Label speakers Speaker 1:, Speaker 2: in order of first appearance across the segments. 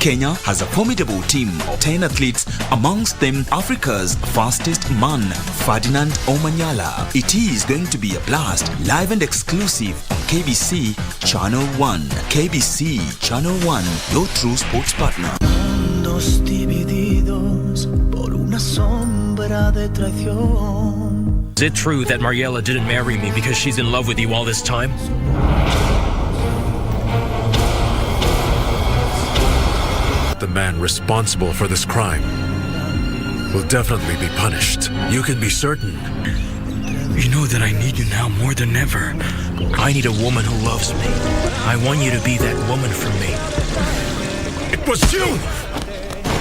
Speaker 1: Kenya has a formidable team of 10 athletes, amongst them Africa's fastest man, Ferdinand Omanyala. It is going to be a blast, live and exclusive on KBC Channel 1. KBC Channel 1, your true sports partner.
Speaker 2: Mundos divididos por una sombra de traición.
Speaker 3: Is it true that Mariela didn't marry me because she's in love with you all this time?
Speaker 4: The man responsible for this crime will definitely be punished. You can be certain.
Speaker 3: You know that I need you now more than ever. I need a woman who loves me. I want you to be that woman for me.
Speaker 4: It was you!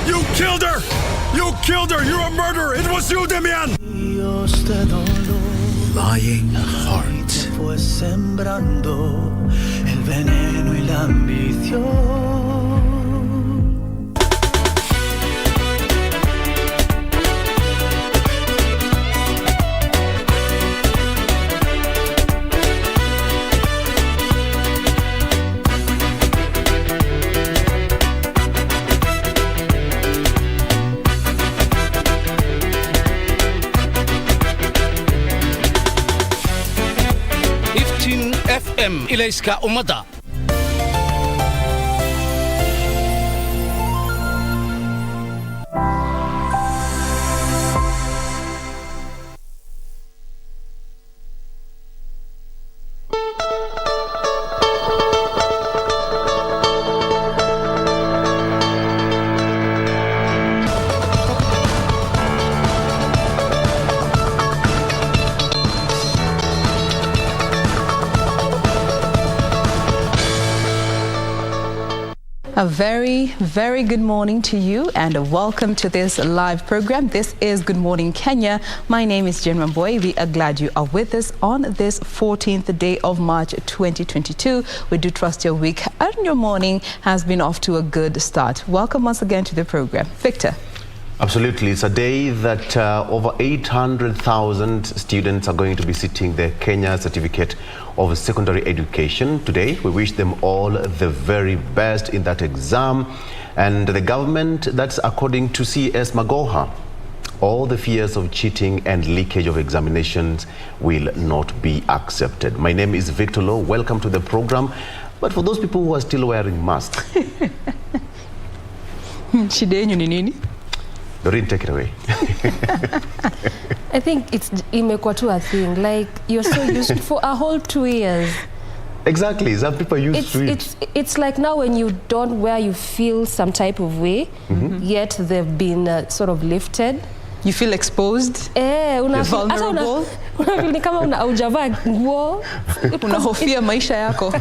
Speaker 4: You killed her! You killed her! You're a murderer! It was you, Demian! Lying heart.
Speaker 2: Fue sembrando el veneno y la ambición.
Speaker 5: FM ilayska ummadda.
Speaker 6: A very good morning to you and welcome to this live program. This is Good Morning Kenya. My name is Jen Mamboy. We are glad you are with us on this 14th day of March 2022. We do trust your week and your morning has been off to a good start. Welcome once again to the program. Victor.
Speaker 7: Absolutely. It's a day that over 800,000 students are going to be sitting the Kenya Certificate of Secondary Education today. We wish them all the very best in that exam. And the government, that's according to CS Magoha, all the fears of cheating and leakage of examinations will not be accepted. My name is Victor Lowe. Welcome to the program. But for those people who are still wearing masks,
Speaker 6: Shidenyu ni nini?
Speaker 7: Doreen, take it away.
Speaker 8: I think it's imekuwa tu a thing. Like, you're so used for a whole 2 years.
Speaker 7: Exactly. Some people used to it.
Speaker 8: It's like now when you don't wear, you feel some type of way, yet they've been sort of lifted.
Speaker 6: You feel exposed?
Speaker 8: You're
Speaker 6: vulnerable.
Speaker 8: Unafeel ni kama haujavaa nguo.
Speaker 6: Unahofia maisha yako.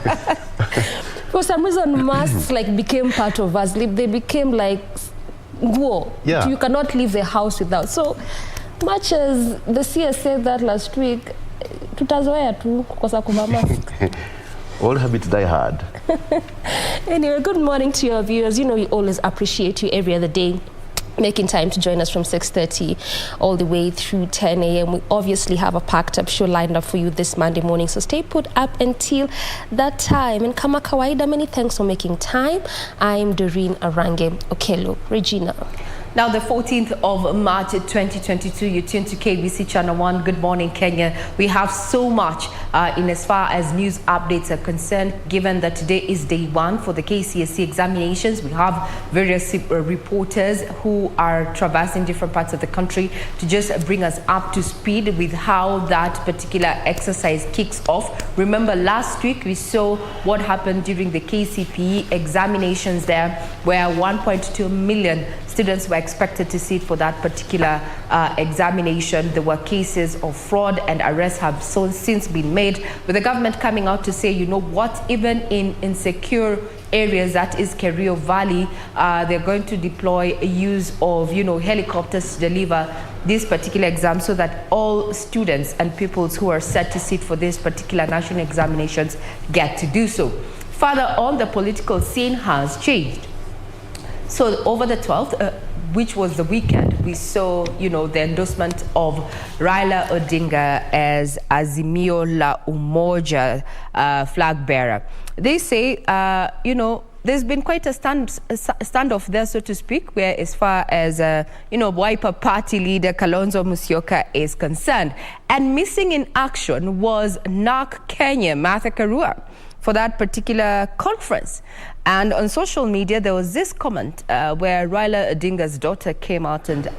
Speaker 8: For some reason, masks like became part of us. They became like nguo.
Speaker 7: Yeah.
Speaker 8: You cannot leave the house without. So much as the CS said that last week, tutazoea tu kukosa kuvaa mask.
Speaker 7: All habits die hard.
Speaker 8: Anyway, good morning to your viewers. You know we always appreciate you every other day, making time to join us from 6:30 all the way through 10 a.m. We obviously have a packed up show lined up for you this Monday morning, so stay put up until that time. And kama kawaida, many thanks for making time. I'm Doreen Arange Okelo. Regina.
Speaker 9: Now, the 14th of March 2022, you tune to KBC Channel 1. Good morning, Kenya. We have so much in as far as news updates are concerned, given that today is day one for the KCSE examinations. We have various reporters who are traversing different parts of the country to just bring us up to speed with how that particular exercise kicks off. Remember, last week we saw what happened during the KCPE examinations there, where 1.2 million students were expected to sit for that particular examination. There were cases of fraud and arrests have since been made, with the government coming out to say, you know what, even in insecure areas, that is Kerio Valley, they're going to deploy a use of, helicopters to deliver this particular exam so that all students and pupils who are set to sit for this particular national examinations get to do so. Further on, the political scene has changed. So over the 12th, which was the weekend, we saw, the endorsement of Raila Odinga as Azimio la Umoja flag bearer. They say, there's been quite a standoff there, so to speak, where as far as, Wiper Party leader Kalonzo Musyoka is concerned. And missing in action was NARC Kenya, Martha Karua, for that particular conference. And on social media, there was this comment where Raila Odinga's daughter came out and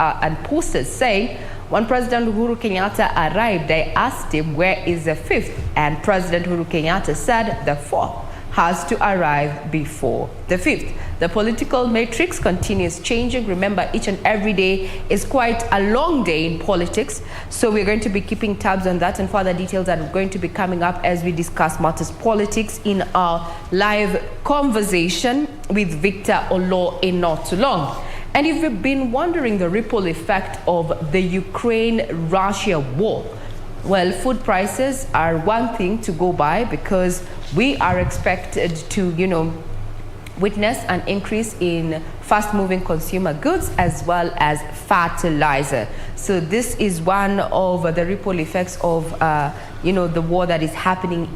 Speaker 9: posted saying, when President Uhuru Kenyatta arrived, I asked him, where is the 5th? And President Uhuru Kenyatta said the 4th has to arrive before the 5th. The political matrix continues changing. Remember, each and every day is quite a long day in politics. So we're going to be keeping tabs on that, and further details are going to be coming up as we discuss matters politics in our live conversation with Victor Olo in not too long. And if you've been wondering the ripple effect of the Ukraine-Russia war, well, food prices are one thing to go by, because we are expected to, witness an increase in fast-moving consumer goods as well as fertilizer. So this is one of the ripple effects of, the war that is happening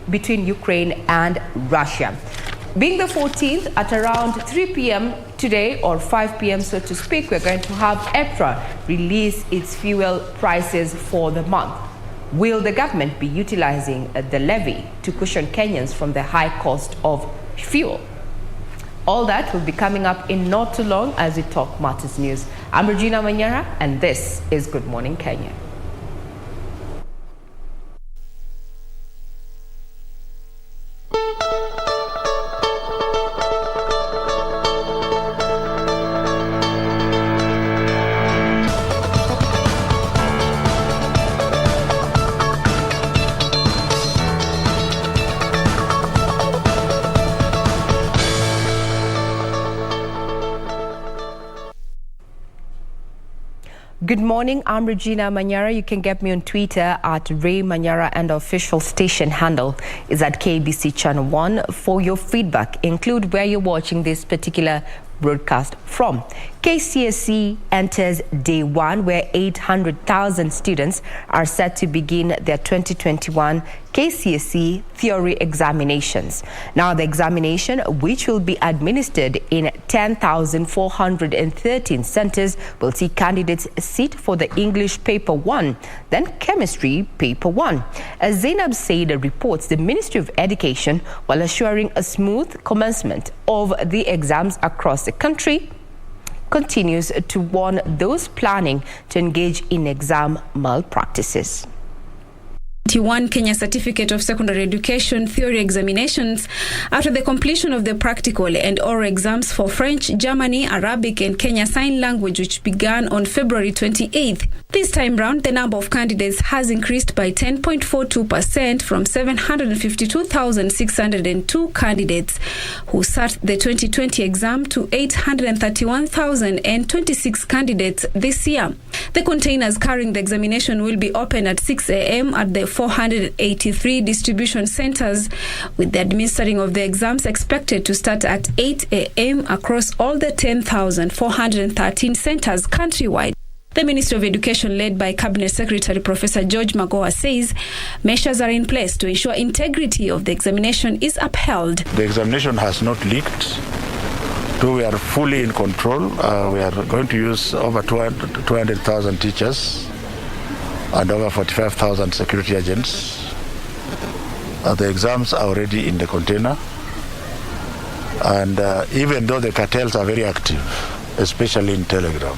Speaker 9: between Ukraine and Russia. Being the 14th, at around 3 p.m. today, or 5 p.m. so to speak, we're going to have EPRA release its fuel prices for the month. Will the government be utilizing the levy to cushion Kenyans from the high cost of fuel? All that will be coming up in not too long as we talk Matters News. I'm Regina Manyara, and this is Good Morning Kenya. Good morning, I'm Regina Manyara. You can get me on Twitter at Ray Manyara, and our official station handle is at KBC Channel 1. For your feedback, include where you're watching this particular broadcast from. KCSE enters day 1, where 800,000 students are set to begin their 2021 KCSE theory examinations. Now, the examination, which will be administered in 10,413 centers, will see candidates sit for the English Paper 1, then Chemistry Paper 1. As Zainab Said reports, the Ministry of Education, while assuring a smooth commencement of the exams across the country, continues to warn those planning to engage in exam malpractices.
Speaker 10: 21 Kenya Certificate of Secondary Education theory examinations after the completion of the practical and oral exams for French, Germany, Arabic and Kenya Sign Language, which began on February 28th. This time round, the number of candidates has increased by 10.42% from 752,602 candidates who sat the 2020 exam to 831,026 candidates this year. The containers carrying the examination will be open at 6 a.m. at the 483 distribution centers, with the administering of the exams expected to start at 8 a.m. across all the 10,413 centers countrywide. The Ministry of Education, led by Cabinet Secretary Professor George Magoha, says measures are in place to ensure integrity of the examination is upheld.
Speaker 11: The examination has not leaked. So we are fully in control. We are going to use over 200,000 teachers and over 45,000 security agents. The exams are already in the container. And even though the cartels are very active, especially in Telegram,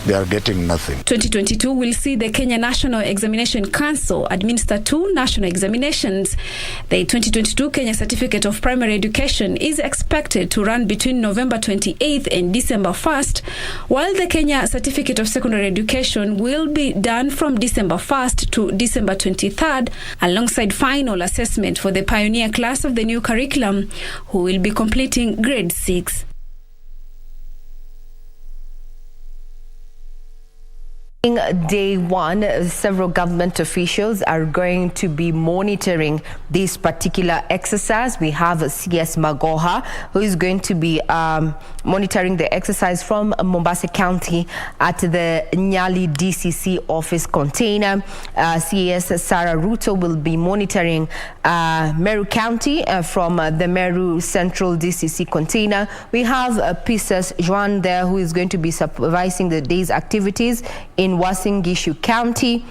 Speaker 11: they are getting nothing. 2022 will see the Kenya National Examination Council administer 2 national examinations. The 2022 Kenya Certificate of Primary Education is expected to run between November 28th and December 1st, while the Kenya Certificate of Secondary Education will be done from December 1st to December 23rd, alongside final assessment for the pioneer class of the new curriculum, who will be completing grade 6.
Speaker 9: Day one, several government officials are going to be monitoring this particular exercise. We have CS Magoha, who is going to be monitoring the exercise from Mombasa County at the Nyali DCC office container. CS Sarah Ruto will be monitoring Meru County from the Meru Central DCC container. We have Pisces Juan there, who is going to be supervising the day's activities in Uasin Gishu County.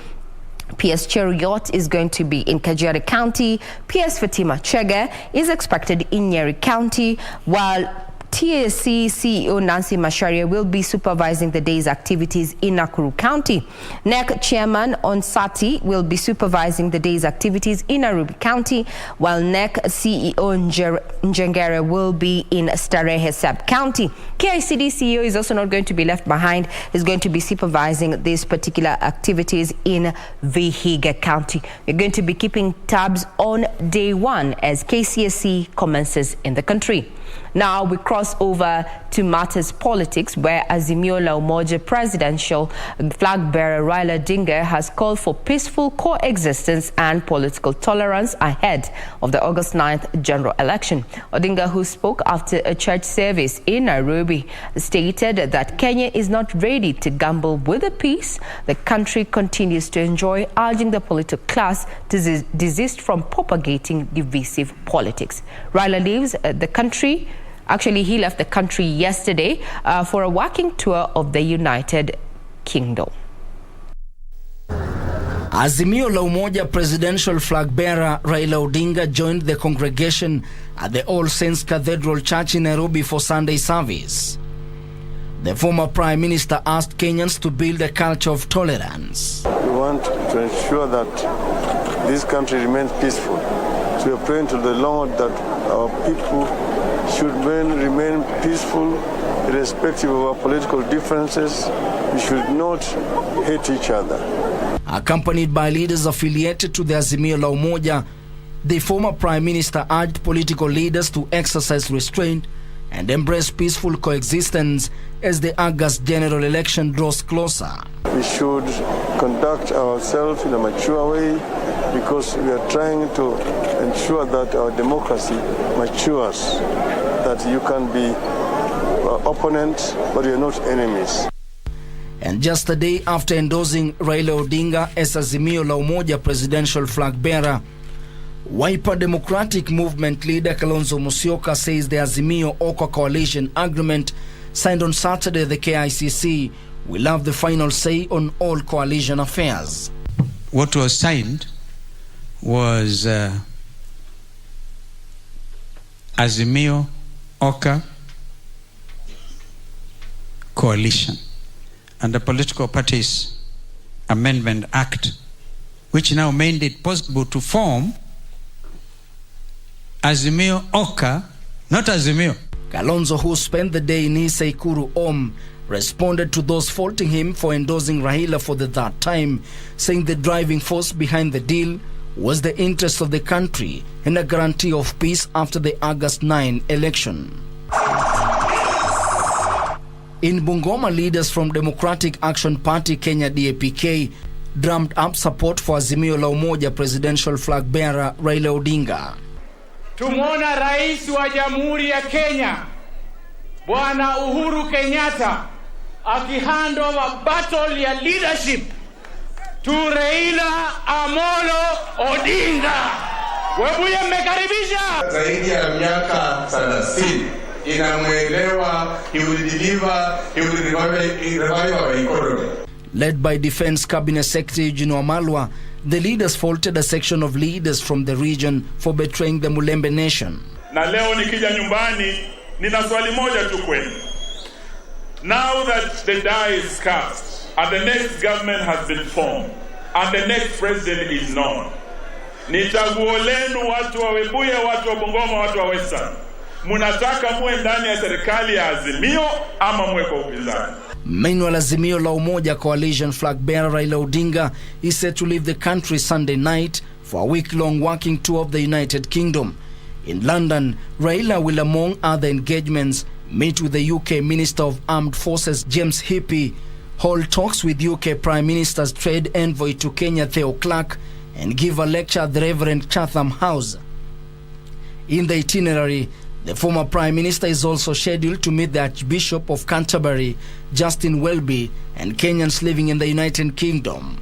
Speaker 9: PS Cheruiyot is going to be in Kajiado County. PS Fatima Chege is expected in Nyeri County, while TSC CEO Nancy Macharia will be supervising the day's activities in Nakuru County. NEC Chairman Onsati will be supervising the day's activities in Nairobi County, while NEC CEO Njengere will be in Starehe Sub County. KICD CEO is also not going to be left behind. He's going to be supervising these particular activities in Vihiga County. We're going to be keeping tabs on day one as KCSE commences in the country. Now we cross over to matters politics, where Azimio la Umoja presidential flag bearer Raila Odinga has called for peaceful coexistence and political tolerance ahead of the August 9th general election. Odinga, who spoke after a church service in Nairobi, stated that Kenya is not ready to gamble with the peace the country continues to enjoy, urging the political class to desist from propagating divisive politics. Raila leaves the country. Actually, he left the country yesterday for a working tour of the United Kingdom.
Speaker 5: Azimio la Umoja presidential flag bearer Raila Odinga joined the congregation at the All Saints Cathedral Church in Nairobi for Sunday service. The former Prime Minister asked Kenyans to build a culture of tolerance.
Speaker 12: We want to ensure that this country remains peaceful. So we are praying to the Lord that our people should remain peaceful, irrespective of our political differences. We should not hate each other.
Speaker 5: Accompanied by leaders affiliated to the Azimio la Umoja, the former Prime Minister urged political leaders to exercise restraint and embrace peaceful coexistence as the August general election draws closer.
Speaker 12: We should conduct ourselves in a mature way, because we are trying to ensure that our democracy matures, that you can be opponents, but you're not enemies.
Speaker 5: And just a day after endorsing Raila Odinga as Azimio la Umoja presidential flag bearer, Wiper Democratic Movement leader Kalonzo Musyoka says the Azimio Oka coalition agreement signed on Saturday at the KICC will have the final say on all coalition affairs.
Speaker 13: What was signed was Azimio Oka coalition and the Political Parties Amendment Act, which now made it possible to form Azimio Oka, not Azimio.
Speaker 5: Kalonzo, who spent the day in Iseikuru Om, responded to those faulting him for endorsing Raila for the third time, saying the driving force behind the deal was the interest of the country and a guarantee of peace after the August 9 election. In Bungoma, leaders from Democratic Action Party Kenya DAPK drummed up support for Azimio la Umoja presidential flag bearer Raila Odinga.
Speaker 14: Tumwona Rais wa Jamhuri ya Kenya Bwana Uhuru Kenyatta akihand over battle ya leadership to Raila Amolo Odinga. Webuye mmekaribisha.
Speaker 15: Zaidi ya miaka 30 inamwelewa, he will deliver, he will revive our economy.
Speaker 5: Led by Defense Cabinet Secretary Eugene Wamalwa, the leaders faulted a section of leaders from the region for betraying the Mulembe nation.
Speaker 16: Na leo nikija nyumbani nina swali moja tu kwenu. Now that the die is cast and the next government has been formed and the next president is known, ni chaguo lenu watu wa Webuye, watu wa Bungoma, watu wa Western. Munataka muwe ndani ya serikali ya Azimio ama muwe kwa upinzani?
Speaker 5: Meanwhile, Azimio la Umoja coalition flag bearer Raila Odinga is set to leave the country Sunday night for a week-long working tour of the United Kingdom. In London, Raila will, among other engagements, meet with the UK Minister of Armed Forces James Hippie, hold talks with UK Prime Minister's trade envoy to Kenya, Theo Clark, and give a lecture at the Reverend Chatham House. In the itinerary, the former Prime Minister is also scheduled to meet the Archbishop of Canterbury, Justin Welby, and Kenyans living in the United Kingdom.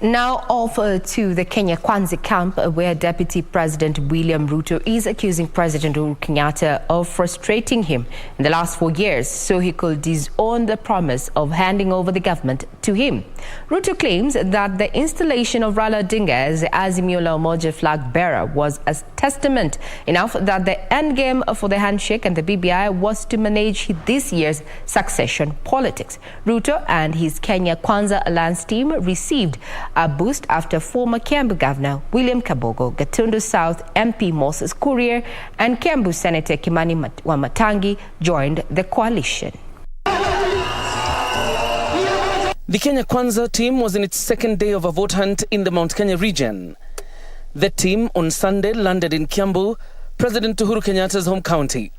Speaker 9: Now off to the Kenya Kwanza camp, where Deputy President William Ruto is accusing President Uhuru Kenyatta of frustrating him in the last 4 years so he could disown the promise of handing over the government to him. Ruto claims that the installation of Raila Odinga as the Azimio la Umoja flag bearer was a testament enough that the endgame for the handshake and the BBI was to manage this year's succession politics. Ruto and his Kenya Kwanza Alliance team received a boost after former Kiambu Governor William Kabogo, Gatundu South MP Moses Kuria, and Kiambu Senator Kimani Wamatangi joined the coalition.
Speaker 17: The Kenya Kwanza team was in its second day of a vote hunt in the Mount Kenya region. The team on Sunday landed in Kiambu, President Uhuru Kenyatta's home county.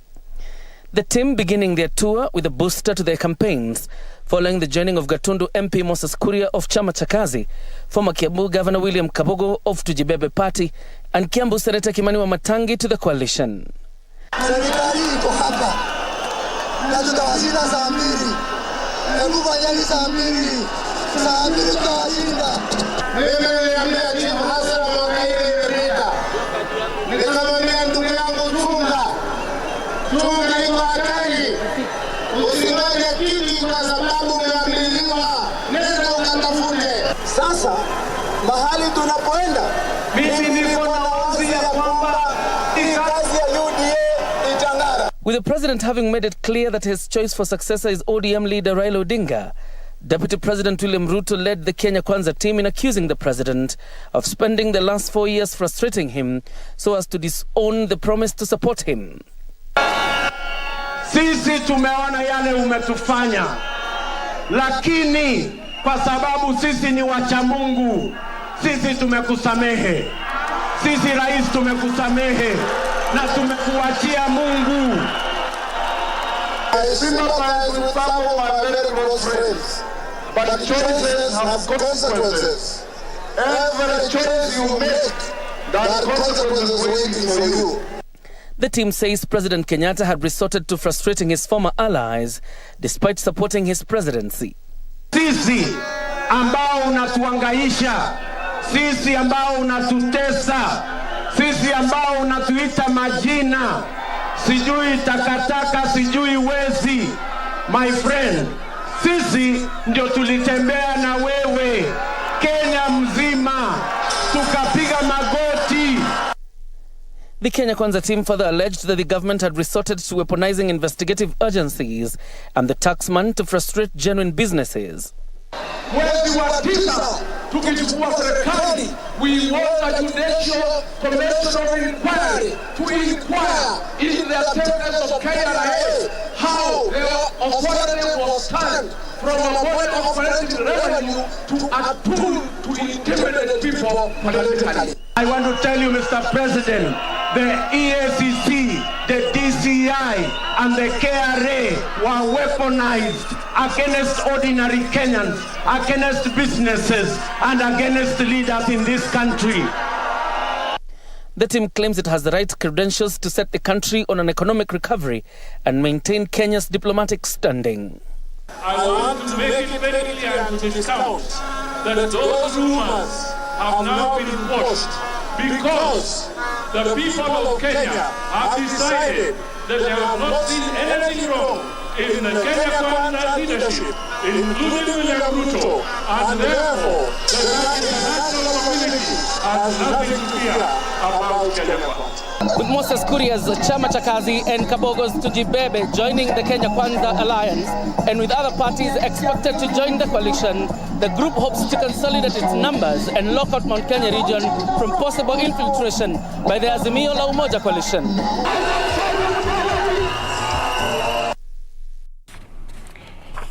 Speaker 17: The team beginning their tour with a booster to their campaigns, following the joining of Gatundu MP Moses Kuria of Chama cha Kazi, former Kiambu Governor William Kabogo of Tujibebe Party, and Kiambu Senator Kimani Wamatangi to the coalition.
Speaker 18: Serikali iko hapa na tutawashinda saa mbili. Hebu fanyeni saa mbili tutawashinda. Mimi niliambia Chief Hassan mwaka hii iliyopita, nikamwambia ndugu yangu chunga iko hatari, usingoje kiti kwa sababu umeambiliwa, nenda ukatafute. Sasa mahali tunapoenda, mimi niko na wazi ya kwamba kazi ya UDA itang'ara.
Speaker 17: With the president having made it clear that his choice for successor is ODM leader Raila Odinga, Deputy President William Ruto led the Kenya Kwanza team in accusing the president of spending the last 4 years frustrating him so as to disown the promise to support him.
Speaker 14: Sisi tumeona yale umetufanya, lakini kwa sababu sisi ni wacha Mungu, sisi tumekusamehe. Sisi rais tumekusamehe na tumekuachia Mungu.
Speaker 18: I sympathize with some of my very close friends, but choices have consequences. Every choice you make, that consequences waiting for you.
Speaker 17: The team says President Kenyatta had resorted to frustrating his former allies despite supporting his presidency.
Speaker 14: Sisi ambao unatuangaisha, sisi ambao unatutesa, sisi ambao unatuita majina, sijui takataka, sijui wezi, my friend, sisi ndio tulitembea na wewe Kenya mzima, tukapiga magoti.
Speaker 17: The Kenya Kwanza team further alleged that the government had resorted to weaponizing investigative agencies and the taxman to frustrate genuine businesses.
Speaker 14: Mwezi wa 9 tukichukua serikali, we want a judicial commission of inquiry to inquire into the attempts of KRA, how their authority was turned from a body of collecting revenue to a tool to intimidate people politically. I want to tell you, Mr. President, the EACC, the DCI, and the KRA were weaponized against ordinary Kenyans, against businesses, and against leaders in this country.
Speaker 17: The team claims it has the right credentials to set the country on an economic recovery and maintain Kenya's diplomatic standing.
Speaker 16: I want to make it very clear to this House that those rumors have now been quashed because the people of Kenya have decided that they have not seen anything wrong in the Kenya Kwanza leadership, including William Ruto, and therefore the international community has nothing to fear about Kenya Kwanza.
Speaker 17: With Moses Kuria's Chama cha Kazi and Kabogo's Tujibebe joining the Kenya Kwanza Alliance, and with other parties expected to join the coalition, the group hopes to consolidate its numbers and lock out Mount Kenya region from possible infiltration by the Azimio la Umoja coalition.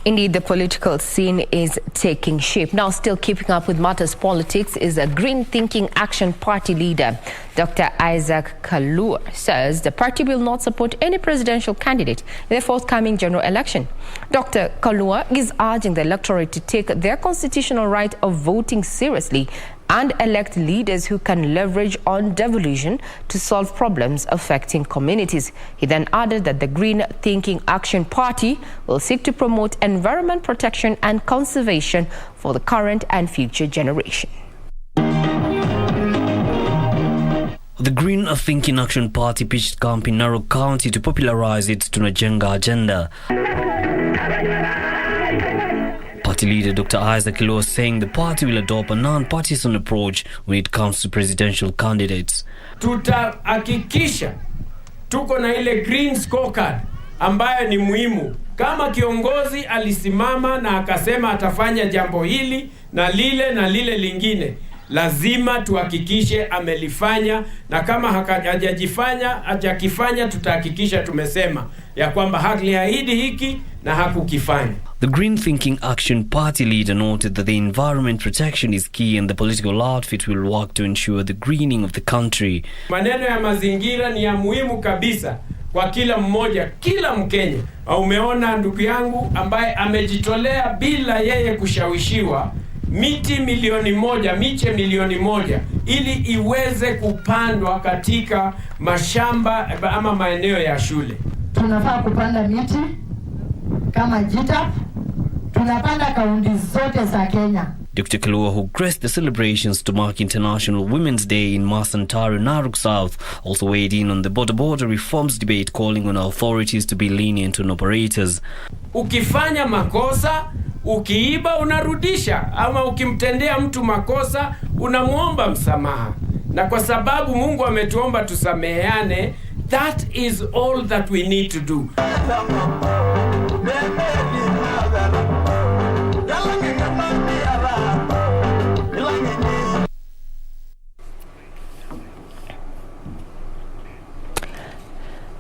Speaker 9: Indeed, the political scene is taking shape. Now, still keeping up with matters politics is a Green Thinking Action Party leader. Dr. Isaac Kalua says the party will not support any presidential candidate in the forthcoming general election. Dr. Kalua is urging the electorate to take their constitutional right of voting seriously and elect leaders who can leverage on devolution to solve problems affecting communities. He then added that the Green Thinking Action Party will seek to promote environment protection and conservation for the current and future generation.
Speaker 19: The Green Thinking Action Party pitched camp in Narok County to popularize its Tunajenga agenda. Party leader Dr. Isaac Kalua saying the party will adopt a non-partisan approach when it comes to presidential candidates.
Speaker 20: Tutahakikisha tuko na ile green scorecard ambayo ni muhimu. Kama kiongozi alisimama na akasema atafanya jambo hili na lile lingine, lazima tuhakikishe amelifanya, na kama hajakifanya tutahakikisha tumesema ya kwamba haliahidi hiki na hakukifanya.
Speaker 19: The Green Thinking Action Party leader noted that the environment protection is key and the political outfit will work to ensure the greening of the country.
Speaker 20: Maneno ya mazingira ni ya muhimu kabisa kwa kila mmoja, kila Mkenya. Umeona ndugu yangu ambaye amejitolea bila yeye kushawishiwa miti milioni moja, miche milioni moja ili iweze kupandwa katika mashamba ama maeneo ya shule.
Speaker 21: Tunafaa kupanda miti kama jita, tunapanda kaunti zote za Kenya.
Speaker 19: Dr. Kalua, who graced the celebrations to mark International Women's Day in Masantara, Narok South, also weighed in on the border reforms debate, calling on authorities to be lenient on operators.
Speaker 20: Ukifanya makosa, ukiiba unarudisha, ama ukimtendea mtu makosa unamuomba msamaha. Na kwa sababu Mungu ametuomba tusameheane, that is all that we need to do.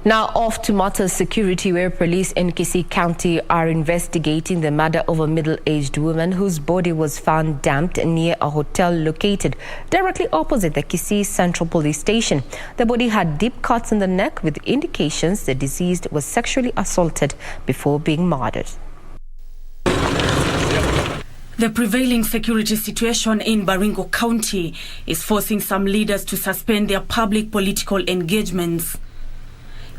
Speaker 9: Now off to matters security, where police in KBC County are investigating the murder of a middle-aged woman whose body was found dumped near a hotel located directly opposite the KBC Central Police Station. The body had deep cuts in the neck with indications the deceased was sexually assaulted before being murdered.
Speaker 22: The prevailing security situation in Baringo County is forcing some leaders to suspend their public political engagements.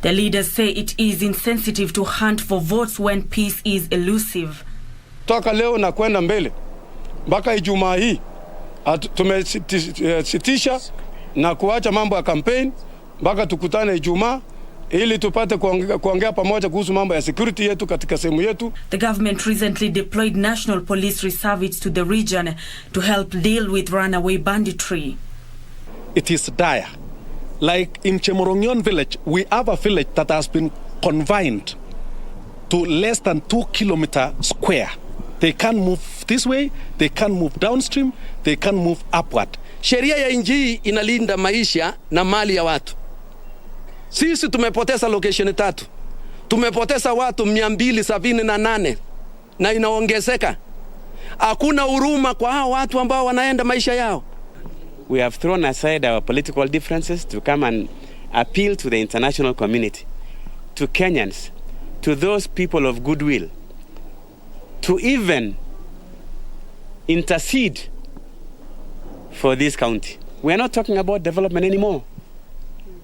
Speaker 22: The leaders say it is insensitive to hunt for votes when peace is elusive.
Speaker 23: Toka leo na kwenda mbele mpaka Ijumaa hii tumesitisha na kuacha mambo ya campaign mpaka tukutane Ijumaa ili tupate kuongea pamoja kuhusu mambo ya security yetu katika sehemu yetu.
Speaker 22: The government recently deployed National Police Reservists to the region to help deal with runaway banditry.
Speaker 24: It is dire. Like in Chemorongion village, we have a village that has been confined to less than 2 kilometers square. They can't move this way, they can't move downstream, they can't move upward.
Speaker 25: Sheria ya nchi inalinda maisha na mali ya watu. Sisi tumepoteza location 3. Tumepoteza watu 278 na inaongezeka. Hakuna huruma kwa hao watu ambao wanaenda maisha yao.
Speaker 26: We have thrown aside our political differences to come and appeal to the international community, to Kenyans, to those people of goodwill, to even intercede for this county. We are not talking about development anymore.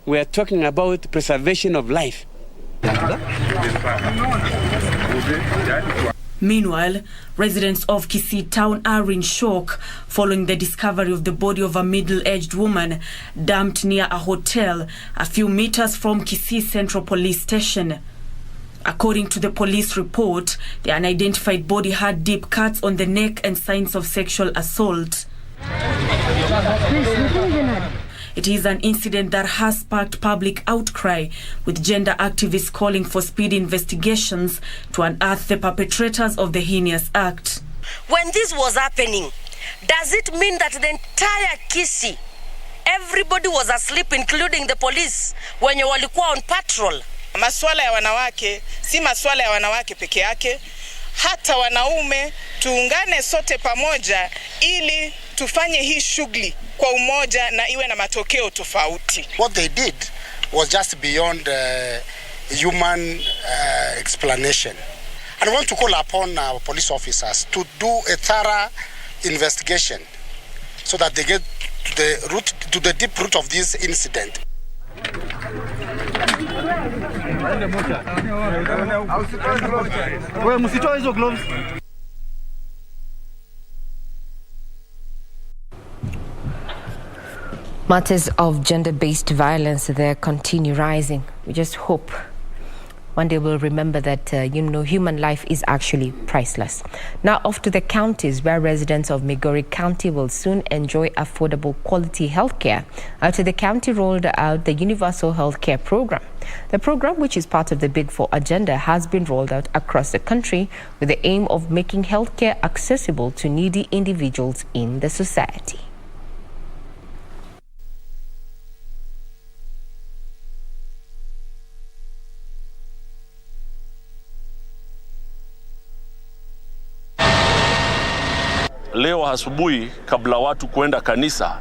Speaker 26: We are talking about preservation of life.
Speaker 22: Meanwhile, residents of KBC town are in shock following the discovery of the body of a middle-aged woman dumped near a hotel a few meters from KBC Central Police Station. According to the police report, the unidentified body had deep cuts on the neck and signs of sexual assault. It is an incident that has sparked public outcry, with gender activists calling for speedy investigations to unearth the perpetrators of the heinous act.
Speaker 27: When this was happening, does it mean that the entire KBC, everybody was asleep, including the police, when you walikuwa on patrol?
Speaker 28: Masuala ya wanawake si masuala ya wanawake peke yake.
Speaker 1: hata wanaume tuungane sote pamoja ili tufanye hii shughuli kwa umoja na iwe na matokeo tofauti.
Speaker 2: What they did was just beyond human explanation. And I want to call upon our police officers to do a thorough investigation so that they get to the deep root of this incident.
Speaker 9: Matters of gender-based violence there continue rising. We just hope one day we'll remember that, human life is actually priceless. Now off to the counties where residents of Migori County will soon enjoy affordable quality healthcare after the county rolled out the Universal Healthcare Program. The program, which is part of the Big Four agenda, has been rolled out across the country with the aim of making healthcare accessible to needy individuals in the society.
Speaker 3: Leo asubuhi kabla watu kwenda kanisa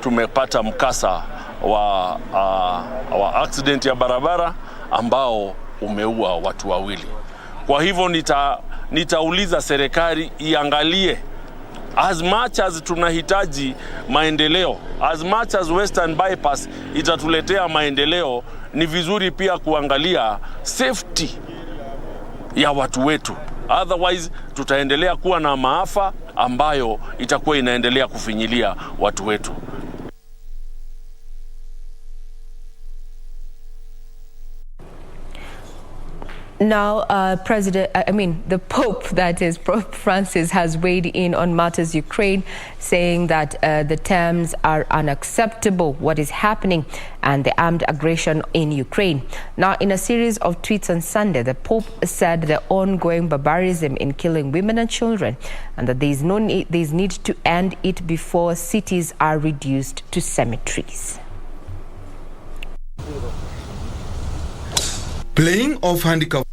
Speaker 3: tumepata mkasa wa accident ya barabara ambao umeua watu wawili. Kwa hivyo nitauliza serikali iangalie, as much as tunahitaji maendeleo, as much as Western Bypass itatuletea maendeleo, ni vizuri pia kuangalia safety ya watu wetu. Otherwise tutaendelea kuwa na maafa ambayo itakuwa inaendelea kufinyilia watu wetu.
Speaker 9: Now, the Pope, that is Pope Francis, has weighed in on matters Ukraine, saying that the terms are unacceptable, what is happening, and the armed aggression in Ukraine. Now, in a series of tweets on Sunday, the Pope said the ongoing barbarism in killing women and children, and that there's need to end it before cities are reduced to cemeteries.
Speaker 4: Playing of handicap.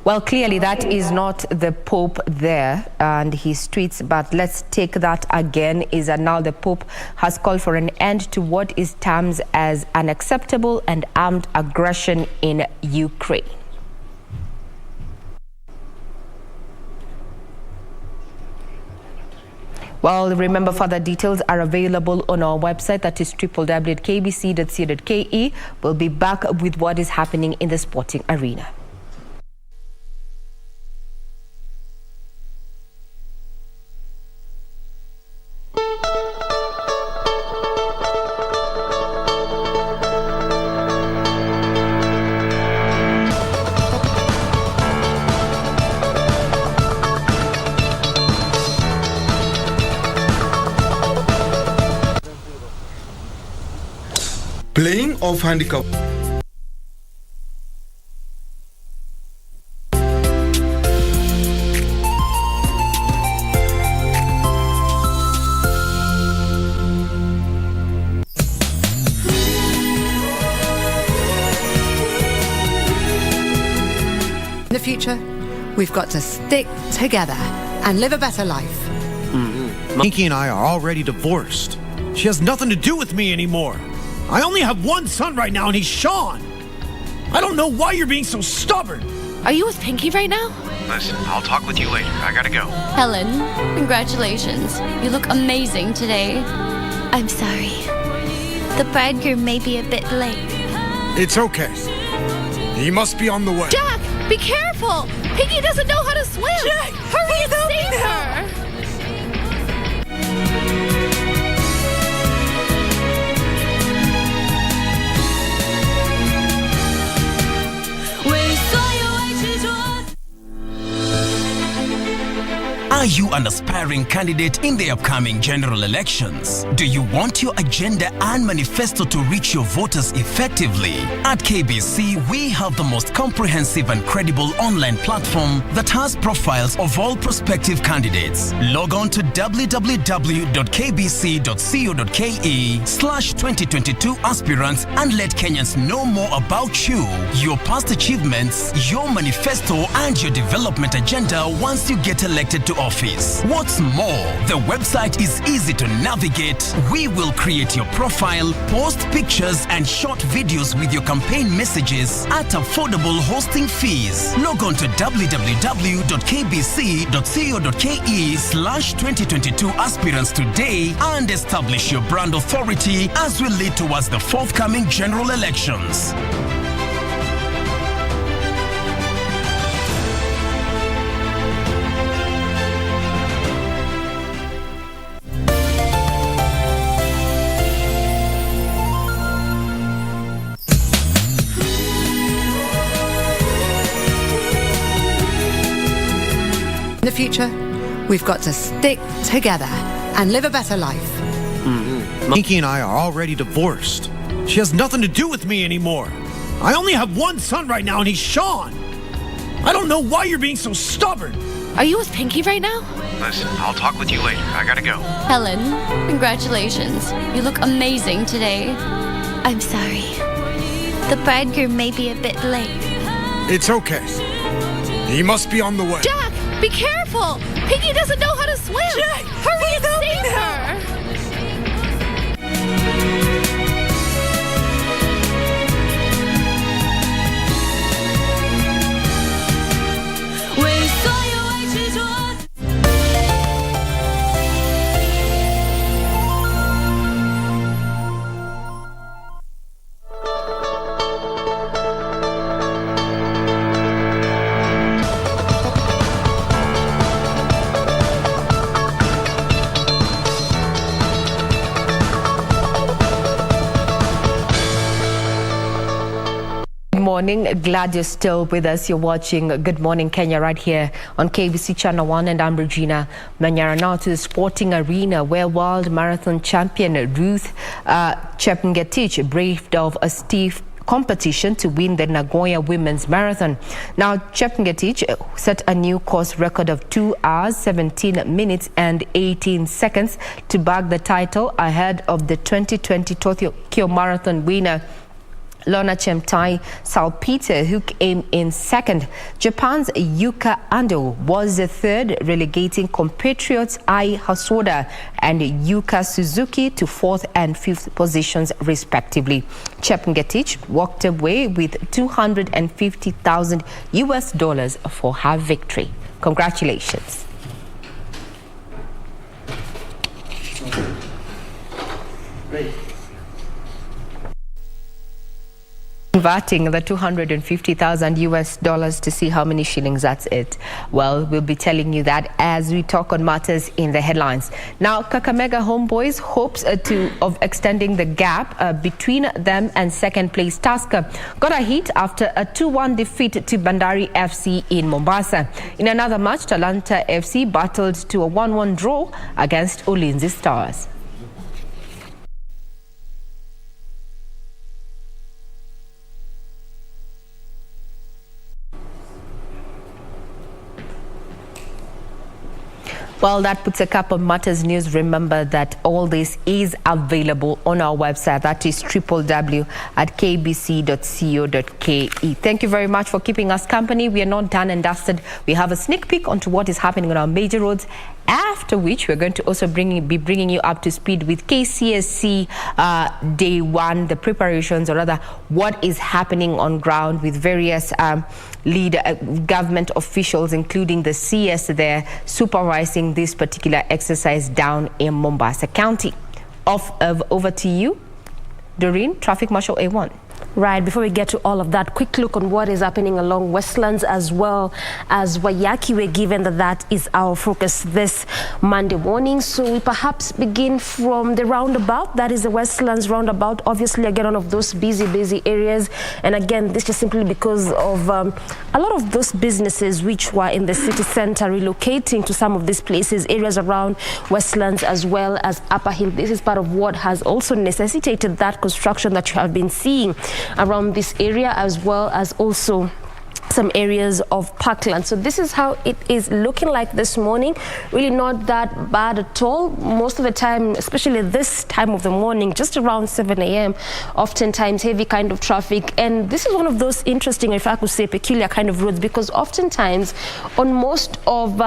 Speaker 9: Well, clearly that is not the Pope there and his tweets, but let's take that again, is that now the Pope has called for an end to what is termed as unacceptable and armed aggression in Ukraine. Well, remember, further details are available on our website, that is www.kbc.co.ke. We'll be back with what is happening in the sporting arena.
Speaker 4: Playing of handicap.
Speaker 6: In the future, we've got to stick together and live a better life.
Speaker 7: Nikki and I are already divorced. She has nothing to do with me anymore. I only have one son right now, and he's Sean. I don't know why you're being so stubborn.
Speaker 8: Are you with Pinky right now?
Speaker 7: Listen, I'll talk with you later. I gotta go.
Speaker 8: Helen, congratulations. You look amazing today.
Speaker 28: I'm sorry. The bridegroom may be a bit late.
Speaker 7: It's okay. He must be on the way.
Speaker 8: Jack, be careful! Pinky doesn't know how to swim!
Speaker 7: Jack,
Speaker 8: hurry and save her!
Speaker 5: Are you an aspiring candidate in the upcoming general elections? Do you want your agenda and manifesto to reach your voters effectively? At KBC, we have the most comprehensive and credible online platform that has profiles of all prospective candidates. Log on to www.kbc.co.ke/2022 aspirants and let Kenyans know more about you, your past achievements, your manifesto, and your development agenda once you get elected to office. What's more, the website is easy to navigate. We will create your profile, post pictures and short videos with your campaign messages at affordable hosting fees. Log on to www.kbc.co.ke/2022 aspirants today and establish your brand authority as we lead towards the forthcoming general elections.
Speaker 6: In the future, we've got to stick together and live a better life.
Speaker 7: Nikki and I are already divorced. She has nothing to do with me anymore. I only have one son right now, and he's Sean. I don't know why you're being so stubborn.
Speaker 28: Are you with Pinky right now?
Speaker 10: Listen, I'll talk with you later. I gotta go.
Speaker 8: Helen, congratulations. You look amazing today.
Speaker 28: I'm sorry. The bridegroom may be a bit late.
Speaker 7: It's okay. He must be on the way.
Speaker 28: Jack, be careful! Pinky doesn't know how to swim!
Speaker 7: Jack,
Speaker 28: hurry and save her!
Speaker 9: Morning. Glad you're still with us. You're watching Good Morning Kenya right here on KBC Channel 1, and I'm Regina Manyara. Now to the sporting arena, where world marathon champion Ruth Chepngetich braved off a stiff competition to win the Nagoya Women's Marathon. Now, Chepngetich set a new course record of 2 hours, 17 minutes and 18 seconds to bag the title ahead of the 2020 Tokyo Marathon winner Lorna Chemtai Salpeter, who came in second. Japan's Yuka Ando was the third, relegating compatriots Ai Hasoda and Yuka Suzuki to fourth and fifth positions respectively. Chepngetich walked away with $250,000 for her victory. Congratulations.
Speaker 10: Great.
Speaker 9: Converting the $250,000 to see how many shillings that's it. Well, we'll be telling you that as we talk on matters in the headlines. Now, Kakamega Homeboys hopes of extending the gap between them and second place Tusker got a hit after a 2-1 defeat to Bandari FC in Mombasa. In another match, Talanta FC battled to a 1-1 draw against Ulinzi Stars. Well, that puts a cap on Matters News. Remember that all this is available on our website. That is www.kbc.co.ke. Thank you very much for keeping us company. We are not done and dusted. We have a sneak peek onto what is happening on our major roads, after which we're going to also be bringing you up to speed with KCSC Day 1, the preparations, or rather what is happening on ground with various lead government officials, including the CS there, supervising this particular exercise down in Mombasa County. Over to you, Doreen, Traffic Marshal A1. Right, before we get to all of that, quick look on what is happening along Westlands as well as Wayakiwe, given that that is our focus this Monday morning. So we perhaps begin from the roundabout. That is the Westlands Roundabout. Obviously, again, one of those busy areas. And again, this is simply because of a lot of those businesses which were in the city center relocating to some of these places, areas around Westlands as well as Upper Hill. This is part of what has also necessitated that construction that you have been seeing around this area, as well as also some areas of parkland. So this is how it is looking like this morning. Really not that bad at all. Most of the time, especially this time of the morning, just around 7 a.m., oftentimes heavy kind of traffic. And this is one of those interesting, if I could say, peculiar kind of roads, because oftentimes on most of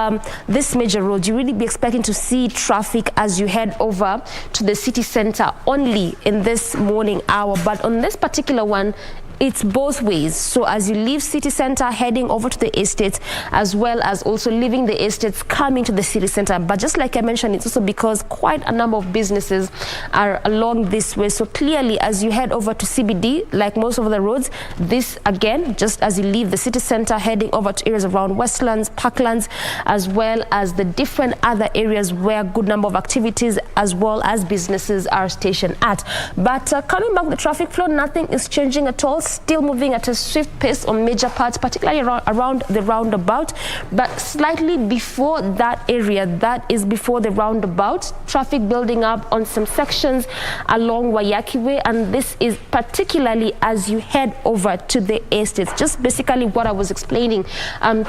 Speaker 9: this major roads, you really be expecting to see traffic as you head over to the city center only in this morning hour. But on this particular one, it's both ways. So as you leave city center heading over to the estates, as well as also leaving the estates coming to the city center. But just like I mentioned, it's also because quite a number of businesses are along this way. So clearly, as you head over to CBD, like most of the roads, this again, just as you leave the city center heading over to areas around Westlands, Parklands, as well as the different other areas where a good number of activities as well as businesses are stationed at. But coming back, the traffic flow, nothing is changing at all. Still moving at a swift pace on major parts, particularly around the roundabout, but slightly before that area, that is before the roundabout, traffic building up on some sections along Wayakiwe, and this is particularly as you head over to the estates. Just basically what I was explaining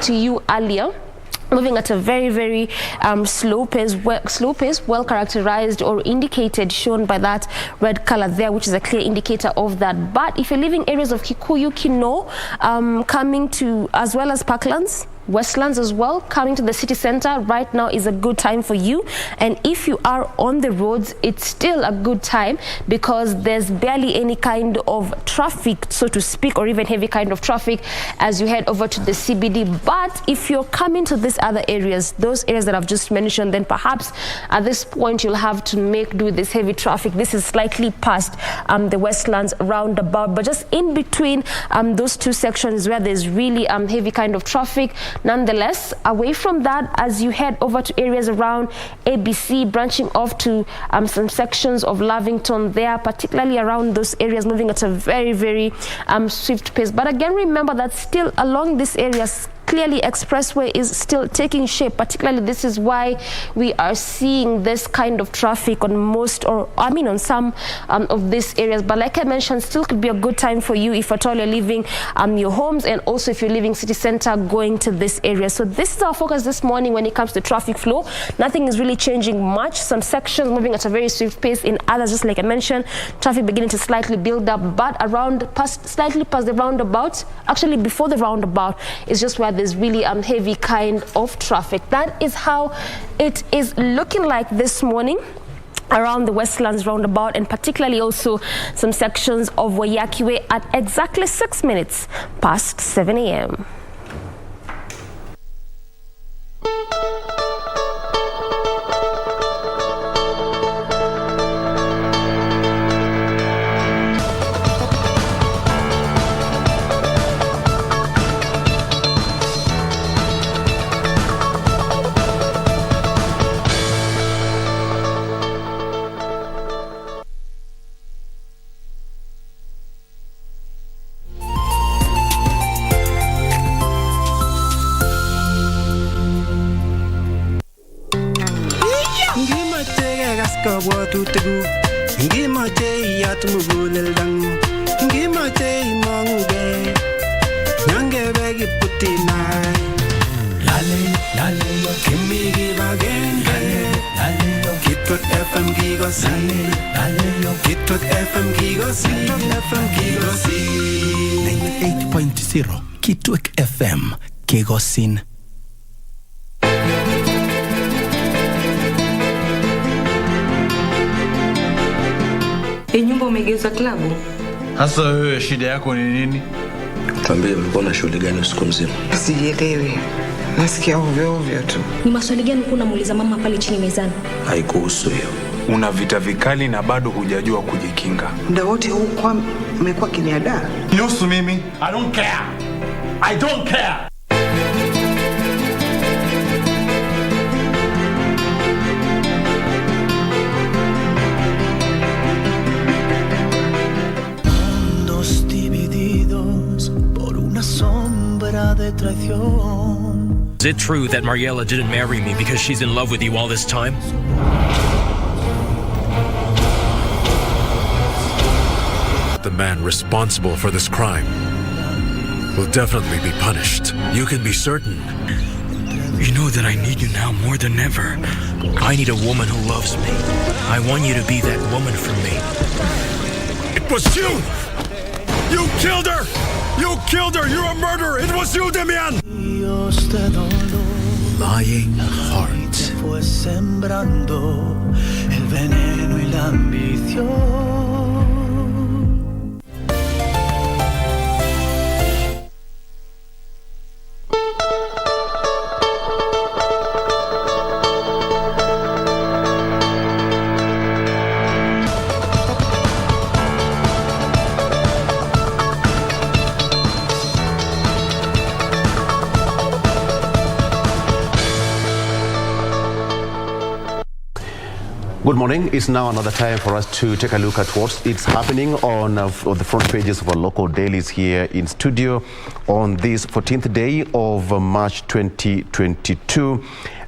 Speaker 9: to you earlier. Moving at a very slow pace, well characterized or indicated, shown by that red color there, which is a clear indicator of that. But if you're living areas of Kikuyu, Kino, coming to, as well as Parklands, Westlands as well, coming to the city center right now is a good time for you. And if you are on the roads, it's still a good time because there's barely any kind of traffic, so to speak, or even heavy kind of traffic as you head over to the CBD. But if you're coming to these other areas, those areas that I've just mentioned, then perhaps at this point you'll have to make do with this heavy traffic. This is slightly past the Westlands roundabout, but just in between those two sections where there's really heavy kind of traffic. Nonetheless, away from that, as you head over to areas around ABC, branching off to some sections of Lavington there, particularly around those areas, moving at a very swift pace. But again, remember that still along these areas, clearly expressway is still taking shape. Particularly, this is why we are seeing this kind of traffic on most, or I mean on some of these areas. But like I mentioned, still could be a good time for you if at all you're leaving your homes, and also if you're leaving city center going to this area. So this is our focus this morning when it comes to traffic flow. Nothing is really changing much. Some sections moving at a very swift pace. In others, just like I mentioned, traffic beginning to slightly build up, but around slightly past the roundabout, actually before the roundabout, is just where there's really heavy kind of traffic. That is how it is looking like this morning around the Westlands roundabout, and particularly also some sections of Wayakiwe at exactly 6 minutes past 7 a.m.
Speaker 5: Kitwek FM Kegosin.
Speaker 11: Nyumba umegeuza klabu?
Speaker 4: Hasa wewe shida yako ni nini?
Speaker 12: Tuambie mlikuwa na shughuli gani usiku mzima?
Speaker 11: Sijielewi. Nasikia ovyo tu.
Speaker 13: Ni maswali gani kuna muuliza mama pale chini mezani?
Speaker 12: Haikuhusu hiyo.
Speaker 13: una vita vikali na bado hujajua kujikinga.
Speaker 11: Muda wote huu kwa umekuwa kiniadaa.
Speaker 4: Nusu mimi. I don't care. I don't care.
Speaker 14: Mundos divididos por una sombra de traición.
Speaker 15: Is it true that Mariela didn't marry me because she's in love with you all this time?
Speaker 16: The man responsible for this crime will definitely be punished. You can be certain.
Speaker 15: You know that I need you now more than ever. I need a woman who loves me. I want you to be that woman for me.
Speaker 16: It was you! You killed her! You killed her! You're a murderer! It was you, Demian!
Speaker 14: Lying heart fue sembrando el veneno y la ambición.
Speaker 17: Good morning. It's now another time for us to take a look at what is happening on the front pages of our local dailies here in studio on this 14th day of March 2022.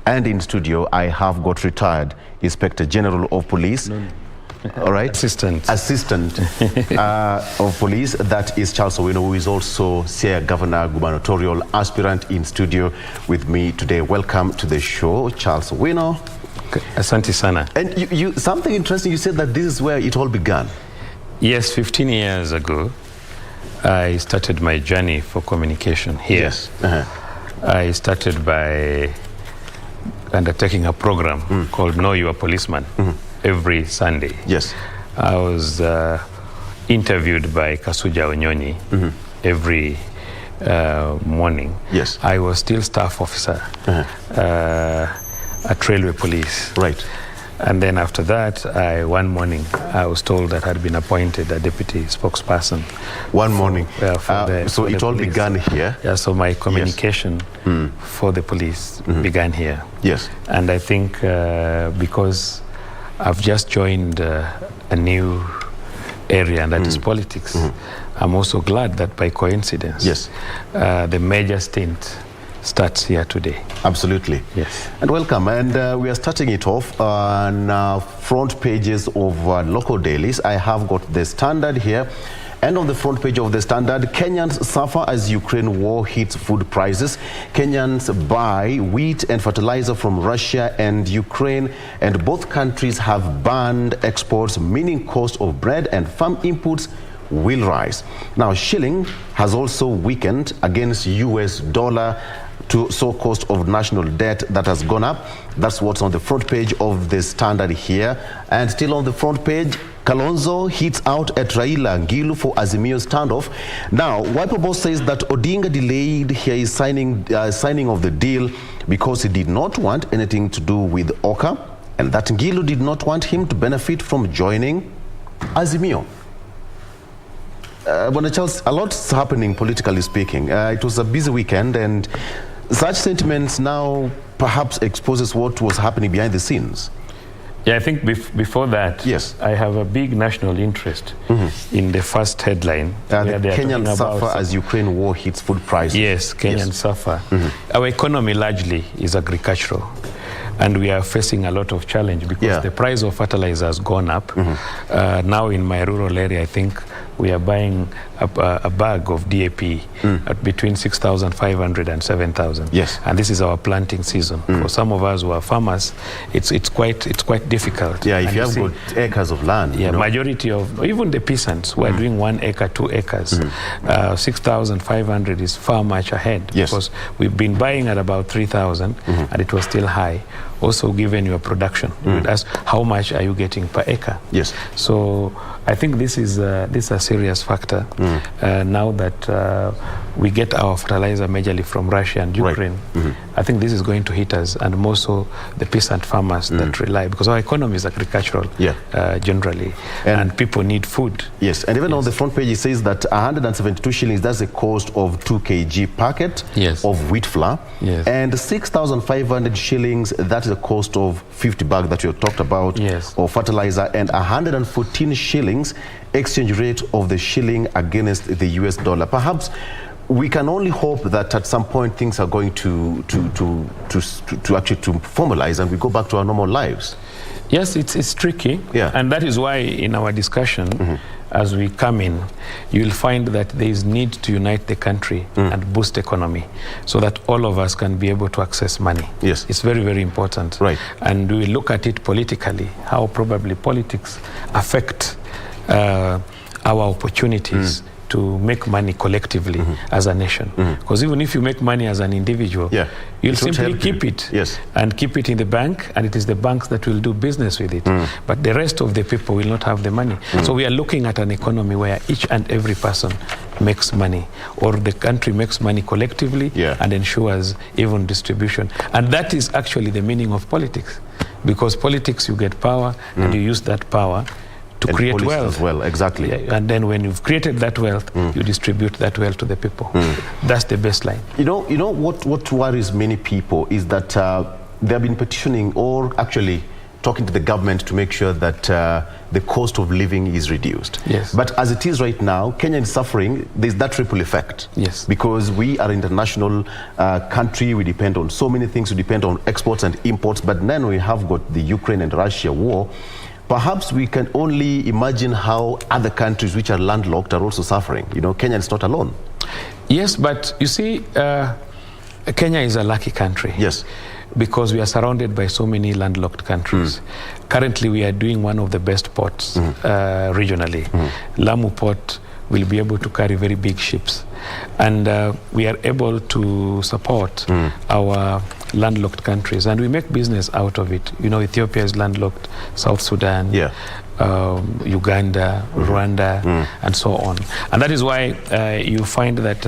Speaker 17: And in studio, I have got retired Inspector General of Police. All right. Assistant of Police. That is Charles Owino, who is also Sierra Governor gubernatorial aspirant in studio with me today. Welcome to the show, Charles Owino.
Speaker 18: Asante sana.
Speaker 17: And you something interesting, you said that this is where it all began.
Speaker 18: Yes, 15 years ago, I started my journey for communication here.
Speaker 17: Yes.
Speaker 18: I started by undertaking a program called Know Your Policeman every Sunday.
Speaker 17: Yes.
Speaker 18: I was interviewed by Kasuja Onyonyi every morning.
Speaker 17: Yes.
Speaker 18: I was still staff officer at Railway Police.
Speaker 17: Right.
Speaker 18: And then after that, one morning, I was told that I had been appointed a deputy spokesperson.
Speaker 17: One morning.
Speaker 18: So
Speaker 17: it all began here?
Speaker 18: Yeah, so my communication for the police began here.
Speaker 17: Yes.
Speaker 18: And I think because I've just joined a new area, and that is politics, I'm also glad that by coincidence,
Speaker 17: yes,
Speaker 18: the major stint starts here today.
Speaker 17: Absolutely.
Speaker 18: Yes.
Speaker 17: And welcome. And we are starting it off on front pages of local dailies. I have got the Standard here. And on the front page of the Standard, Kenyans suffer as Ukraine war hits food prices. Kenyans buy wheat and fertilizer from Russia and Ukraine, and both countries have banned exports, meaning cost of bread and farm inputs will rise. Now, shilling has also weakened against US dollar, to so cost of national debt that has gone up. That's what's on the front page of the Standard here. And still on the front page, Kalonzo hits out at Raila Ngilu for Azimio standoff. Now, Wiper Boss says that Odinga delayed his signing of the deal because he did not want anything to do with Oka, and that Ngilu did not want him to benefit from joining Azimio. Charles, a lot's happening politically speaking. It was a busy weekend, and such sentiments now perhaps exposes what was happening behind the scenes.
Speaker 18: Yeah, I think before that,
Speaker 17: yes,
Speaker 18: I have a big national interest in the first headline.
Speaker 17: The Kenyans suffer as Ukraine war hits food prices.
Speaker 18: Yes, Kenyans suffer. Our economy largely is agricultural, and we are facing a lot of challenge because the price of fertilizer has gone up. Now in my rural area, I think we are buying a bag of DAP at between 6,500 and 7,000.
Speaker 17: Yes.
Speaker 18: And this is our planting season. For some of us who are farmers, it's quite difficult.
Speaker 17: Yeah, if you have got acres of land.
Speaker 18: Yeah, majority of even the peasants who are doing 1 acre, 2 acres, 6,500 is far much ahead.
Speaker 17: Yes.
Speaker 18: Because we've been buying at about 3,000 and it was still high also given your production. You would ask, how much are you getting per acre?
Speaker 17: Yes.
Speaker 18: So I think this is a serious factor now that we get our fertilizer majorly from Russia and Ukraine.
Speaker 17: Right.
Speaker 18: I think this is going to hit us, and more so the peasant farmers that rely, because our economy is agricultural generally, and people need food.
Speaker 17: Yes, and even on the front page it says that 172 shillings, that's the cost of 2 kg packet of wheat flour, and 6,500 shillings, that is the cost of 50 bag that you talked about of fertilizer, and 114 shillings exchange rate of the shilling against the US dollar. Perhaps we can only hope that at some point things are going to actually formalize and we go back to our normal lives.
Speaker 18: Yes, it's tricky, and that is why in our discussion, as we come in, you'll find that there is need to unite the country and boost economy so that all of us can be able to access money.
Speaker 17: Yes.
Speaker 18: It's very, very important.
Speaker 17: Right.
Speaker 18: And we look at it politically, how probably politics affect our opportunities to make money collectively as a nation. Because even if you make money as an individual, you'll simply keep it and keep it in the bank, and it is the banks that will do business with it. But the rest of the people will not have the money. So we are looking at an economy where each and every person makes money, or the country makes money collectively and ensures even distribution. And that is actually the meaning of politics. Because politics, you get power and you use that power to
Speaker 17: and
Speaker 18: create wealth
Speaker 17: as well, exactly.
Speaker 18: And then when you've created that wealth, you distribute that wealth to the people. That's the baseline.
Speaker 17: You know what worries many people is that they have been petitioning, or actually talking to the government to make sure that the cost of living is reduced.
Speaker 18: Yes.
Speaker 17: But as it is right now, Kenya is suffering. There's that ripple effect.
Speaker 18: Yes.
Speaker 17: Because we are an international country. We depend on so many things. We depend on exports and imports. But then we have got the Ukraine and Russia war. Perhaps we can only imagine how other countries which are landlocked are also suffering. You know, Kenya is not alone.
Speaker 18: Yes, but you see, Kenya is a lucky country.
Speaker 17: Yes.
Speaker 18: Because we are surrounded by so many landlocked countries. Currently, we are doing one of the best ports regionally. Lamu Port will be able to carry very big ships. And we are able to support our landlocked countries, and we make business out of it. You know, Ethiopia is landlocked, South Sudan, Uganda, Rwanda, and so on. And that is why you find that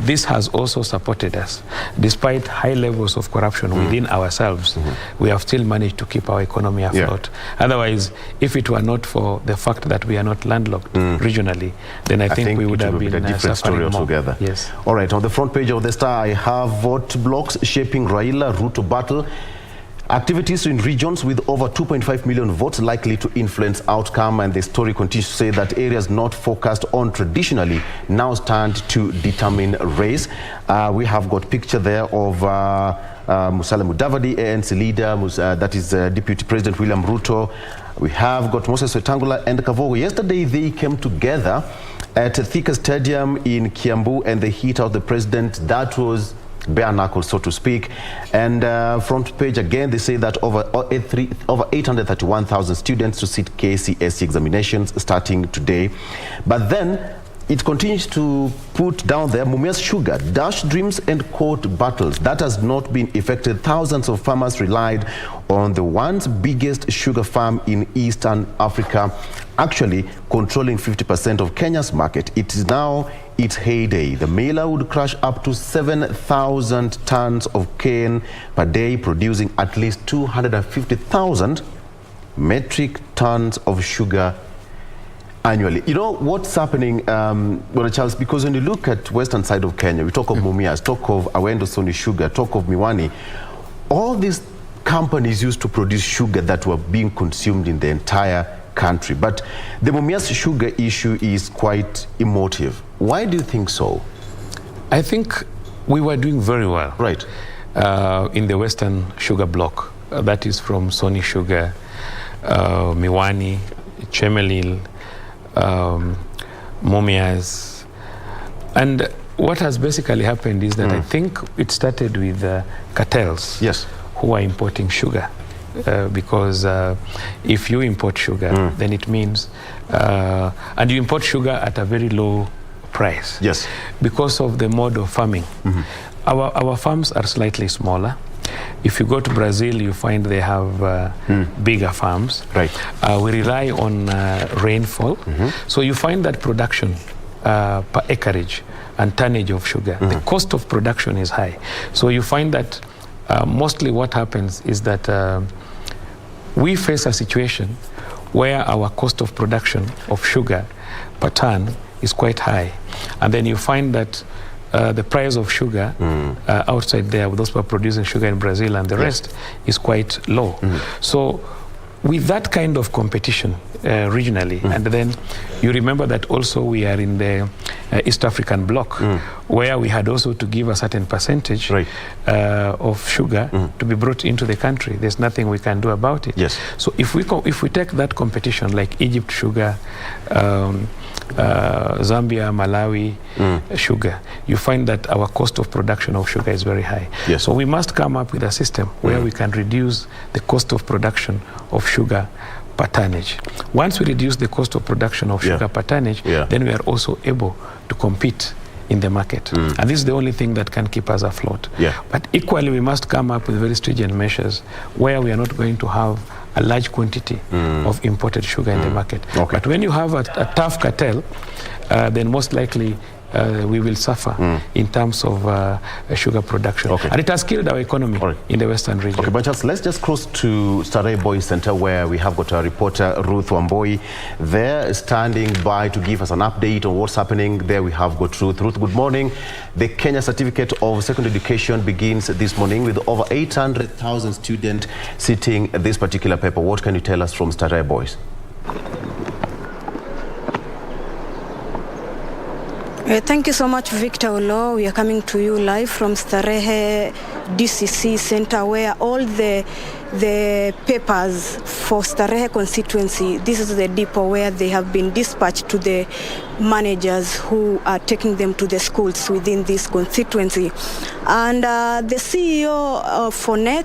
Speaker 18: this has also supported us. Despite high levels of corruption within ourselves, we have still managed to keep our economy afloat. Otherwise, if it were not for the fact that we are not landlocked regionally, then I think we would have been
Speaker 17: a different story altogether.
Speaker 18: Yes.
Speaker 17: All right, on the front page of the Star, I have vote blocks shaping Raila Ruto battle. Activities in regions with over 2.5 million votes likely to influence outcome, and the story continues to say that areas not focused on traditionally now stand to determine race. We have got picture there of Musalia Mudavadi, ANC leader, that is Deputy President William Ruto. We have got Moses Wetangula and Kavogo. Yesterday they came together at Thika Stadium in Kiambu and they hit out the president. That was bare knuckles, so to speak. And front page again, they say that over 831,000 students to sit KCSE examinations starting today. But then it continues to put down there Mumia's sugar, dash dreams and court battles. That has not been affected. Thousands of farmers relied on the once biggest sugar farm in Eastern Africa, actually controlling 50% of Kenya's market. It is now its heyday. The mailer would crush up to 7,000 tons of cane per day, producing at least 250,000 metric tons of sugar annually. You know what's happening, Bwana Charles, because when you look at western side of Kenya, we talk of Mumias, talk of Awendo Sony Sugar, talk of Miwani. All these companies used to produce sugar that were being consumed in the entire country. But the Mumias sugar issue is quite emotive. Why do you think so?
Speaker 18: I think we were doing very well.
Speaker 17: Right.
Speaker 18: In the Western Sugar Block. That is from Sony Sugar, Miwani, Chemelil, Mumias. And what has basically happened is that I think it started with cartels who are importing sugar. Because if you import sugar, then it means, and you import sugar at a very low price.
Speaker 17: Yes.
Speaker 18: Because of the mode of farming. Our farms are slightly smaller. If you go to Brazil, you find they have bigger farms.
Speaker 17: Right.
Speaker 18: We rely on rainfall. So you find that production per acreage and tonnage of sugar, the cost of production is high. So you find that mostly what happens is that we face a situation where our cost of production of sugar per ton is quite high. And then you find that the price of sugar outside there, those who are producing sugar in Brazil and the rest, is quite low. So with that kind of competition regionally, and then you remember that also we are in the East African bloc, where we had also to give a certain percentage of sugar to be brought into the country. There's nothing we can do about it.
Speaker 17: Yes.
Speaker 18: So if we take that competition, like Egypt sugar, Zambia, Malawi sugar, you find that our cost of production of sugar is very high.
Speaker 17: Yes.
Speaker 18: So we must come up with a system where we can reduce the cost of production of sugar per tonnage. Once we reduce the cost of production of sugar per tonnage, then we are also able to compete in the market. And this is the only thing that can keep us afloat. But equally, we must come up with very stringent measures where we are not going to have a large quantity of imported sugar in the market. But when you have a tough cartel, then most likely we will suffer in terms of sugar production. And it has killed our economy in the Western region.
Speaker 17: Okay, but let's just cross to Starehe Boys Center, where we have got our reporter Ruth Wamboi there, standing by to give us an update on what's happening. There we have got Ruth. Ruth, good morning. The Kenya Certificate of Secondary Education begins this morning with over 800,000 students sitting this particular paper. What can you tell us from Starehe Boys?
Speaker 19: Thank you so much, Victor Olo. We are coming to you live from Starehe DCC Center, where all the papers for Starehe constituency, this is the depot where they have been dispatched to the managers who are taking them to the schools within this constituency. And the CEO of FONEC,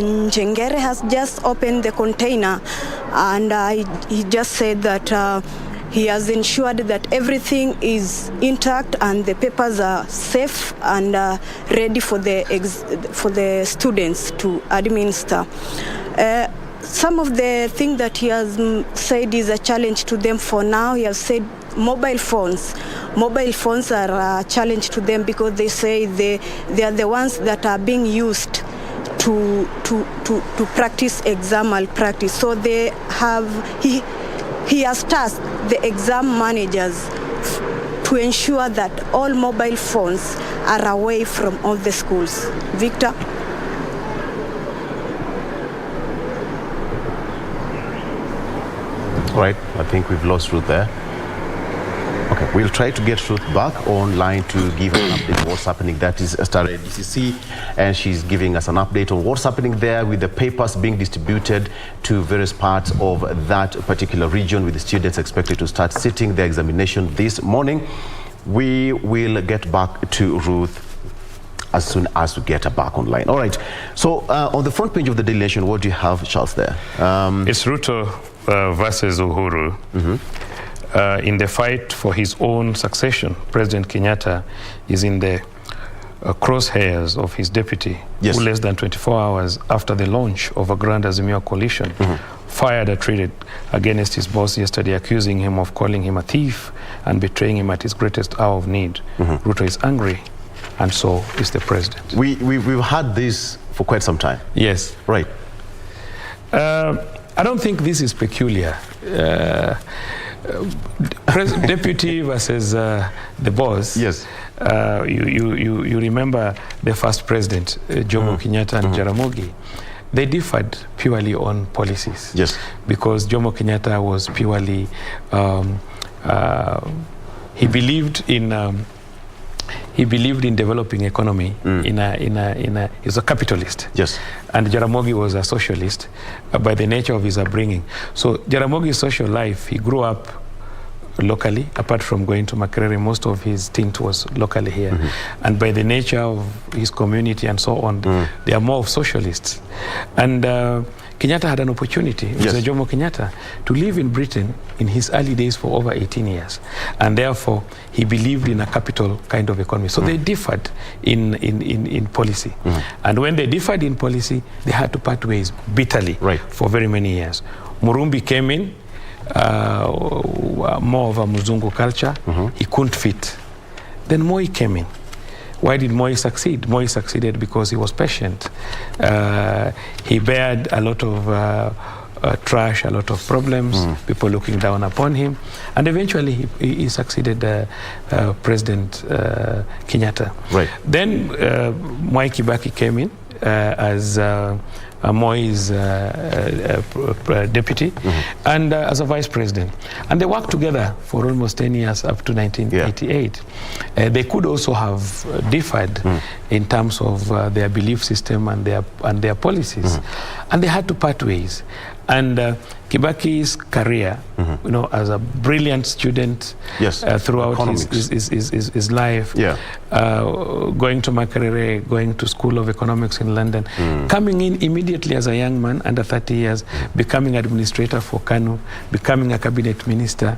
Speaker 19: Njengere, has just opened the container, and he just said that he has ensured that everything is intact and the papers are safe and ready for the students to administer. Some of the things that he has said is a challenge to them for now. He has said mobile phones. Mobile phones are a challenge to them because they say they are the ones that are being used to practice exam malpractice. So they have he has tasked the exam managers to ensure that all mobile phones are away from all the schools. Victor?
Speaker 17: All right, I think we've lost Ruth there. Okay, we'll try to get Ruth back online to give an update on what's happening. That is Starehe DCC, and she's giving us an update on what's happening there with the papers being distributed to various parts of that particular region, with the students expected to start sitting their examination this morning. We will get back to Ruth as soon as we get her back online. All right, so on the front page of the Daily Nation, what do you have, Charles, there?
Speaker 18: It's Ruto versus Uhuru. In the fight for his own succession, President Kenyatta is in the crosshairs of his deputy, who less than 24 hours after the launch of a Grand Azimio coalition, fired a trade against his boss yesterday, accusing him of calling him a thief and betraying him at his greatest hour of need. Ruto is angry, and so is the president.
Speaker 17: We've had this for quite some time.
Speaker 18: Yes.
Speaker 17: Right.
Speaker 18: I don't think this is peculiar. Deputy versus the boss.
Speaker 17: Yes.
Speaker 18: You remember the first president, Jomo Kenyatta and Jaramogi. They differed purely on policies.
Speaker 17: Yes.
Speaker 18: Because Jomo Kenyatta was purely he believed in developing economy. He's a capitalist.
Speaker 17: Yes.
Speaker 18: And Jaramogi was a socialist by the nature of his upbringing. So Jaramogi's social life, he grew up locally. Apart from going to Makerere, most of his stint was locally here. And by the nature of his community and so on, they are more of socialists. And Kenyatta had an opportunity, Mr. Jomo Kenyatta, to live in Britain in his early days for over 18 years. And therefore, he believed in a capital kind of economy. So they differed in policy. And when they differed in policy, they had to part ways bitterly for very many years. Murumbi came in, more of a Muzungu culture. He couldn't fit. Then Moi came in. Why did Moi succeed? Moi succeeded because he was patient. He bared a lot of trash, a lot of problems, people looking down upon him. And eventually he succeeded President Kenyatta. Then Mwai Kibaki came in as Moi's deputy and as a vice president. And they worked together for almost 10 years up to 1988. They could also have differed in terms of their belief system and their policies. And they had to part ways. And Kibaki's career, you know, as a brilliant student throughout his life, going to Makerere, going to School of Economics in London, coming in immediately as a young man, under 30 years, becoming administrator for KANU, becoming a cabinet minister,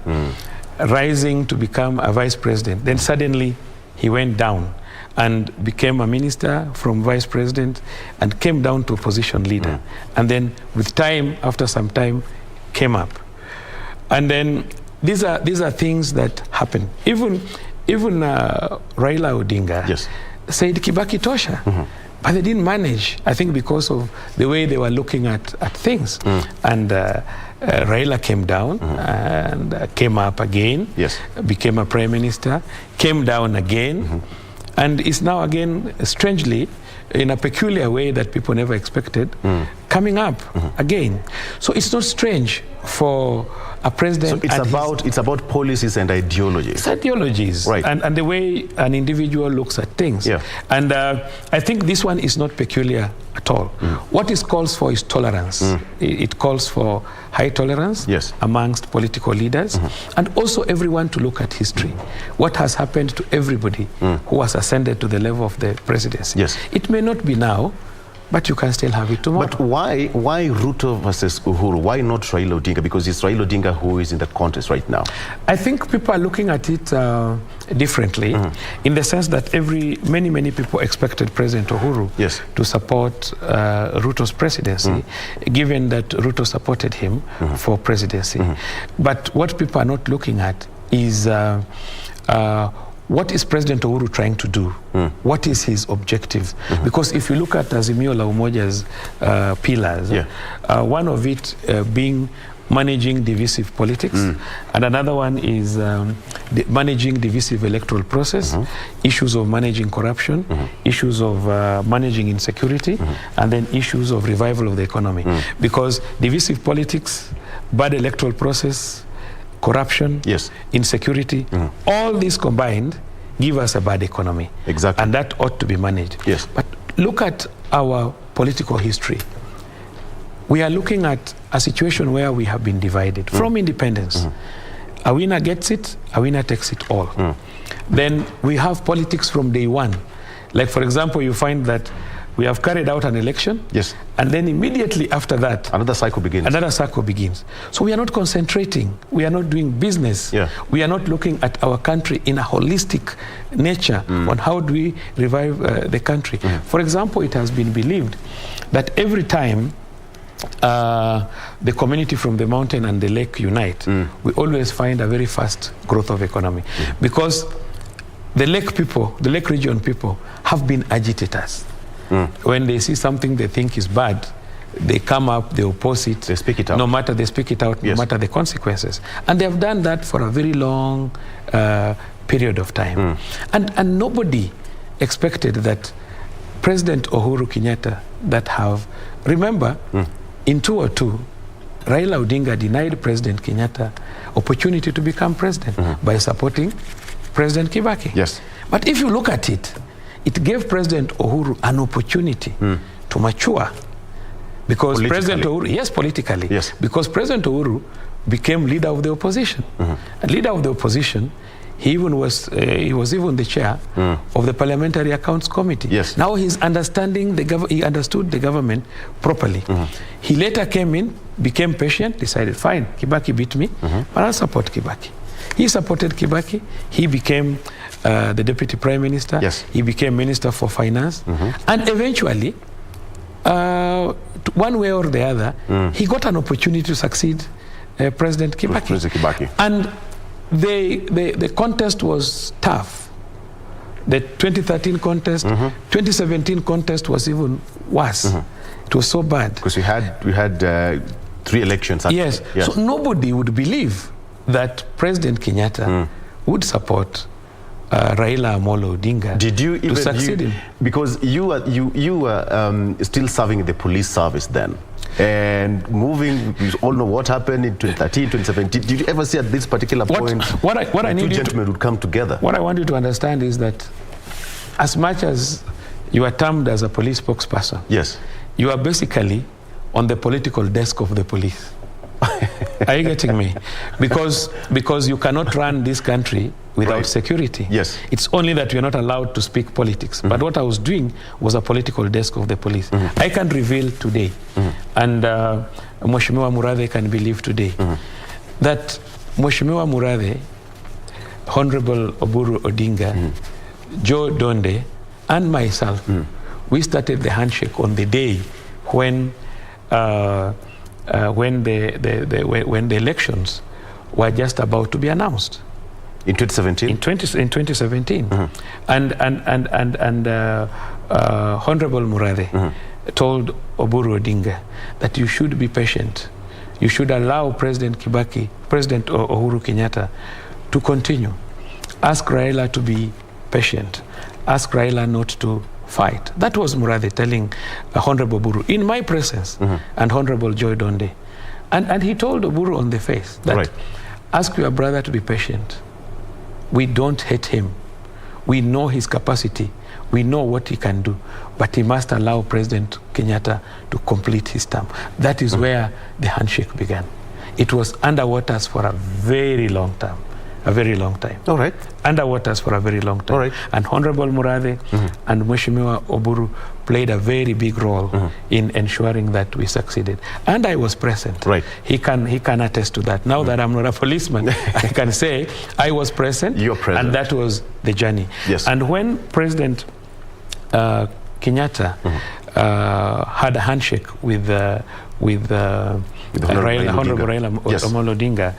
Speaker 18: rising to become a vice president. Then suddenly he went down and became a minister from vice president and came down to opposition leader. And then with time, after some time, came up. And then these are things that happen. Even Raila Odinga said Kibaki tosha. But they didn't manage, I think because of the way they were looking at things. And Raila came down and came up again, became a prime minister, came down again, and is now again, strangely, in a peculiar way that people never expected, coming up again. So it's not strange for a president.
Speaker 17: So it's about policies and ideologies.
Speaker 18: It's ideologies, and the way an individual looks at things. And I think this one is not peculiar at all. What it calls for is tolerance. It calls for high tolerance amongst political leaders, and also everyone to look at history. What has happened to everybody who has ascended to the level of the presidency. It may not be now, but you can still have it tomorrow.
Speaker 17: But why Ruto versus Uhuru? Why not Raila Odinga? Because it's Raila Odinga who is in the contest right now. I
Speaker 18: think people are looking at it differently, in the sense that many people expected President Uhuru to support Ruto's presidency, given that Ruto supported him for presidency. But what people are not looking at is what is President Uhuru trying to do? What is his objective? Because if you look at Azimio la Umoja's pillars, one of it being managing divisive politics, and another one is managing divisive electoral process, issues of managing corruption, issues of managing insecurity, and then issues of revival of the economy. Because divisive politics, bad electoral process, corruption, insecurity, all these combined give us a bad economy. And that ought to be managed. But look at our political history. We are looking at a situation where we have been divided from independence. A winner gets it, a winner takes it all. Then we have politics from day one. Like, for example, you find that we have carried out an election, and then immediately after that,
Speaker 17: another cycle begins.
Speaker 18: So we are not concentrating. We are not doing business. We are not looking at our country in a holistic nature on how do we revive the country. For example, it has been believed that every time the community from the mountain and the lake unite, we always find a very fast growth of economy. Because the lake people, the lake region people, have been agitators. When they see something they think is bad, they come up, they oppose it.
Speaker 17: They speak it out.
Speaker 18: No matter the consequences. And they have done that for a very long period of time. And nobody expected that President Uhuru Kenyatta remember, in 2002, Raila Odinga denied President Kenyatta opportunity to become president by supporting President Kibaki. But if you look at it, it gave President Uhuru an opportunity to mature. Because President Uhuru, politically, because President Uhuru became leader of the opposition. And leader of the opposition, He was even the chair of the Parliamentary Accounts Committee.
Speaker 17: Yes.
Speaker 18: Now he's understanding he understood the government properly. He later came in, became patient, decided, fine, Kibaki beat me, but I'll support Kibaki. He supported Kibaki. He became the Deputy Prime Minister.
Speaker 17: Yes.
Speaker 18: He became Minister for Finance. And eventually, one way or the other, he got an opportunity to succeed President Kibaki.
Speaker 17: President Kibaki.
Speaker 18: And the contest was tough. The 2013 contest, 2017 contest was even worse. It was so bad.
Speaker 17: Because we had 3 elections. Actually.
Speaker 18: Yes. So nobody would believe that President Kenyatta would support Raila Amolo Odinga to succeed him.
Speaker 17: Because you were still serving the police service then. And moving, you all know what happened in 2013, 2017. Did you ever see at this particular point
Speaker 18: what I need
Speaker 17: two gentlemen would come together?
Speaker 18: What I want you to understand is that as much as you are termed as a police spokesperson,
Speaker 17: yes,
Speaker 18: you are basically on the political desk of the police. Are you getting me? Because you cannot run this country without security.
Speaker 17: Yes.
Speaker 18: It's only that you're not allowed to speak politics. But what I was doing was a political desk of the police. I can reveal today, and Mheshimiwa Murathe can believe today, that Mheshimiwa Murathe, Honorable Oburu Odinga, Joe Donde, and myself, we started the handshake on the day when the elections were just about to be announced.
Speaker 17: In 2017?
Speaker 18: In 2017. And Honorable Murathe told Oburu Odinga that you should be patient. You should allow President Kibaki, President Uhuru Kenyatta, to continue. Ask Raila to be patient. Ask Raila not to fight. That was Murathe telling Honorable Oburu in my presence and Honorable Joy Donde. And he told Oburu on the face that ask your brother to be patient. We don't hate him. We know his capacity. We know what he can do. But he must allow President Kenyatta to complete his term. That is where the handshake began. It was under waters for a very long time. A very long time.
Speaker 17: All right.
Speaker 18: Under waters for a very long time.
Speaker 17: All right.
Speaker 18: And Honorable Murathe and Mheshimiwa Oburu played a very big role in ensuring that we succeeded. And I was present.
Speaker 17: Right.
Speaker 18: He can attest to that. Now that I'm not a policeman, I can say I was present.
Speaker 17: You're present.
Speaker 18: And that was the journey.
Speaker 17: Yes.
Speaker 18: And when President Kenyatta had a handshake with Honorable Raila Amolo Odinga,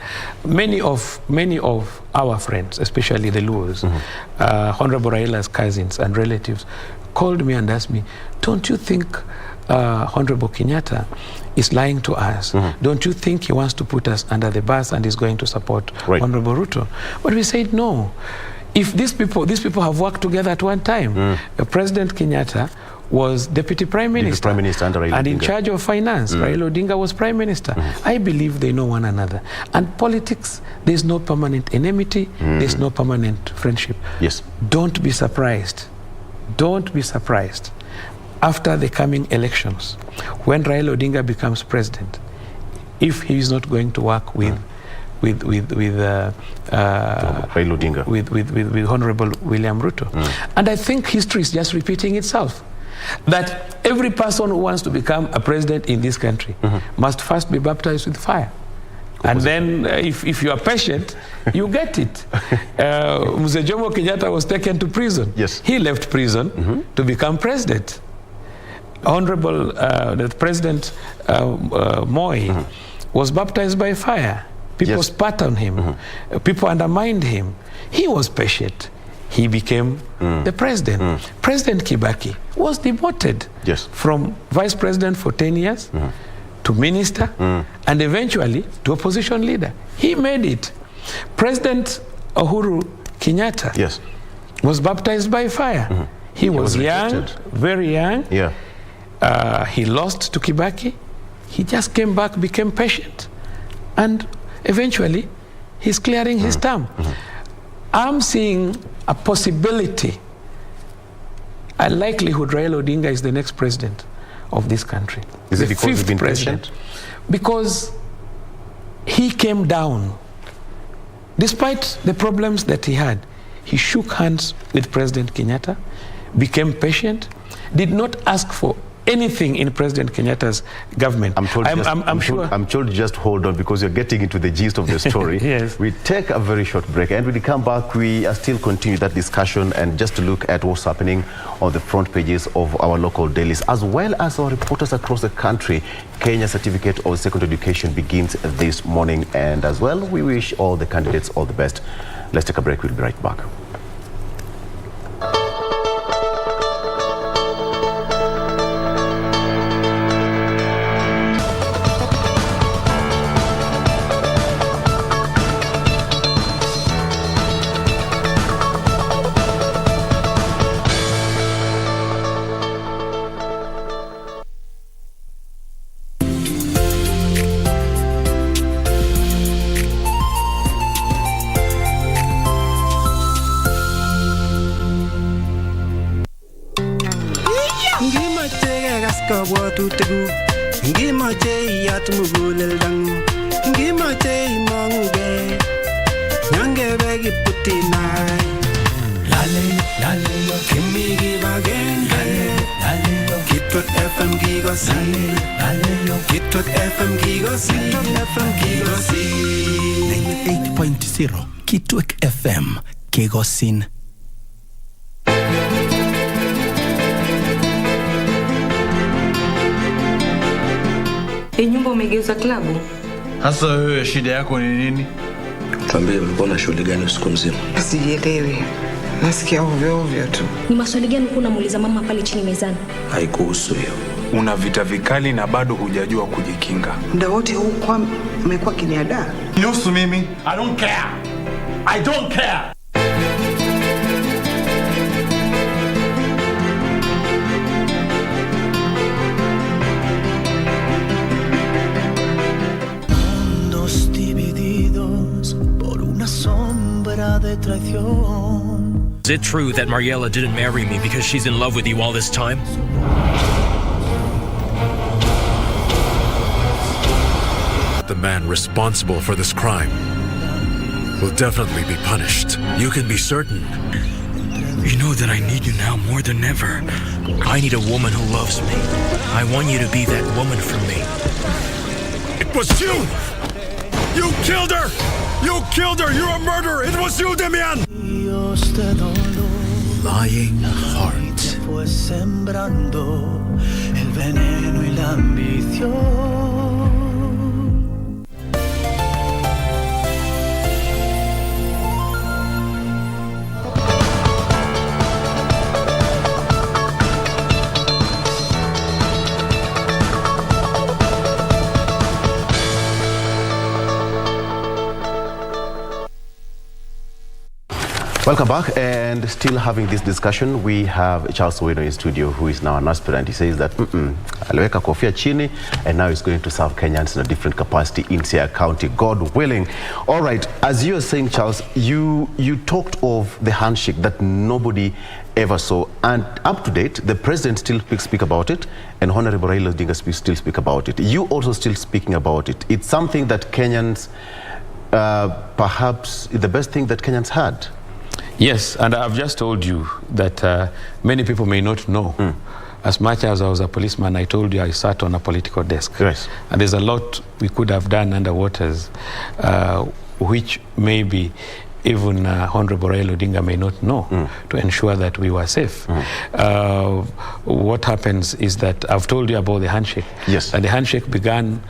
Speaker 18: many of our friends, especially the Luos, Honorable Raila's cousins and relatives, called me and asked me, don't you think Honorable Kenyatta is lying to us? Don't you think he wants to put us under the bus and is going to support Honorable Ruto? But we said no. If these people have worked together at one time, President Kenyatta was Deputy Prime Minister, and in charge of finance. Raila Odinga was Prime Minister. I believe they know one another. And politics, there's no permanent enmity, there's no permanent friendship.
Speaker 17: Yes.
Speaker 18: Don't be surprised. Don't be surprised after the coming elections, when Raila Odinga becomes president, if he is not going to work with Honorable William Ruto. And I think history is just repeating itself. That every person who wants to become a president in this country must first be baptized with fire. And then if you are patient, you get it. Mzee Jomo Kenyatta was taken to prison.
Speaker 17: Yes.
Speaker 18: He left prison to become president. Honorable the President Moi was baptized by fire. People spat on him. People undermined him. He was patient. He became the president. President Kibaki was demoted from vice president for 10 years to minister and eventually to opposition leader. He made it. President Uhuru Kenyatta was baptized by fire. He was young, very young. He lost to Kibaki. He just came back, became patient. And eventually, he's clearing his term. I'm seeing a possibility, a likelihood Raila Odinga is the next president of this country.
Speaker 17: Is it because he's been
Speaker 18: president? Because he came down Despite the problems that he had, he shook hands with President Kenyatta, became patient, did not ask for anything in President Kenyatta's government.
Speaker 17: I'm told just hold on because you're getting into the gist of the story.
Speaker 18: Yes.
Speaker 17: We take a very short break, and when we come back, we are still continue that discussion and just to look at what's happening on the front pages of our local dailies, as well as our reporters across the country. Kenya Certificate of Secondary Education begins this morning, and as well, we wish all the candidates all the best. Let's take a break. We'll be right back.
Speaker 14: Kitwek FM Kegosin.
Speaker 11: Nyumba umegeuza klabu.
Speaker 4: Hasa wewe shida yako ni nini?
Speaker 12: Tuambie ulikuwa na shughuli gani usiku mzima?
Speaker 11: Sijielewi. Nasikia ovyo ovyo tu.
Speaker 20: Ni maswali gani kuna muuliza mama pale chini mezani?
Speaker 12: Haikuhusu hiyo.
Speaker 13: Una vita vikali na bado hujajua kujikinga.
Speaker 11: Muda wote huu kwa umekuwa kiniada.
Speaker 4: Nihusu mimi. I don't care. I don't care.
Speaker 14: Mundos divididos por una sombra de traición.
Speaker 15: Is it true that Mariela didn't marry me because she's in love with you all this time?
Speaker 16: The man responsible for this crime will definitely be punished. You can be certain.
Speaker 15: You know that I need you now more than ever. I need a woman who loves me. I want you to be that woman for me.
Speaker 16: It was you! You killed her! You killed her! You're a murderer! It was you, Demian!
Speaker 14: Lying heart. Fue sembrando el veneno y la ambición.
Speaker 17: Welcome back, and still having this discussion, we have Charles Owino in studio, who is now an aspirant. He says that aliweka kofia chini, and now he's going to serve Kenyans in a different capacity in Siaya County, God willing. All right, as you are saying, Charles, you talked of the handshake that nobody ever saw, and up to date, the president still speak about it, and Honorable Raila Odinga still speak about it. You also still speaking about it. It's something that Kenyans, perhaps the best thing that Kenyans had.
Speaker 18: Yes, and I've just told you that many people may not know. As much as I was a policeman, I told you I sat on a political desk.
Speaker 17: Yes.
Speaker 18: And there's a lot we could have done under waters, which maybe even Honorable Raila Odinga may not know, to ensure that we were safe. What happens is that I've told you about the handshake.
Speaker 17: Yes.
Speaker 18: And the handshake began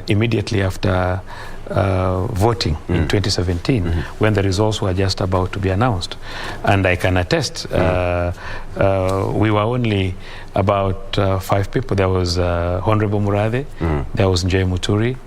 Speaker 18: immediately after voting in 2017, when the results were just about to be announced. And I can attest, we were only about 5 people. There was Honorable Murathe, there was Njay Muturi,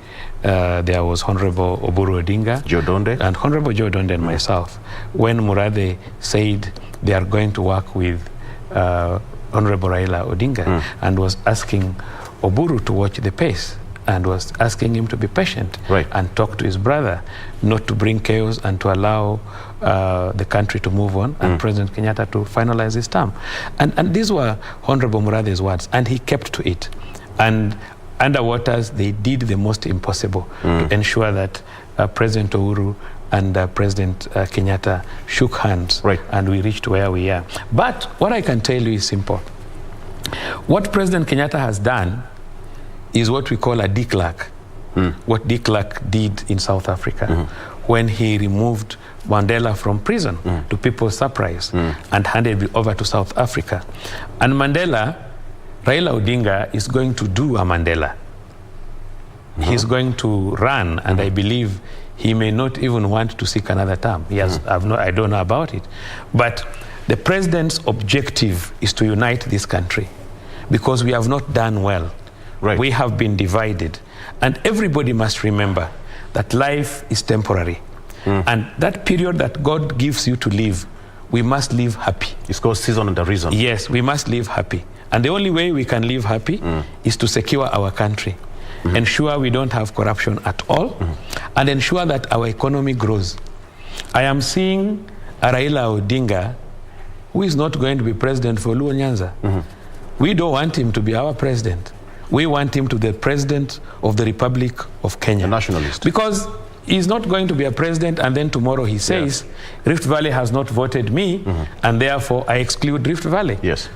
Speaker 18: there was Honorable Oburu Odinga,
Speaker 17: Joe Donde,
Speaker 18: and Honorable Joe Donde and myself. When Murathe said they are going to work with Honorable Raila Odinga and was asking Oburu to watch the pace, and was asking him to be patient and talk to his brother, not to bring chaos and to allow the country to move on and President Kenyatta to finalize his term. And these were Honorable Murathe's words, and he kept to it. And under waters, they did the most impossible to ensure that President Uhuru and President Kenyatta shook hands, and we reached where we are. But what I can tell you is simple. What President Kenyatta has done is what we call a de-Klerk. What de Klerk did in South Africa when he removed Mandela from prison to people's surprise and handed it over to South Africa. And Mandela, Raila Odinga is going to do a Mandela. He's going to run, and I believe he may not even want to seek another term. He has, I don't know about it. But the president's objective is to unite this country because we have not done well. We have been divided. And everybody must remember that life is temporary. And that period that God gives you to live, we must live happy.
Speaker 17: It's called season and the reason.
Speaker 18: Yes, we must live happy. And the only way we can live happy is to secure our country, ensure we don't have corruption at all, and ensure that our economy grows. I am seeing a Raila Odinga who is not going to be president for Luo Nyanza. We don't want him to be our president. We want him to be the president of the Republic of Kenya.
Speaker 17: A nationalist.
Speaker 18: Because he's not going to be a president and then tomorrow he says, Rift Valley has not voted me and therefore I exclude Rift Valley.
Speaker 17: Yes.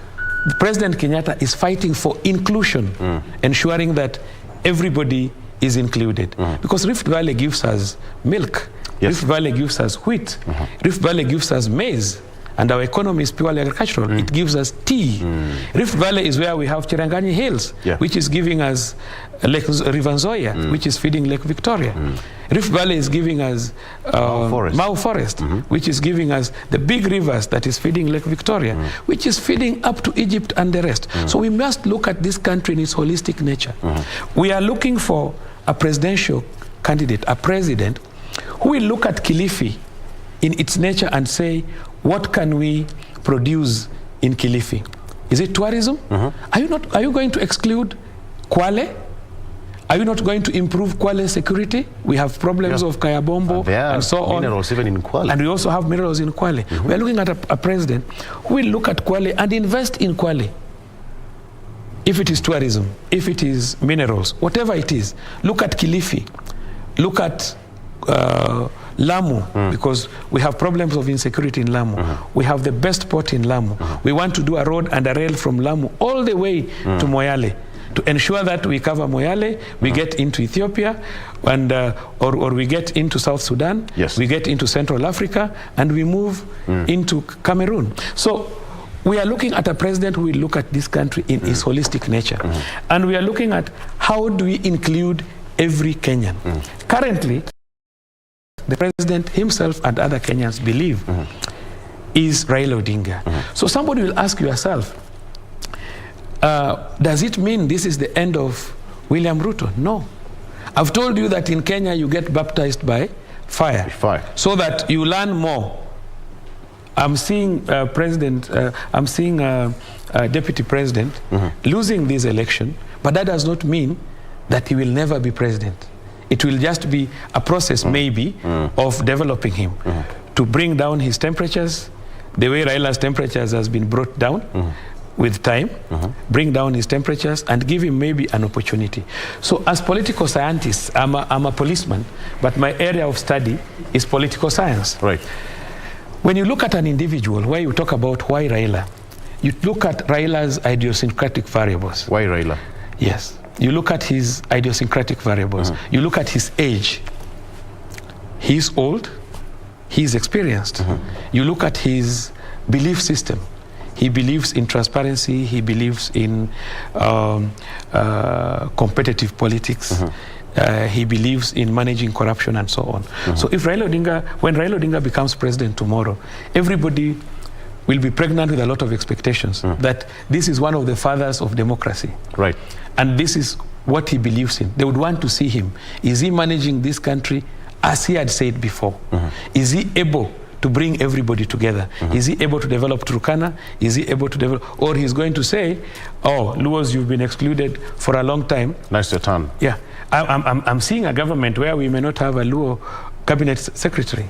Speaker 18: President Kenyatta is fighting for inclusion, ensuring that everybody is included. Because Rift Valley gives us milk, Rift Valley gives us wheat, Rift Valley gives us maize, and our economy is purely agricultural. It gives us tea. Rift Valley is where we have Cherangani Hills, which is giving us Lake Rivanzoya, which is feeding Lake Victoria. Rift Valley is giving us Mau Forest, which is giving us the big rivers that is feeding Lake Victoria, which is feeding up to Egypt and the rest. So we must look at this country in its holistic nature. We are looking for a presidential candidate, a president, who will look at Kilifi in its nature and say, what can we produce in Kilifi? Is it tourism? Are you going to exclude Kwale? Are you not going to improve Kwale security? We have problems of Kayabombo and so on.
Speaker 17: Minerals even in Kwale.
Speaker 18: And we also have minerals in Kwale. We are looking at a president who will look at Kwale and invest in Kwale. If it is tourism, if it is minerals, whatever it is, look at Kilifi, look at Lamu, because we have problems of insecurity in Lamu. We have the best port in Lamu. We want to do a road and a rail from Lamu all the way to Moyale to ensure that we cover Moyale, we get into Ethiopia, and or we get into South Sudan, we get into Central Africa, and we move into Cameroon. So we are looking at a president who will look at this country in its holistic nature. And we are looking at how do we include every Kenyan. Currently, the president himself and other Kenyans believe is Raila Odinga. So somebody will ask yourself, does it mean this is the end of William Ruto? No. I've told you that in Kenya you get baptized by fire. So that you learn more. I'm seeing Deputy President losing this election, but that does not mean that he will never be president. It will just be a process maybe of developing him to bring down his temperatures, the way Raila's temperatures has been brought down with time, bring down his temperatures and give him maybe an opportunity. So as political scientists, I'm a policeman, but my area of study is political science. When you look at an individual, where you talk about why Raila, you look at Raila's idiosyncratic variables.
Speaker 17: Why Raila?
Speaker 18: Yes. You look at his idiosyncratic variables. You look at his age. He's old. He's experienced. You look at his belief system. He believes in transparency. He believes in competitive politics. He believes in managing corruption and so on. So if when Raila Odinga becomes president tomorrow, everybody will be pregnant with a lot of expectations that this is one of the fathers of democracy. And this is what he believes in. They would want to see him. Is he managing this country as he had said before? Is he able to bring everybody together? Is he able to develop Turkana? Is he able to develop, or he's going to say, oh, Luos, you've been excluded for a long time.
Speaker 17: Nice your turn.
Speaker 18: Yeah. I'm seeing a government where we may not have a Luo cabinet secretary.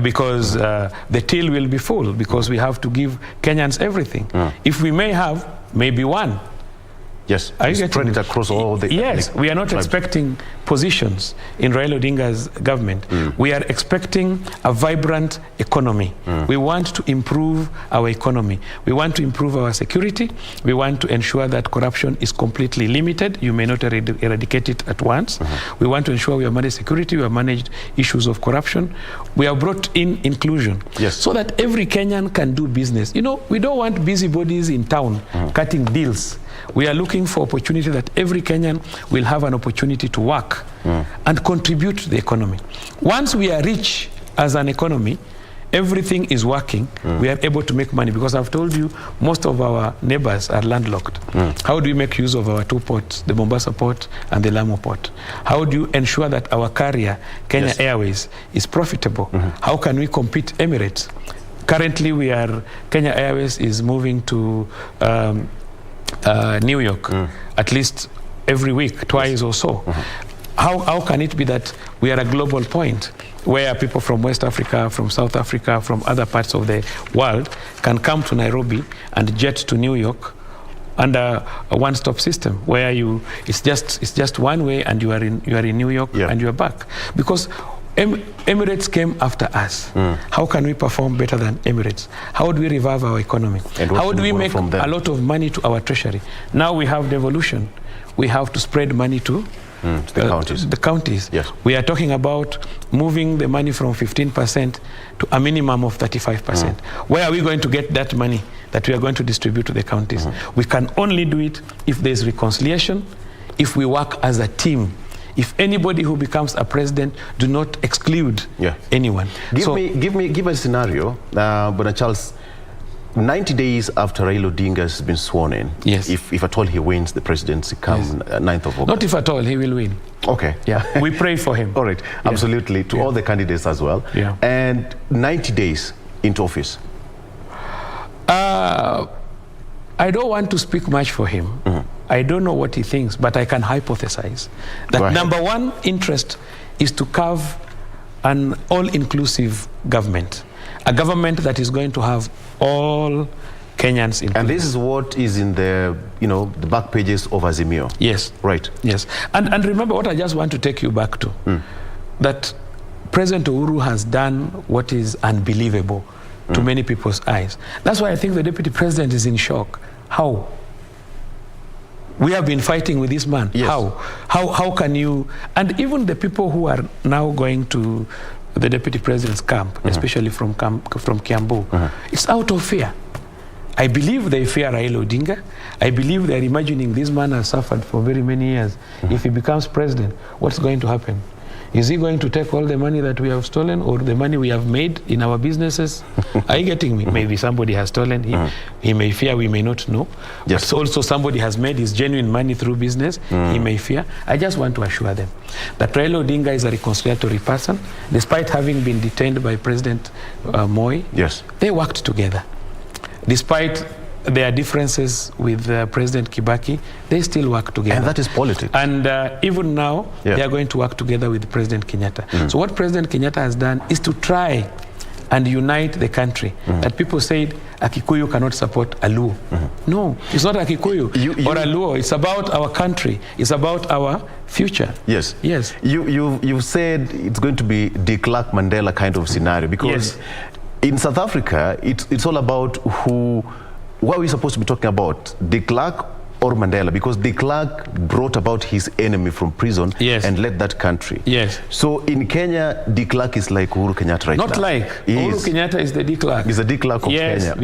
Speaker 18: Because the till will be full, because we have to give Kenyans everything. If we may have maybe one,
Speaker 17: Yes, spread it across all the...
Speaker 18: Yes, we are not expecting positions in Raila Odinga's government. We are expecting a vibrant economy. We want to improve our economy. We want to improve our security. We want to ensure that corruption is completely limited. You may not eradicate it at once. We want to ensure we have managed security, we have managed issues of corruption. We have brought in inclusion so that every Kenyan can do business. You know, we don't want busybodies in town cutting deals. We are looking for opportunity that every Kenyan will have an opportunity to work and contribute to the economy. Once we are rich as an economy, everything is working, we are able to make money, because I've told you most of our neighbors are landlocked. How do we make use of our two ports, the Mombasa port and the Lamu port? How do you ensure that our carrier, Kenya Airways, is profitable? How can we compete Emirates? Currently, Kenya Airways is moving to New York at least every week, twice or so. How can it be that we are a global point where people from West Africa, from South Africa, from other parts of the world can come to Nairobi and jet to New York under a one-stop system where it's just one way and you are in New York and you are back? Because Emirates came after us. How can we perform better than Emirates? How do we revive our economy? How do we make a lot of money to our treasury? Now we have devolution. We have to spread money to the counties. Yes. We are talking about moving the money from 15% to a minimum of 35%. Where are we going to get that money that we are going to distribute to the counties? We can only do it if there's reconciliation, if we work as a team. If anybody who becomes a president, do not exclude anyone.
Speaker 17: Give me a scenario, Bwana Charles. 90 days after Raila Odinga has been sworn in, if at all he wins the presidency come 9th of August.
Speaker 18: Not if at all, he will win.
Speaker 17: Okay.
Speaker 18: Yeah, we pray for him.
Speaker 17: All right, absolutely, to all the candidates as well.
Speaker 18: Yeah.
Speaker 17: And 90 days into office.
Speaker 18: I don't want to speak much for him. I don't know what he thinks, but I can hypothesize that number one interest is to carve an all-inclusive government, a government that is going to have all Kenyans included. And
Speaker 17: this is what is in the the back pages of Azimio.
Speaker 18: Yes.
Speaker 17: Right.
Speaker 18: Yes. And remember what I just want to take you back to, that President Uhuru has done what is unbelievable to many people's eyes. That's why I think the deputy president is in shock. How? We have been fighting with this man.
Speaker 17: Yes.
Speaker 18: How can you? And even the people who are now going to the deputy president's camp, especially from Kiambu, it's out of fear. I believe they fear Raila Odinga. I believe they are imagining this man has suffered for very many years. If he becomes president, what's going to happen? Is he going to take all the money that we have stolen, or the money we have made in our businesses? Are you getting me? Maybe somebody has stolen. He may fear, we may not know. Yes. But also somebody has made his genuine money through business. He may fear. I just want to assure them that Raila Odinga is a reconciliatory person. Despite having been detained by President Moi, they worked together. Despite their differences with President Kibaki, they still work together.
Speaker 17: And that is politics.
Speaker 18: And even now, they are going to work together with President Kenyatta. So what President Kenyatta has done is to try and unite the country. That people said, a Kikuyu cannot support a Luo. No, it's not a Kikuyu or a Luo. It's about our country. It's about our future.
Speaker 17: Yes.
Speaker 18: Yes.
Speaker 17: You've said it's going to be de Klerk Mandela kind of scenario, because in South Africa, it's all about what are we supposed to be talking about, de Klerk or Mandela? Because de Klerk brought about his enemy from prison and led that country.
Speaker 18: Yes.
Speaker 17: So in Kenya, de Klerk is like Uhuru Kenyatta right now.
Speaker 18: Not like. Uhuru Kenyatta is the de Klerk.
Speaker 17: He's the de Klerk of Kenya.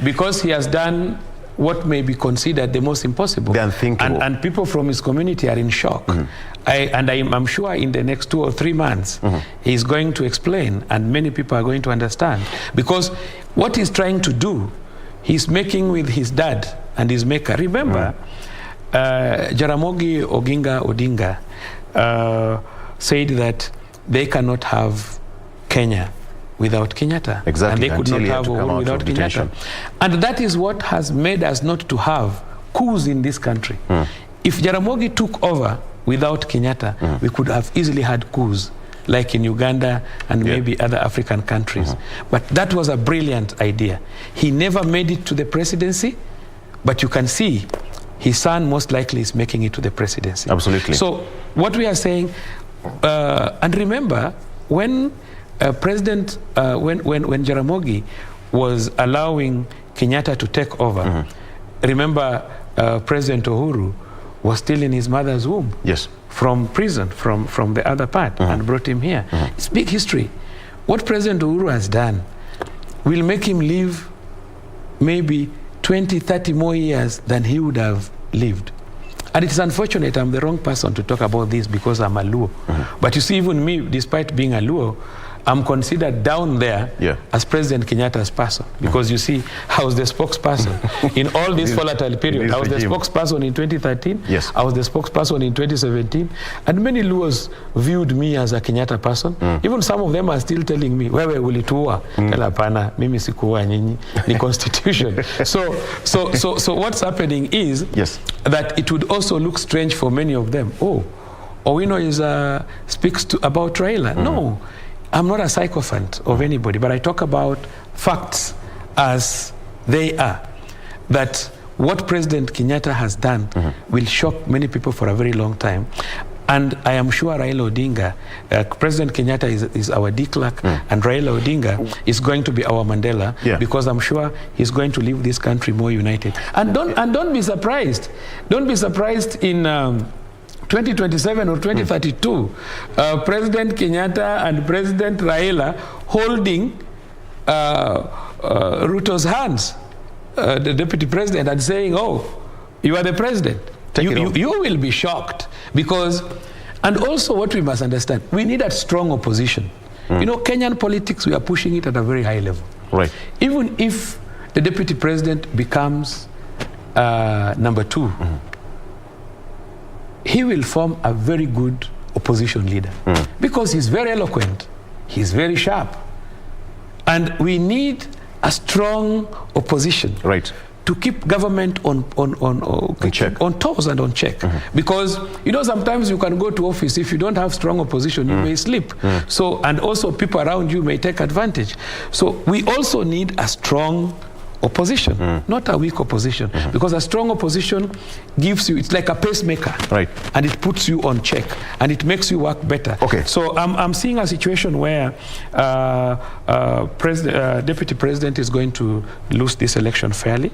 Speaker 18: Because he has done what may be considered the most impossible.
Speaker 17: The unthinkable.
Speaker 18: And people from his community are in shock. I'm sure in the next 2 or 3 months, he's going to explain, and many people are going to understand. Because what he's trying to do, he's making with his dad and his maker. Remember, Jaramogi Oginga Odinga said that they cannot have Kenya without Kenyatta.
Speaker 17: Exactly.
Speaker 18: And they could not have Uhuru without Kenyatta. And that is what has made us not to have coups in this country. If Jaramogi took over without Kenyatta, we could have easily had coups, like in Uganda and maybe other African countries. But that was a brilliant idea. He never made it to the presidency, but you can see his son most likely is making it to the presidency.
Speaker 17: Absolutely.
Speaker 18: So what we are saying, and remember, when when Jaramogi was allowing Kenyatta to take over, remember President Uhuru was still in his mother's womb.
Speaker 17: Yes.
Speaker 18: From prison, from the other part, and brought him here. It's big history. What President Uhuru has done will make him live maybe 20, 30 more years than he would have lived. And it's unfortunate I'm the wrong person to talk about this because I'm a Luo. But you see, even me, despite being a Luo, I'm considered down there as President Kenyatta's person. Because you see, I was the spokesperson in all this volatile period. I was the spokesperson in 2013.
Speaker 17: Yes.
Speaker 18: I was the spokesperson in 2017. And many Luos viewed me as a Kenyatta person. Even some of them are still telling me, wewe ulituwa. Kala pana, mimi sikuwa nyinyi. Ni constitution. So what's happening is that it would also look strange for many of them. Oh, Owino speaks about Raila. No. I'm not a sycophant of anybody, but I talk about facts as they are. That what President Kenyatta has done will shock many people for a very long time. And I am sure Raila Odinga, President Kenyatta is our de Klerk, and Raila Odinga is going to be our Mandela, because I'm sure he's going to leave this country more united. And don't be surprised. Don't be surprised in 2027 or 2032, President Kenyatta and President Raila holding Ruto's hands, the deputy president, and saying, oh, you are the president. You will be shocked. Because, and also what we must understand, we need a strong opposition. You know, Kenyan politics, we are pushing it at a very high level.
Speaker 17: Right.
Speaker 18: Even if the deputy president becomes number 2, he will form a very good opposition leader because he's very eloquent, he's very sharp, and we need a strong opposition to keep government on toes and on check. Because you know, sometimes you can go to office, if you don't have strong opposition, you may slip. So, and also people around you may take advantage. So we also need a strong opposition, not a weak opposition, because a strong opposition gives you, it's like a pacemaker, and it puts you on check, and it makes you work better. So I'm seeing a situation where deputy president is going to lose this election fairly,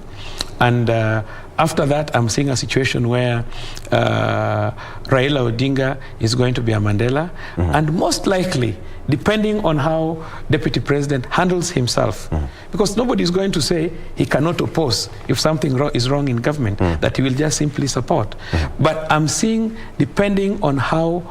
Speaker 18: and after that I'm seeing a situation where Raila Odinga is going to be a Mandela, and most likely, depending on how deputy president handles himself, because nobody is going to say he cannot oppose if something is wrong in government, that he will just simply support. But I'm seeing, depending on how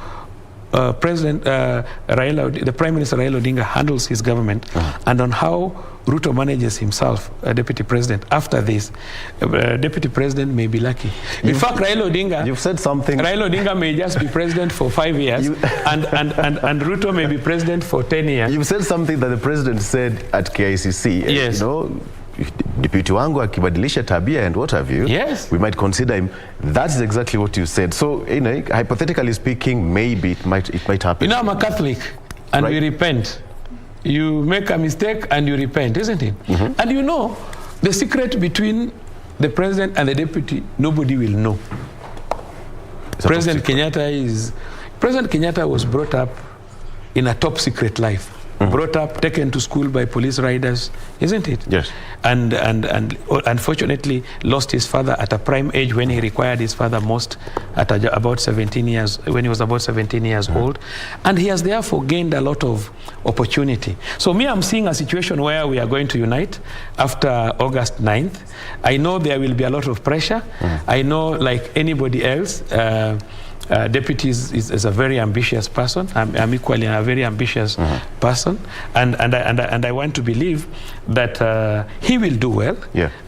Speaker 18: the Prime Minister Raila Odinga handles his government, and on how Ruto manages himself, deputy president, after this, deputy president may be lucky. In fact, Raila Odinga,
Speaker 17: you've said something.
Speaker 18: Raila Odinga may just be president for 5 years, and Ruto may be president for 10 years.
Speaker 17: You've said something that the president said at KICC.
Speaker 18: Yes.
Speaker 17: You know, deputy wangu akibadilisha tabia and what have you, we might consider him. That's exactly what you said. So, you know, hypothetically speaking, maybe it might happen.
Speaker 18: You know, I'm a Catholic, and we repent. You make a mistake and you repent, isn't it? And you know, the secret between the president and the deputy, nobody will know. President Kenyatta was brought up in a top secret life. Brought up, taken to school by police riders, isn't it?
Speaker 17: Yes.
Speaker 18: And unfortunately lost his father at a prime age when he required his father most, at about 17 years, when he was about 17 years old. And he has therefore gained a lot of opportunity. So me, I'm seeing a situation where we are going to unite after August 9th. I know there will be a lot of pressure. I know, like anybody else, Deputy is a very ambitious person. I'm equally a very ambitious person, and I want to believe that he will do well.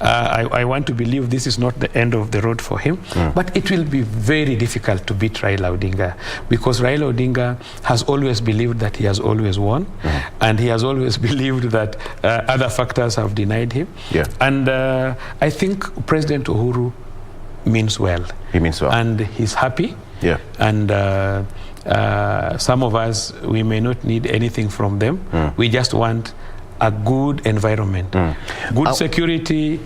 Speaker 18: I want to believe this is not the end of the road for him, but it will be very difficult to beat Raila Odinga, because Raila Odinga has always believed that he has always won, and he has always believed that other factors have denied him. And I think President Uhuru means well.
Speaker 17: He means well.
Speaker 18: And he's happy. And some of us, we may not need anything from them. We just want a good environment, good security,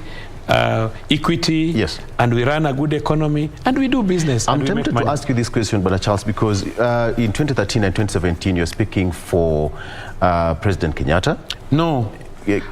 Speaker 18: equity,
Speaker 17: yes,
Speaker 18: and we run a good economy, and we do business.
Speaker 17: I'm tempted to ask you this question, Brother Charles, because in 2013 and 2017, you're speaking for President Kenyatta.
Speaker 18: No.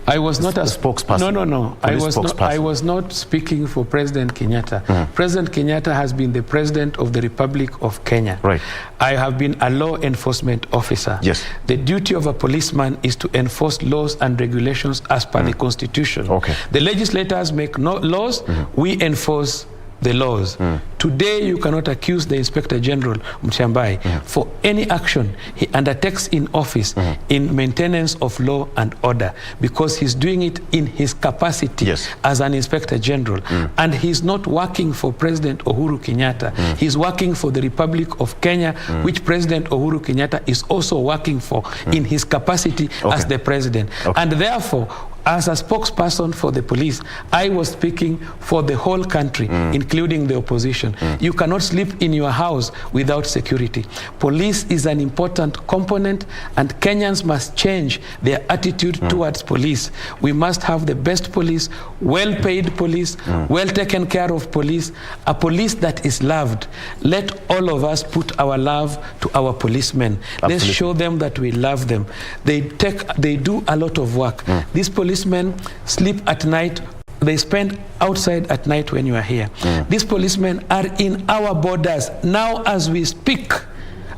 Speaker 18: I was not a
Speaker 17: spokesperson.
Speaker 18: No. I was not speaking for President Kenyatta. President Kenyatta has been the President of the Republic of Kenya.
Speaker 17: Right.
Speaker 18: I have been a law enforcement officer.
Speaker 17: Yes.
Speaker 18: The duty of a policeman is to enforce laws and regulations as per the Constitution.
Speaker 17: Okay.
Speaker 18: The legislators make laws, we enforce the laws. Today, you cannot accuse the Inspector General, Mchambai, for any action he undertakes in office in maintenance of law and order, because he's doing it in his capacity as an Inspector General. And he's not working for President Uhuru Kenyatta. He's working for the Republic of Kenya, which President Uhuru Kenyatta is also working for in his capacity as the President. And therefore, as a spokesperson for the police, I was speaking for the whole country, including the opposition. You cannot sleep in your house without security. Police is an important component, and Kenyans must change their attitude towards police. We must have the best police, well-paid police, well-taken care of police, a police that is loved. Let all of us put our love to our policemen.
Speaker 17: Absolutely.
Speaker 18: Let's show them that we love them. They do a lot of work. These policemen sleep at night. They spend outside at night when you are here. These policemen are in our borders now as we speak.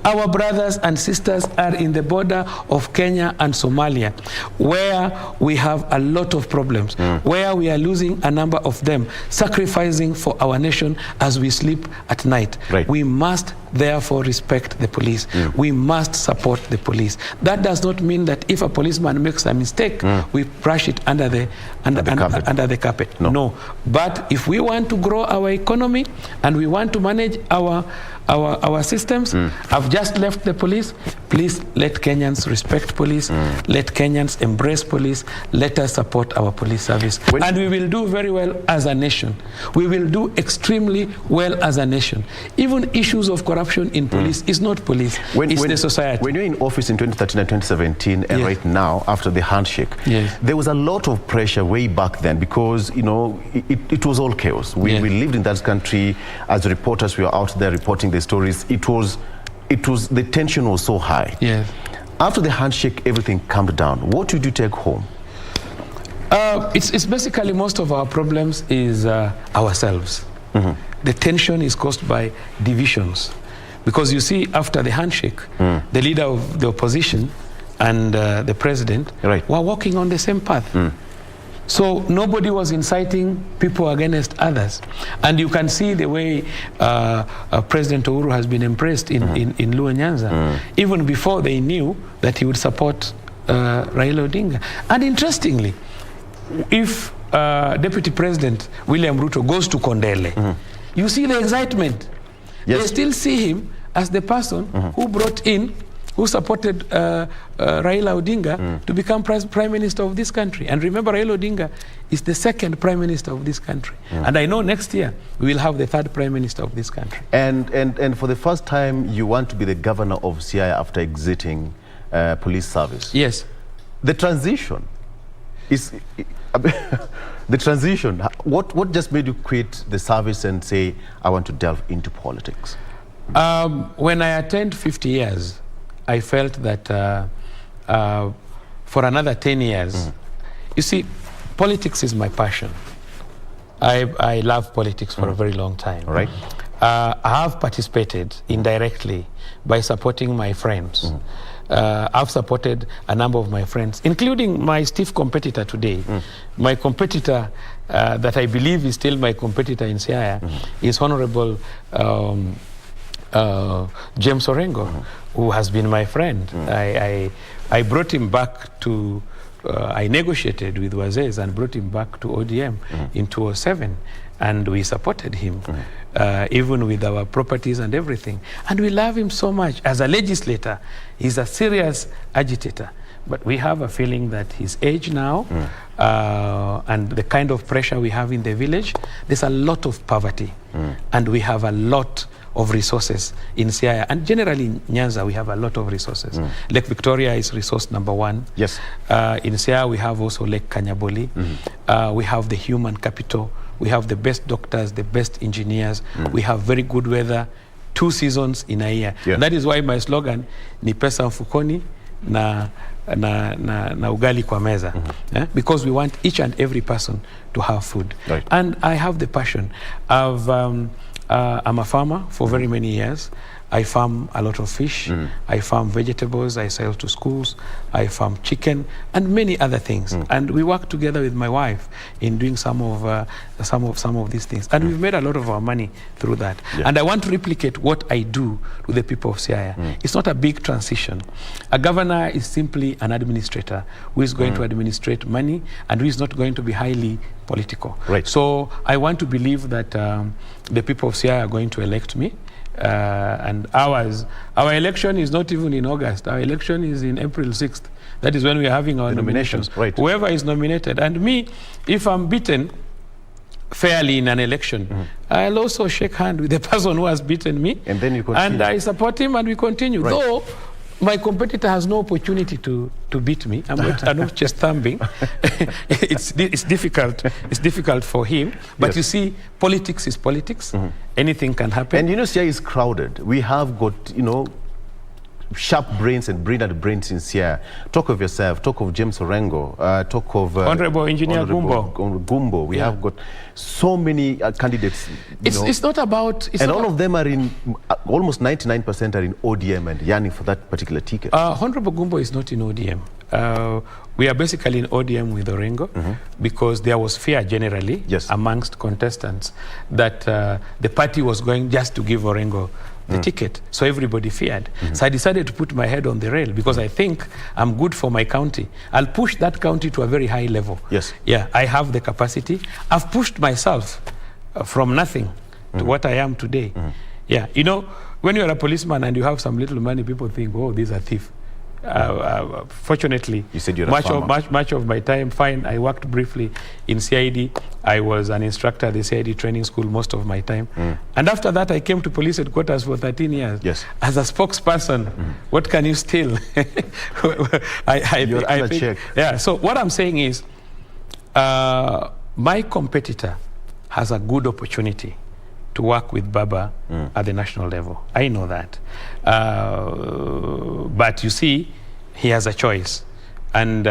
Speaker 18: Our brothers and sisters are in the border of Kenya and Somalia, where we have a lot of problems, where we are losing a number of them, sacrificing for our nation as we sleep at night.
Speaker 17: Right.
Speaker 18: We must therefore respect the police. We must support the police. That does not mean that if a policeman makes a mistake, we brush it under the carpet. No. But if we want to grow our economy and we want to manage our systems, I've just left the police. Please let Kenyans respect police. Let Kenyans embrace police. Let us support our police service. And we will do very well as a nation. We will do extremely well as a nation. Even issues of corruption in police is not police, it's the society.
Speaker 17: When you're in office in 2013 and 2017, and right now, after the handshake, there was a lot of pressure way back then, because, you know, it was all chaos. We lived in that country. As reporters, we were out there reporting the stories. It was the tension was so high. After the handshake, everything calmed down. What did you take home?
Speaker 18: It's basically, most of our problems is ourselves. The tension is caused by divisions. Because you see, after the handshake, the leader of the opposition and the president were walking on the same path. So nobody was inciting people against others. And you can see the way President Uhuru has been embraced in Luo Nyanza, even before they knew that he would support Raila Odinga. And interestingly, if Deputy President William Ruto goes to Kondele, you see the excitement. They still see him as the person who supported Raila Odinga to become Prime Minister of this country. And remember, Raila Odinga is the second Prime Minister of this country. And I know next year we will have the third Prime Minister of this country.
Speaker 17: And for the first time, you want to be the governor of Siaya after exiting police service.
Speaker 18: Yes.
Speaker 17: The transition is... the transition, what just made you quit the service and say, I want to delve into politics?
Speaker 18: When I attained 50 years, I felt that for another 10 years, you see, politics is my passion. I love politics for a very long time.
Speaker 17: Right.
Speaker 18: I have participated indirectly by supporting my friends. I've supported a number of my friends, including my stiff competitor today. My competitor that I believe is still my competitor in Siaya is Honorable James Orengo, who has been my friend. I brought him back to, I negotiated with Wazez and brought him back to ODM in 2007. And we supported him, even with our properties and everything. And we love him so much. As a legislator, he's a serious agitator. But we have a feeling that his age now and the kind of pressure we have in the village, there's a lot of poverty. And we have a lot of resources in Siaya. And generally in Nyanza, we have a lot of resources. Lake Victoria is resource number 1.
Speaker 17: Yes.
Speaker 18: In Siaya, we have also Lake Kanyaboli. We have the human capital. We have the best doctors, the best engineers. We have very good weather, 2 seasons in a year.
Speaker 17: Yeah.
Speaker 18: And that is why my slogan, ni pesa mfukoni na ugali kwa meza. Because we want each and every person to have food.
Speaker 17: Right.
Speaker 18: And I have the passion of, I'm a farmer for very many years. I farm a lot of fish. I farm vegetables. I sell to schools. I farm chicken and many other things. And we work together with my wife in doing some of these things. And we've made a lot of our money through that.
Speaker 17: Yeah.
Speaker 18: And I want to replicate what I do to the people of Siaya. It's not a big transition. A governor is simply an administrator who is going to administrate money and who is not going to be highly political.
Speaker 17: Right.
Speaker 18: So I want to believe that the people of Siaya are going to elect me. And our election is not even in August. Our election is in April 6th. That is when we are having our nominations.
Speaker 17: Right.
Speaker 18: Whoever is nominated. And me, if I'm beaten fairly in an election, I'll also shake hand with the person who has beaten me.
Speaker 17: And then you continue.
Speaker 18: And I support him and we continue.
Speaker 17: Right.
Speaker 18: Though my competitor has no opportunity to beat me. I'm not chest thumping. It's difficult. It's difficult for him. But
Speaker 17: Yes.
Speaker 18: you see, politics is politics. Anything can happen.
Speaker 17: And Siaya is crowded. We have got, sharp brains and brilliant brains in Siaya. Talk of yourself, talk of James Orengo, talk of
Speaker 18: Honorable Engineer
Speaker 17: Gumbo. We have got so many candidates.
Speaker 18: It's not about...
Speaker 17: and all of them are in, almost 99% are in ODM and yearning for that particular ticket.
Speaker 18: Honorable Gumbo is not in ODM. We are basically in ODM with Orengo because there was fear generally amongst contestants that the party was going just to give Orengo the ticket. So everybody feared. So I decided to put my head on the rail because I think I'm good for my county. I'll push that county to a very high level.
Speaker 17: Yes.
Speaker 18: Yeah, I have the capacity. I've pushed myself from nothing to what I am today. Yeah, when you're a policeman and you have some little money, people think, oh, these are thieves. Fortunately,
Speaker 17: you said you're
Speaker 18: much of my time, fine. I worked briefly in CID. I was an instructor at the CID training school most of my time. And after that, I came to police headquarters for 13 years.
Speaker 17: Yes.
Speaker 18: As a spokesperson, what can you steal? I think, yeah, so what I'm saying is, my competitor has a good opportunity to work with Baba at the national level. I know that. But you see, he has a choice. And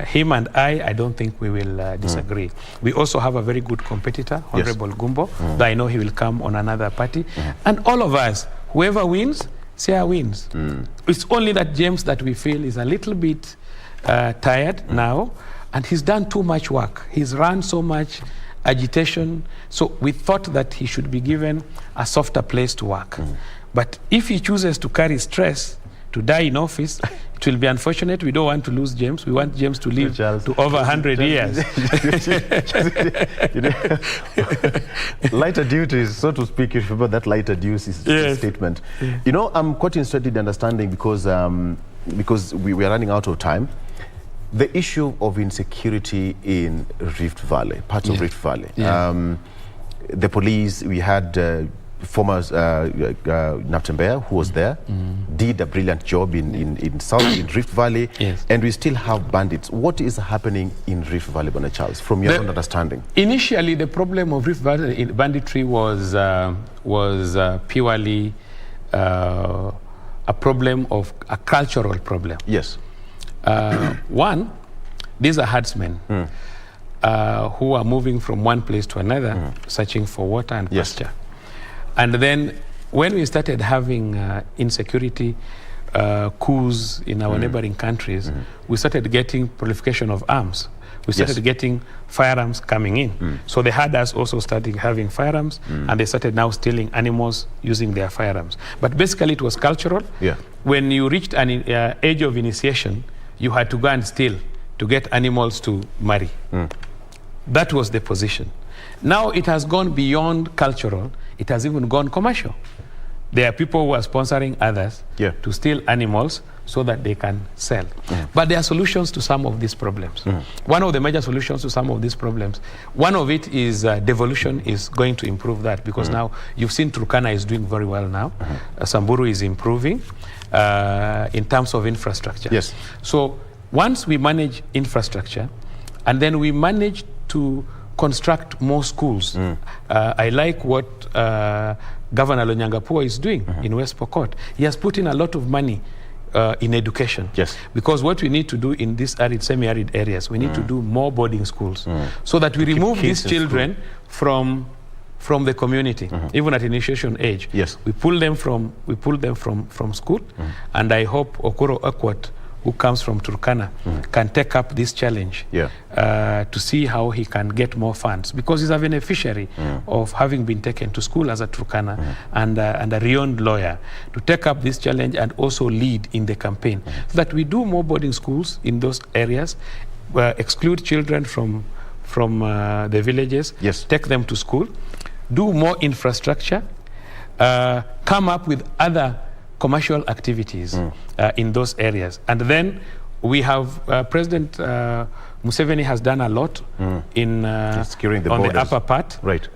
Speaker 18: him and I don't think we will disagree. We also have a very good competitor, Honorable Gumbo, that I know he will come on another party. And all of us, whoever wins, Siaya wins. It's only that James that we feel is a little bit tired now, and he's done too much work. He's run so much agitation, so we thought that he should be given a softer place to work. But if he chooses to carry stress, to die in office, it will be unfortunate. We don't want to lose James. We want James to live to over 100 years.
Speaker 17: Lighter duties, so to speak, if you remember that lighter duties statement. I'm quite interested in understanding because we are running out of time. The issue of insecurity in Rift Valley, parts of Rift Valley. The police, we had former Naptembea, who was there, did a brilliant job in Rift Valley, and we still have bandits. What is happening in Rift Valley, Bwana Charles, from your own understanding?
Speaker 18: Initially, the problem of Rift Valley banditry was purely a problem of a cultural problem.
Speaker 17: Yes.
Speaker 18: One, these are herdsmen who are moving from one place to another, searching for water and pasture. And then when we started having insecurity coups in our neighboring countries, we started getting proliferation of arms. We started getting firearms coming in. So the herders also started having firearms, and they started now stealing animals using their firearms. But basically it was cultural. When you reached an age of initiation, you had to go and steal to get animals to marry. That was the position. Now it has gone beyond cultural. It has even gone commercial. There are people who are sponsoring others to steal animals so that they can sell. But there are solutions to some of these problems. One of the major solutions to some of these problems, one of it is devolution is going to improve that, because now you've seen Turkana is doing very well now. Samburu is improving in terms of infrastructure.
Speaker 17: Yes.
Speaker 18: So once we manage infrastructure and then we manage to construct more schools, I like what Governor Lonyangapuo is doing in West Pokot. He has put in a lot of money in education.
Speaker 17: Yes.
Speaker 18: Because what we need to do in these arid, semi-arid areas, we need to do more boarding schools so that we remove these children from the community, even at initiation age.
Speaker 17: Yes.
Speaker 18: We pull them from school, and I hope Okoro Akwat, who comes from Turkana, can take up this challenge to see how he can get more funds, because he's a beneficiary of having been taken to school as a Turkana and a renowned lawyer, to take up this challenge and also lead in the campaign so that we do more boarding schools in those areas, exclude children from the villages, take them to school, do more infrastructure, come up with other commercial activities in those areas. And then we have President Museveni has done a lot in
Speaker 17: securing the
Speaker 18: on
Speaker 17: borders.
Speaker 18: the upper part,
Speaker 17: right,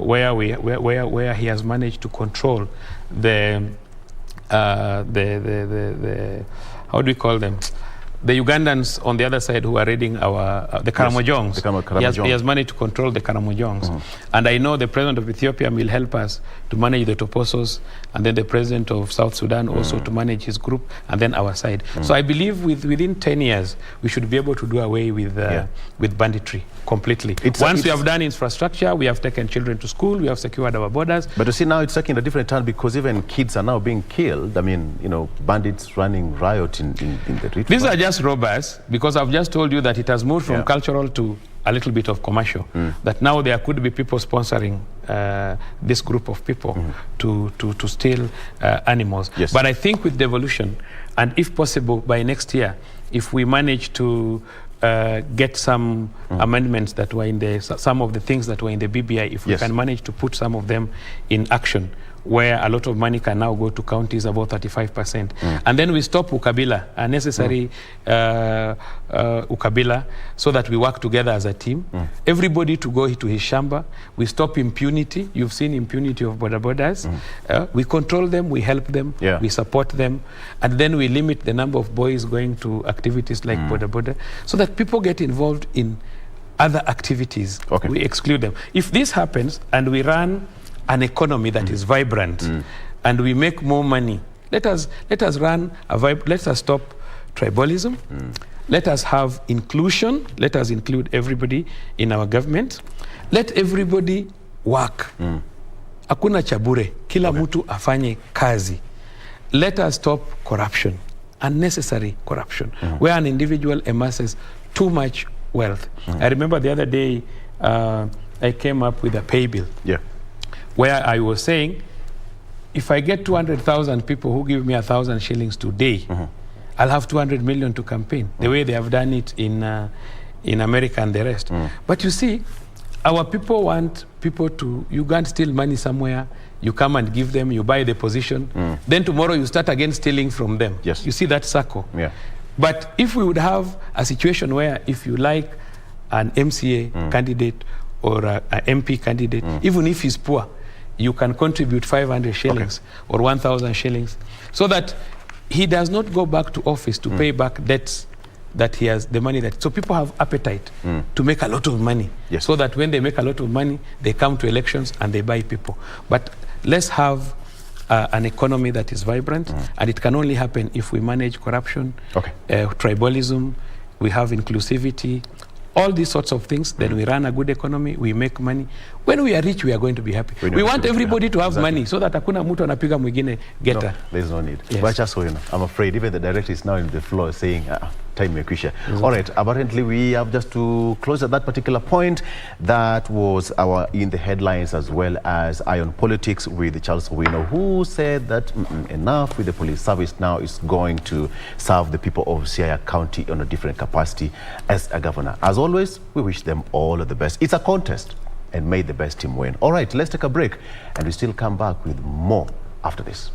Speaker 18: where he has managed to control the how do we call them? The Ugandans on the other side who are raiding the Karamojongs. He has managed to control the Karamojongs. And I know the president of Ethiopia will help us to manage the Toposos, and then the president of South Sudan also to manage his group, and then our side. So I believe within 10 years, we should be able to do away with banditry completely. Once we have done infrastructure, we have taken children to school, we have secured our borders.
Speaker 17: But you see, now it's taking a different turn, because even kids are now being killed. I mean, you know, bandits running riot in the Rift.
Speaker 18: These are just robbers, because I've just told you that it has moved from cultural to a little bit of commercial. That now there could be people sponsoring this group of people to steal animals.
Speaker 17: Yes.
Speaker 18: But I think with devolution, and if possible by next year, if we manage to get some amendments that were in some of the things that were in the BBI, if we can manage to put some of them in action, where a lot of money can now go to counties, about 35%. And then we stop ukabila, unnecessary ukabila, so that we work together as a team. Everybody to go to his shamba. We stop impunity. You've seen impunity of border borders. We control them, we help them, we support them, and then we limit the number of boys going to activities like border, so that people get involved in other activities. We exclude them. If this happens and we run an economy that is vibrant and we make more money, let us run let us stop tribalism, let us have inclusion, let us include everybody in our government, let everybody work. Hakuna chabure, kila mtu afanye kazi. Let us stop corruption, unnecessary corruption, where an individual amasses too much wealth. I remember the other day I came up with a pay bill, where I was saying, if I get 200,000 people who give me 1,000 shillings today, I'll have 200 million to campaign, the way they have done it in America and the rest. But you see, our people want people to, you can't steal money somewhere, you come and give them, you buy the position, then tomorrow you start again stealing from them. You see that circle. But if we would have a situation where if you like an MCA candidate or a MP candidate, even if he's poor, you can contribute 500 shillings or 1,000 shillings, so that he does not go back to office to pay back debts that he has, the money that, so people have appetite to make a lot of money, so that when they make a lot of money, they come to elections and they buy people. But let's have an economy that is vibrant, and it can only happen if we manage corruption, tribalism, we have inclusivity, all these sorts of things. Then we run a good economy, we make money. When we are rich, we are going to be happy. We want everybody to have money, so that hakuna mtu anapiga mwingine geta.
Speaker 17: There's no need. But just so you know, I'm afraid even the director is now in the floor saying, time mekwisha. All right, apparently we have just to close at that particular point. That was in the headlines, as well as Iron Politics with Charles Owino, who said that enough with the police service, now is going to serve the people of Siaya County on a different capacity as a governor. As always, we wish them all the best. It's a contest, and may the best team win. All right, let's take a break, and we still come back with more after this.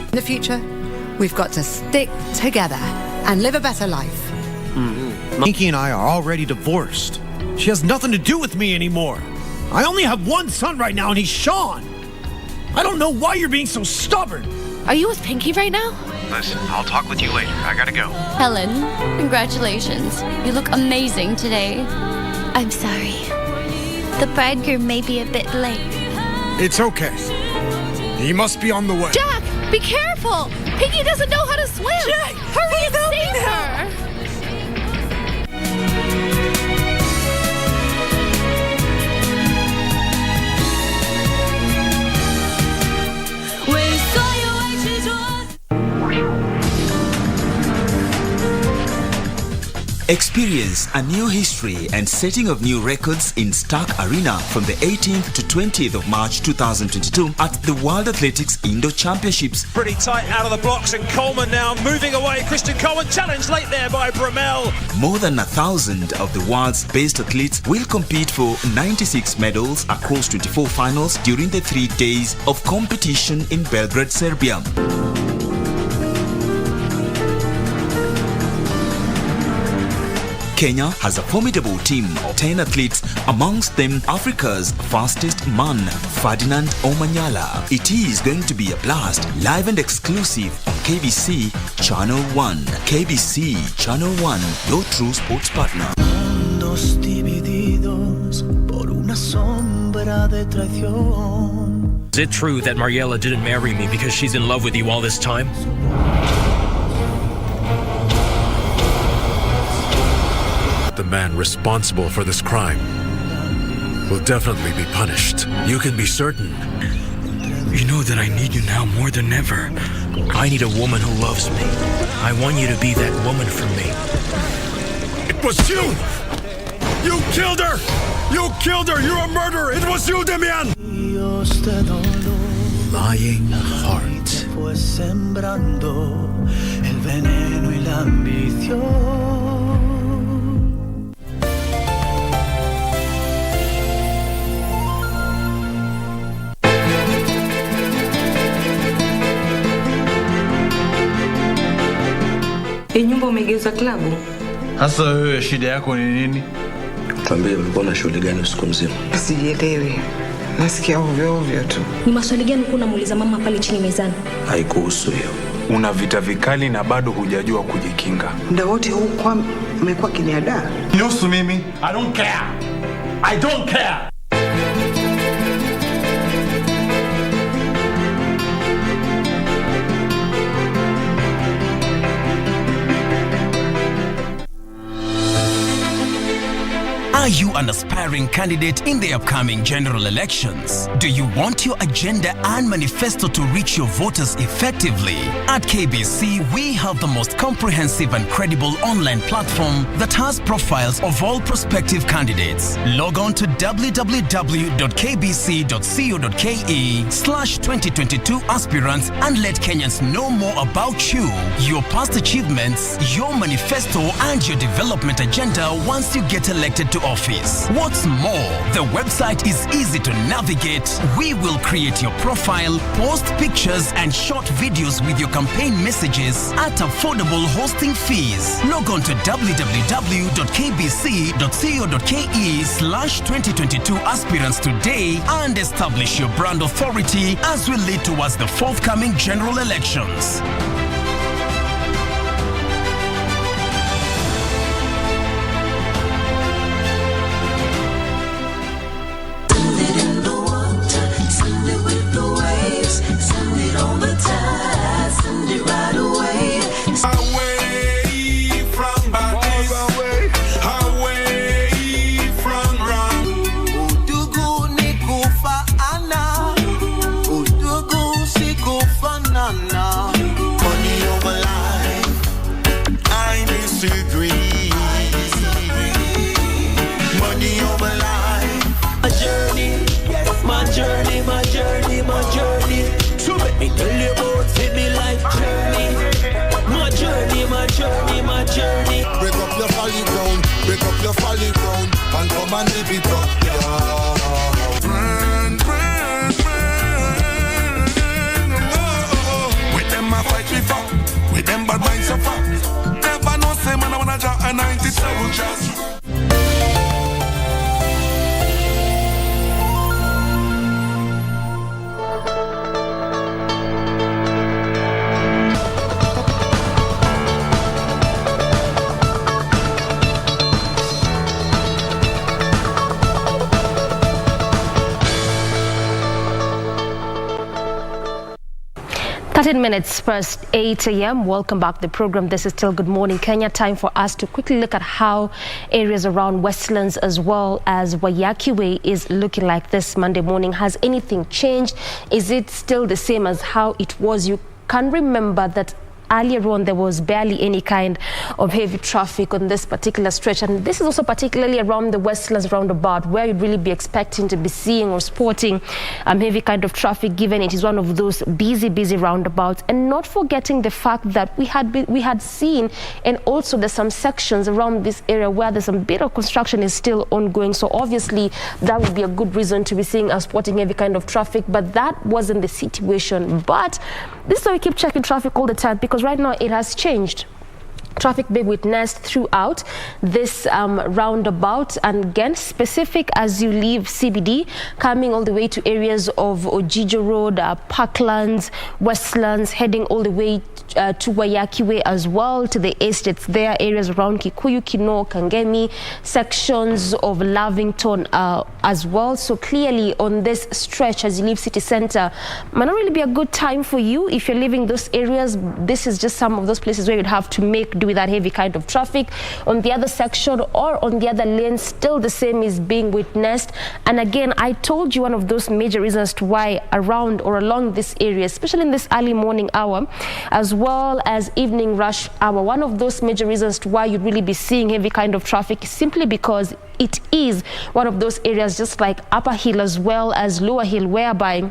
Speaker 6: In the future, we've got to stick together and live a better life.
Speaker 7: Pinky and I are already divorced. She has nothing to do with me anymore. I only have one son right now, and he's Sean. I don't know why you're being so stubborn.
Speaker 8: Are you with Pinky right now?
Speaker 10: Listen, I'll talk with you later. I gotta go.
Speaker 8: Helen, congratulations. You look amazing today. I'm sorry. The bridegroom may be a bit late.
Speaker 7: It's okay. He must be on the way.
Speaker 8: Jack, be careful! Pinky doesn't know how to swim!
Speaker 7: Jack,
Speaker 8: hurry and save her!
Speaker 1: Experience a new history and setting of new records in Stark Arena from the 18th to 20th of March 2022 at the World Athletics Indoor Championships.
Speaker 21: Pretty tight out of the blocks, and Coleman now moving away. Christian Coleman challenged late there by Bromell.
Speaker 1: More than 1,000 of the world's best athletes will compete for 96 medals across 24 finals during the 3 days of competition in Belgrade, Serbia. Kenya has a formidable team of 10 athletes, amongst them Africa's fastest man, Ferdinand Omanyala. It is going to be a blast, live and exclusive on KBC Channel 1. KBC Channel 1, your true sports partner.
Speaker 14: Mundos divididos por una sombra de traición.
Speaker 15: Is it true that Mariela didn't marry me because she's in love with you all this time?
Speaker 16: The man responsible for this crime will definitely be punished. You can be certain.
Speaker 15: You know that I need you now more than ever. I need a woman who loves me. I want you to be that woman for me.
Speaker 16: It was you! You killed her! You killed her! You're a murderer! It was you, Demian!
Speaker 14: Lying heart. Fue sembrando el veneno y la ambición.
Speaker 11: Nyumba umegeuza klabu.
Speaker 13: Hasa wewe shida yako ni nini?
Speaker 12: Tuambie ulikuwa na shughuli gani usiku mzima?
Speaker 11: Sijielewi. Nasikia ovyo ovyo tu.
Speaker 20: Ni maswali gani kuna muuliza mama pale chini mezani?
Speaker 12: Haikuhusu hiyo.
Speaker 13: Una vita vikali na bado hujajua kujikinga.
Speaker 11: Muda wote huu kwa umekuwa kiniadaa.
Speaker 4: Nihusu mimi. I don't care. I don't care.
Speaker 5: Are you an aspiring candidate in the upcoming general elections? Do you want your agenda and manifesto to reach your voters effectively? At KBC, we have the most comprehensive and credible online platform that has profiles of all prospective candidates. Log on to www.kbc.co.ke/2022 aspirants and let Kenyans know more about you, your past achievements, your manifesto, and your development agenda once you get elected to office. What's more, the website is easy to navigate. We will create your profile, post pictures and short videos with your campaign messages at affordable hosting fees. Log on to www.kbc.co.ke/2022 aspirants today and establish your brand authority as we lead towards the forthcoming general elections.
Speaker 2: your folly ground and come and live it up, yeah. Friend, with them I fight before, with them bad minds so far. Never know say man I wanna draw a 97 just.
Speaker 9: Minutes past 8 a.m. Welcome back to the program. This is still Good Morning Kenya. Time for us to quickly look at how areas around Westlands as well as Wayakiwe is looking like this Monday morning. Has anything changed? Is it still the same as how it was? You can remember that earlier on there was barely any kind of heavy traffic on this particular stretch, and this is also particularly around the Westlands Roundabout, where you'd really be expecting to be seeing or spotting heavy kind of traffic, given it is one of those busy roundabouts. And not forgetting the fact that we had seen, and also there's some sections around this area where there's some bit of construction is still ongoing, so obviously that would be a good reason to be seeing or spotting heavy kind of traffic, but that wasn't the situation. But this is why we keep checking traffic all the time, because right now it has changed. Traffic being witnessed throughout this roundabout, and again specific as you leave CBD, coming all the way to areas of Ojijo Road, Parklands, Westlands, heading all the way to Wayakiwe as well, to the estates there, areas around Kikuyu, Kino, Kangemi, sections of Lavington as well. So clearly on this stretch as you leave city center, might not really be a good time for you if you're leaving those areas. This is just some of those places where you'd have to make do with that heavy kind of traffic. On the other section or on the other lane, still the same is being witnessed. And again, I told you one of those major reasons to why around or along this area, especially in this early morning hour as well as evening rush hour, one of those major reasons to why you'd really be seeing heavy kind of traffic is simply because it is one of those areas, just like Upper Hill as well as Lower Hill, whereby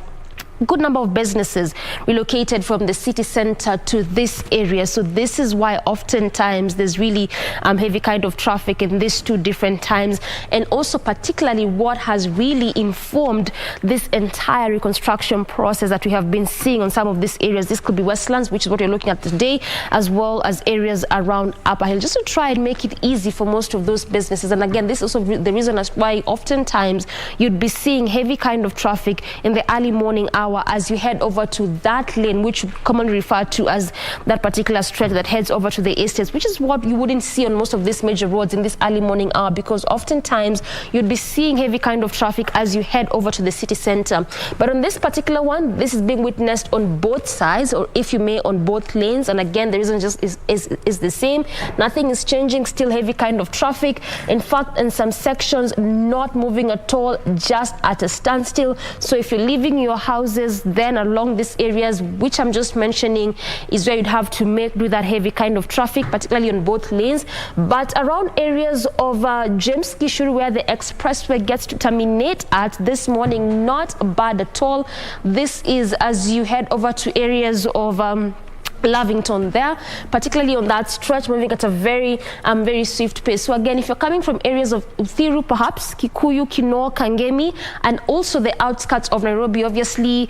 Speaker 9: a good number of businesses relocated from the city center to this area. So this is why oftentimes there's really heavy kind of traffic in these two different times. And also particularly what has really informed this entire reconstruction process that we have been seeing on some of these areas. This could be Westlands, which is what you're looking at today, as well as areas around Upper Hill, just to try and make it easy for most of those businesses. And again, this is also the reason as why oftentimes you'd be seeing heavy kind of traffic in the early morning hour as you head over to that lane, which we commonly refer to as that particular stretch that heads over to the estates, which is what you wouldn't see on most of these major roads in this early morning hour, because oftentimes you'd be seeing heavy kind of traffic as you head over to the city center. But on this particular one, this is being witnessed on both sides, or if you may, on both lanes. And again, the reason just is the same. Nothing is changing, still heavy kind of traffic. In fact, in some sections, not moving at all, just at a standstill. So if you're leaving your houses, then along these areas, which I'm just mentioning, is where you'd have to make do that heavy kind of traffic, particularly on both lanes. But around areas of James Gishuru, where the expressway gets to terminate at this morning, not bad at all. This is as you head over to areas of Lavington there, particularly on that stretch, moving at a very swift pace. So again, if you're coming from areas of Uthiru, perhaps Kikuyu, Kino, Kangemi, and also the outskirts of Nairobi, obviously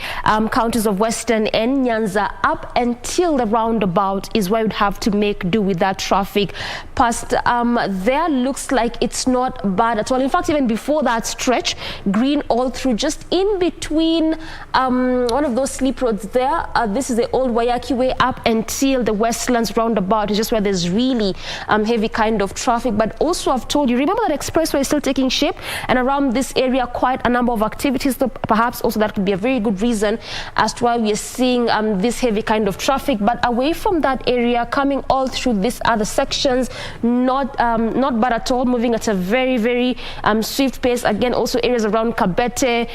Speaker 9: counties of Western and Nyanza, up until the roundabout is where you'd have to make do with that traffic. Past there looks like it's not bad at all. In fact, even before that stretch, green all through, just in between one of those sleep roads there. This is the old Wayakiwe up until the Westlands Roundabout is just where there's really heavy kind of traffic. But also I've told you, remember that expressway is still taking shape, and around this area quite a number of activities. So perhaps also that could be a very good reason as to why we are seeing this heavy kind of traffic. But away from that area, coming all through these other sections, not bad at all, moving at a very swift pace. Again, also areas around Kabete,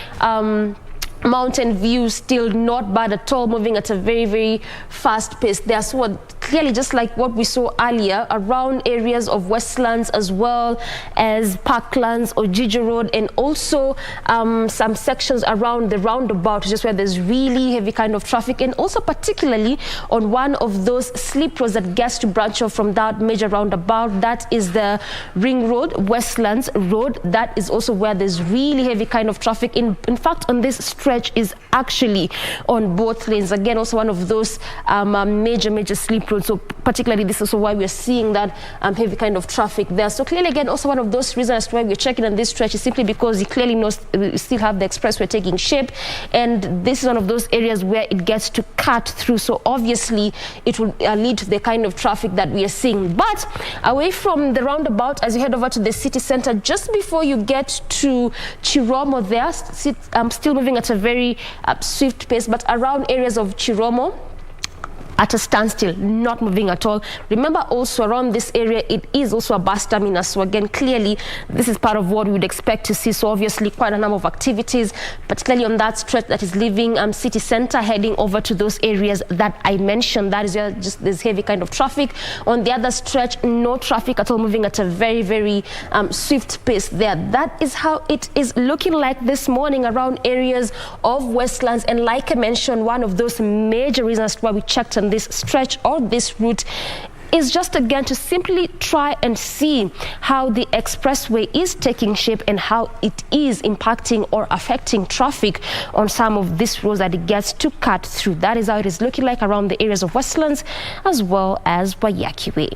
Speaker 9: Mountain View, still not bad at all, moving at a very fast pace there. So clearly, just like what we saw earlier, around areas of Westlands as well as Parklands or Gigi Road, and also some sections around the roundabout, just where there's really heavy kind of traffic, and also particularly on one of those slip roads that gets to branch off from that major roundabout. That is the Ring Road, Westlands Road. That is also where there's really heavy kind of traffic. In fact, on this stretch is actually on both lanes. Again, also one of those major slip roads. So particularly this is also why we're seeing that heavy kind of traffic there. So clearly, again, also one of those reasons as to why we're checking on this stretch is simply because you clearly know we still have the expressway taking shape, and this is one of those areas where it gets to cut through. So obviously it will lead to the kind of traffic that we are seeing. But away from the roundabout, as you head over to the city center, just before you get to Chiromo there, still moving at a very swift pace, but around areas of Chiromo, at a standstill, not moving at all. Remember also around this area, it is also a bus terminus. So again, clearly, this is part of what we would expect to see. So obviously quite a number of activities, particularly on that stretch that is leaving city center, heading over to those areas that I mentioned. That is where just this heavy kind of traffic. On the other stretch, no traffic at all, moving at a very swift pace there. That is how it is looking like this morning around areas of Westlands. And like I mentioned, one of those major reasons why we checked on this stretch or this route is just again to simply try and see how the expressway is taking shape and how it is impacting or affecting traffic on some of these roads that it gets to cut through. That is how it is looking like around the areas of Westlands as well as Waiyaki Way.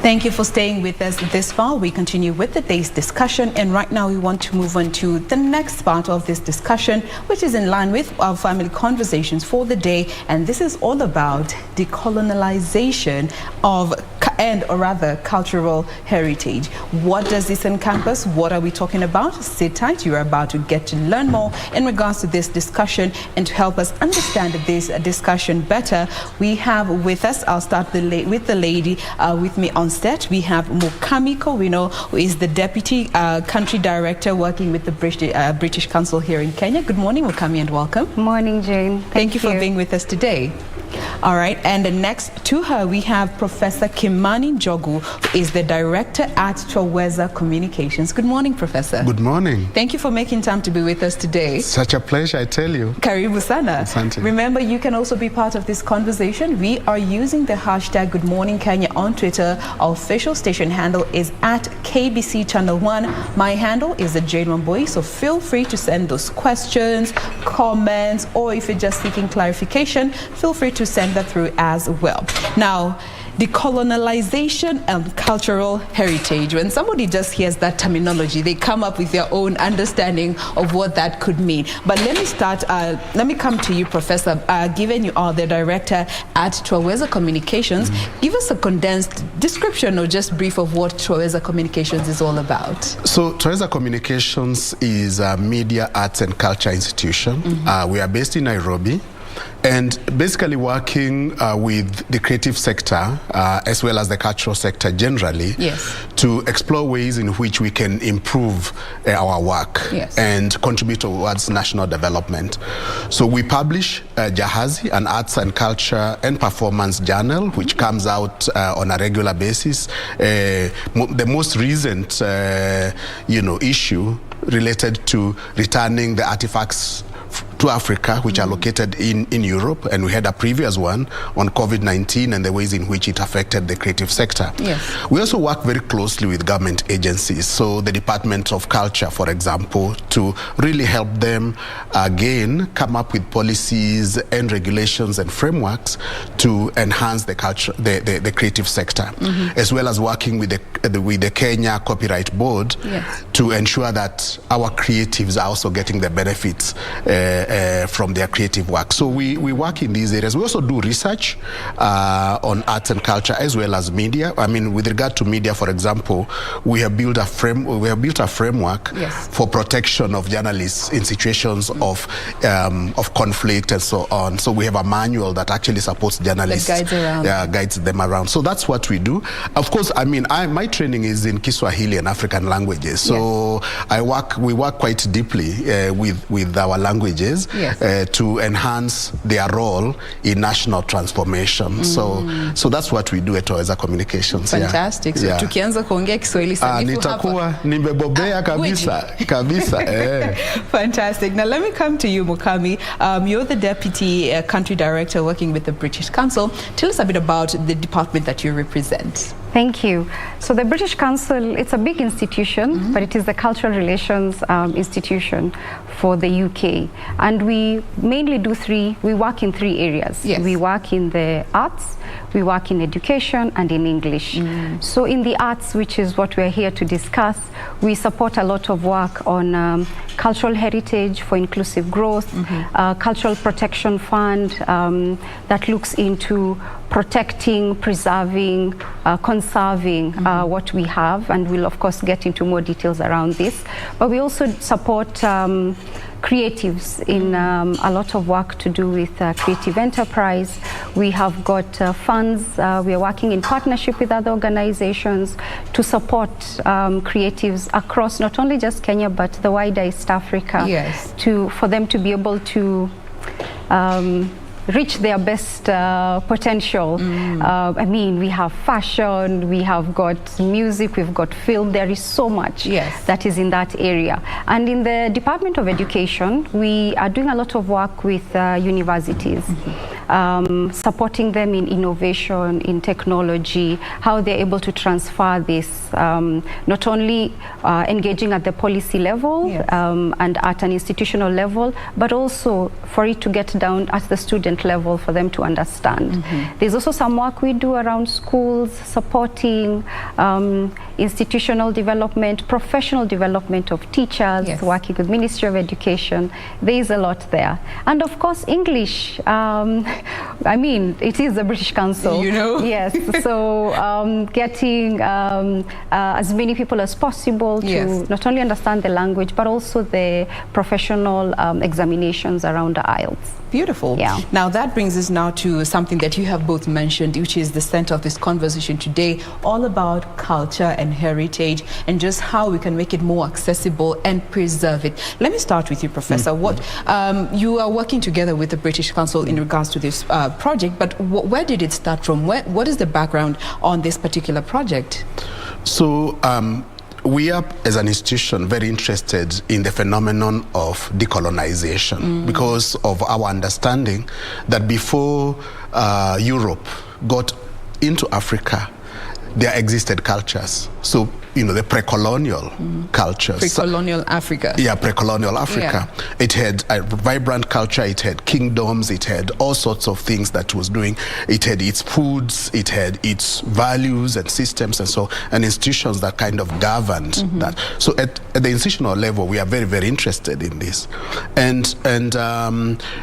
Speaker 3: Thank you for staying with us this far. We continue with the day's discussion, and right now we want to move on to the next part of this discussion, which is in line with our family conversations for the day, and this is all about decolonialization of cultural heritage. What does this encompass? What are we talking about? Sit tight. You're about to get to learn more in regards to this discussion, and to help us understand this discussion better, we have with us, I'll start with the lady with me on stage. We have Mukami Kowino, who is the Deputy Country Director working with the British Council here in Kenya. Good morning, Mukami, and welcome.
Speaker 22: Morning, Jane.
Speaker 3: Thank you for being with us today. All right, and next to her we have Professor Kimani Njogu, who is the Director at Twaweza Communications. Good morning, Professor.
Speaker 23: Good morning.
Speaker 3: Thank you for making time to be with us today.
Speaker 23: Such a pleasure, I tell you.
Speaker 3: Karibu sana.
Speaker 23: Asante.
Speaker 3: Remember, you can also be part of this conversation. We are using the hashtag Good Morning Kenya on Twitter. Our official station handle is at KBC Channel 1. My handle is Jane Wambui, so feel free to send those questions, comments, or if you're just seeking clarification, feel free to send that through as well. Now, decolonialization and cultural heritage. When somebody just hears that terminology, they come up with their own understanding of what that could mean. But let me come to you, Professor. Given you are the director at Twaweza Communications, give us a condensed description or just brief of what Twaweza Communications is all about.
Speaker 23: So Twaweza Communications is a media, arts and culture institution. We are based in Nairobi, and basically working with the creative sector as well as the cultural sector generally, to explore ways in which we can improve our work and contribute towards national development. So we publish Jahazi, an arts and culture and performance journal, which comes out on a regular basis. The most recent issue related to returning the artifacts to Africa, which are located in Europe, and we had a previous one on COVID-19 and the ways in which it affected the creative sector. We also work very closely with government agencies, so the Department of Culture, for example, to really help them again come up with policies and regulations and frameworks to enhance the culture, the creative sector, as well as working with the Kenya Copyright Board to ensure that our creatives are also getting the benefits from their creative work. So we work in these areas. We also do research on arts and culture as well as media. I mean, with regard to media, for example, example, we have built a framework for protection of journalists in situations of conflict and so on. So we have a manual that actually supports journalists, guides them around. So that's what we do. Of course, I mean, my training is in Kiswahili and African languages. So we work quite deeply with our languages to enhance their role in national transformation. So that's what we do at Weza Communications.
Speaker 3: Fantastic. So tukianza kuongea Kiswahili
Speaker 23: nitakuwa nimebobea kabisa.
Speaker 3: Fantastic. Now let me come to you, Mukami. You're the Deputy Country Director working with the British Council. Tell us a bit about the department that you represent.
Speaker 18: Thank you. So the British Council, it's a big institution, but it is the cultural relations institution for the UK. And we mainly we work in 3 areas. We work in the arts, we work in education, and in English. So in the arts, which is what we're here to discuss, we support a lot of work on cultural heritage for inclusive growth, cultural protection fund that looks into protecting, preserving, conserving what we have, and we'll of course get into more details around this. But we also support creatives in a lot of work to do with creative enterprise. We have got funds. We are working in partnership with other organizations to support creatives across not only just Kenya but the wider East Africa, for them to be able to reach their best potential. I mean, we have fashion, we have got music, we've got film. There is so much that is in that area. And in the Department of Education, we are doing a lot of work with universities, supporting them in innovation, in technology, how they're able to transfer this, not only engaging at the policy level and at an institutional level, but also for it to get down at the student level for them to understand. There's also some work we do around schools, supporting institutional development, professional development of teachers, working with Ministry of Education. There is a lot there. And of course, English. I mean, it is the British Council. You know? Yes. So getting as many people as possible to not only understand the language, but also the professional examinations around the IELTS.
Speaker 3: Beautiful. Yeah. Now that brings us now to something that you have both mentioned, which is the center of this conversation today, all about culture and heritage and just how we can make it more accessible and preserve it. Let me start with you, Professor. What you are working together with the British Council in regards to this project, but where did it start from? What is the background on this particular project?
Speaker 23: So we are, as an institution, very interested in the phenomenon of decolonization because of our understanding that before Europe got into Africa, there existed cultures. So, you know, the pre-colonial cultures.
Speaker 3: Pre-colonial Africa.
Speaker 23: Yeah, pre-colonial Africa. Yeah. It had a vibrant culture, it had kingdoms, it had all sorts of things that it was doing. It had its foods, it had its values and systems and so, and institutions that kind of governed that. So at the institutional level, we are very, very interested in this. And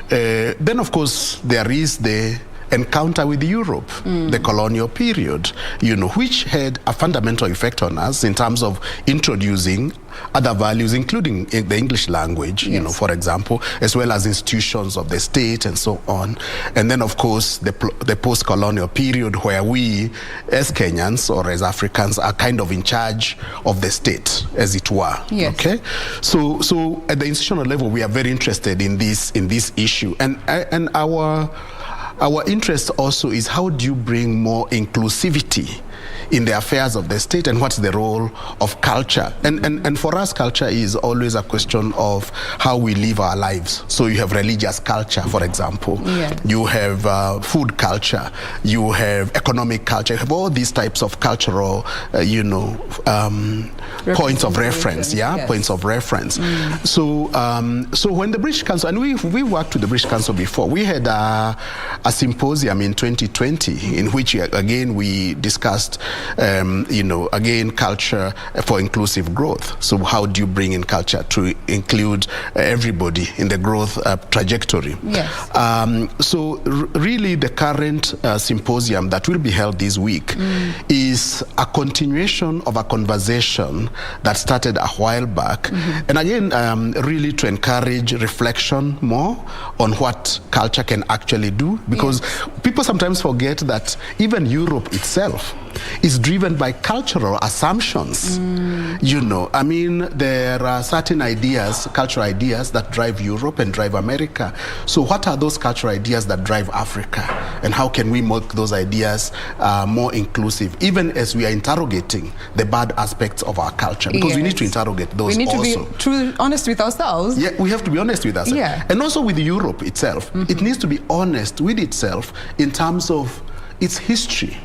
Speaker 23: then, of course, there is the encounter with Europe, the colonial period, you know, which had a fundamental effect on us in terms of introducing other values, including the English language, you know, for example, as well as institutions of the state and so on. And then, of course, the post-colonial period where we, as Kenyans or as Africans, are kind of in charge of the state, as it were. Okay? So at the institutional level, we are very interested in this issue. And our interest also is how do you bring more inclusivity in the affairs of the state and what's the role of culture. And for us, culture is always a question of how we live our lives. So you have religious culture, for example. You have food culture. You have economic culture. You have all these types of cultural, points of reference, points of reference. So when the British Council, and we worked with the British Council before, we had a symposium in 2020 in which again we discussed, again culture for inclusive growth. So how do you bring in culture to include everybody in the growth trajectory? So really the current symposium that will be held this week is a continuation of a conversation that started a while back, and again really to encourage reflection more on what culture can actually do, because people sometimes forget that even Europe itself is driven by cultural assumptions. I mean, there are certain ideas, cultural ideas that drive Europe and drive America. So what are those cultural ideas that drive Africa? And how can we make those ideas more inclusive, even as we are interrogating the bad aspects of our culture? Because we need to interrogate those also.
Speaker 3: We need to be honest with ourselves.
Speaker 23: Yeah, we have to be honest with ourselves. And also with Europe itself. It needs to be honest with itself in terms of its history.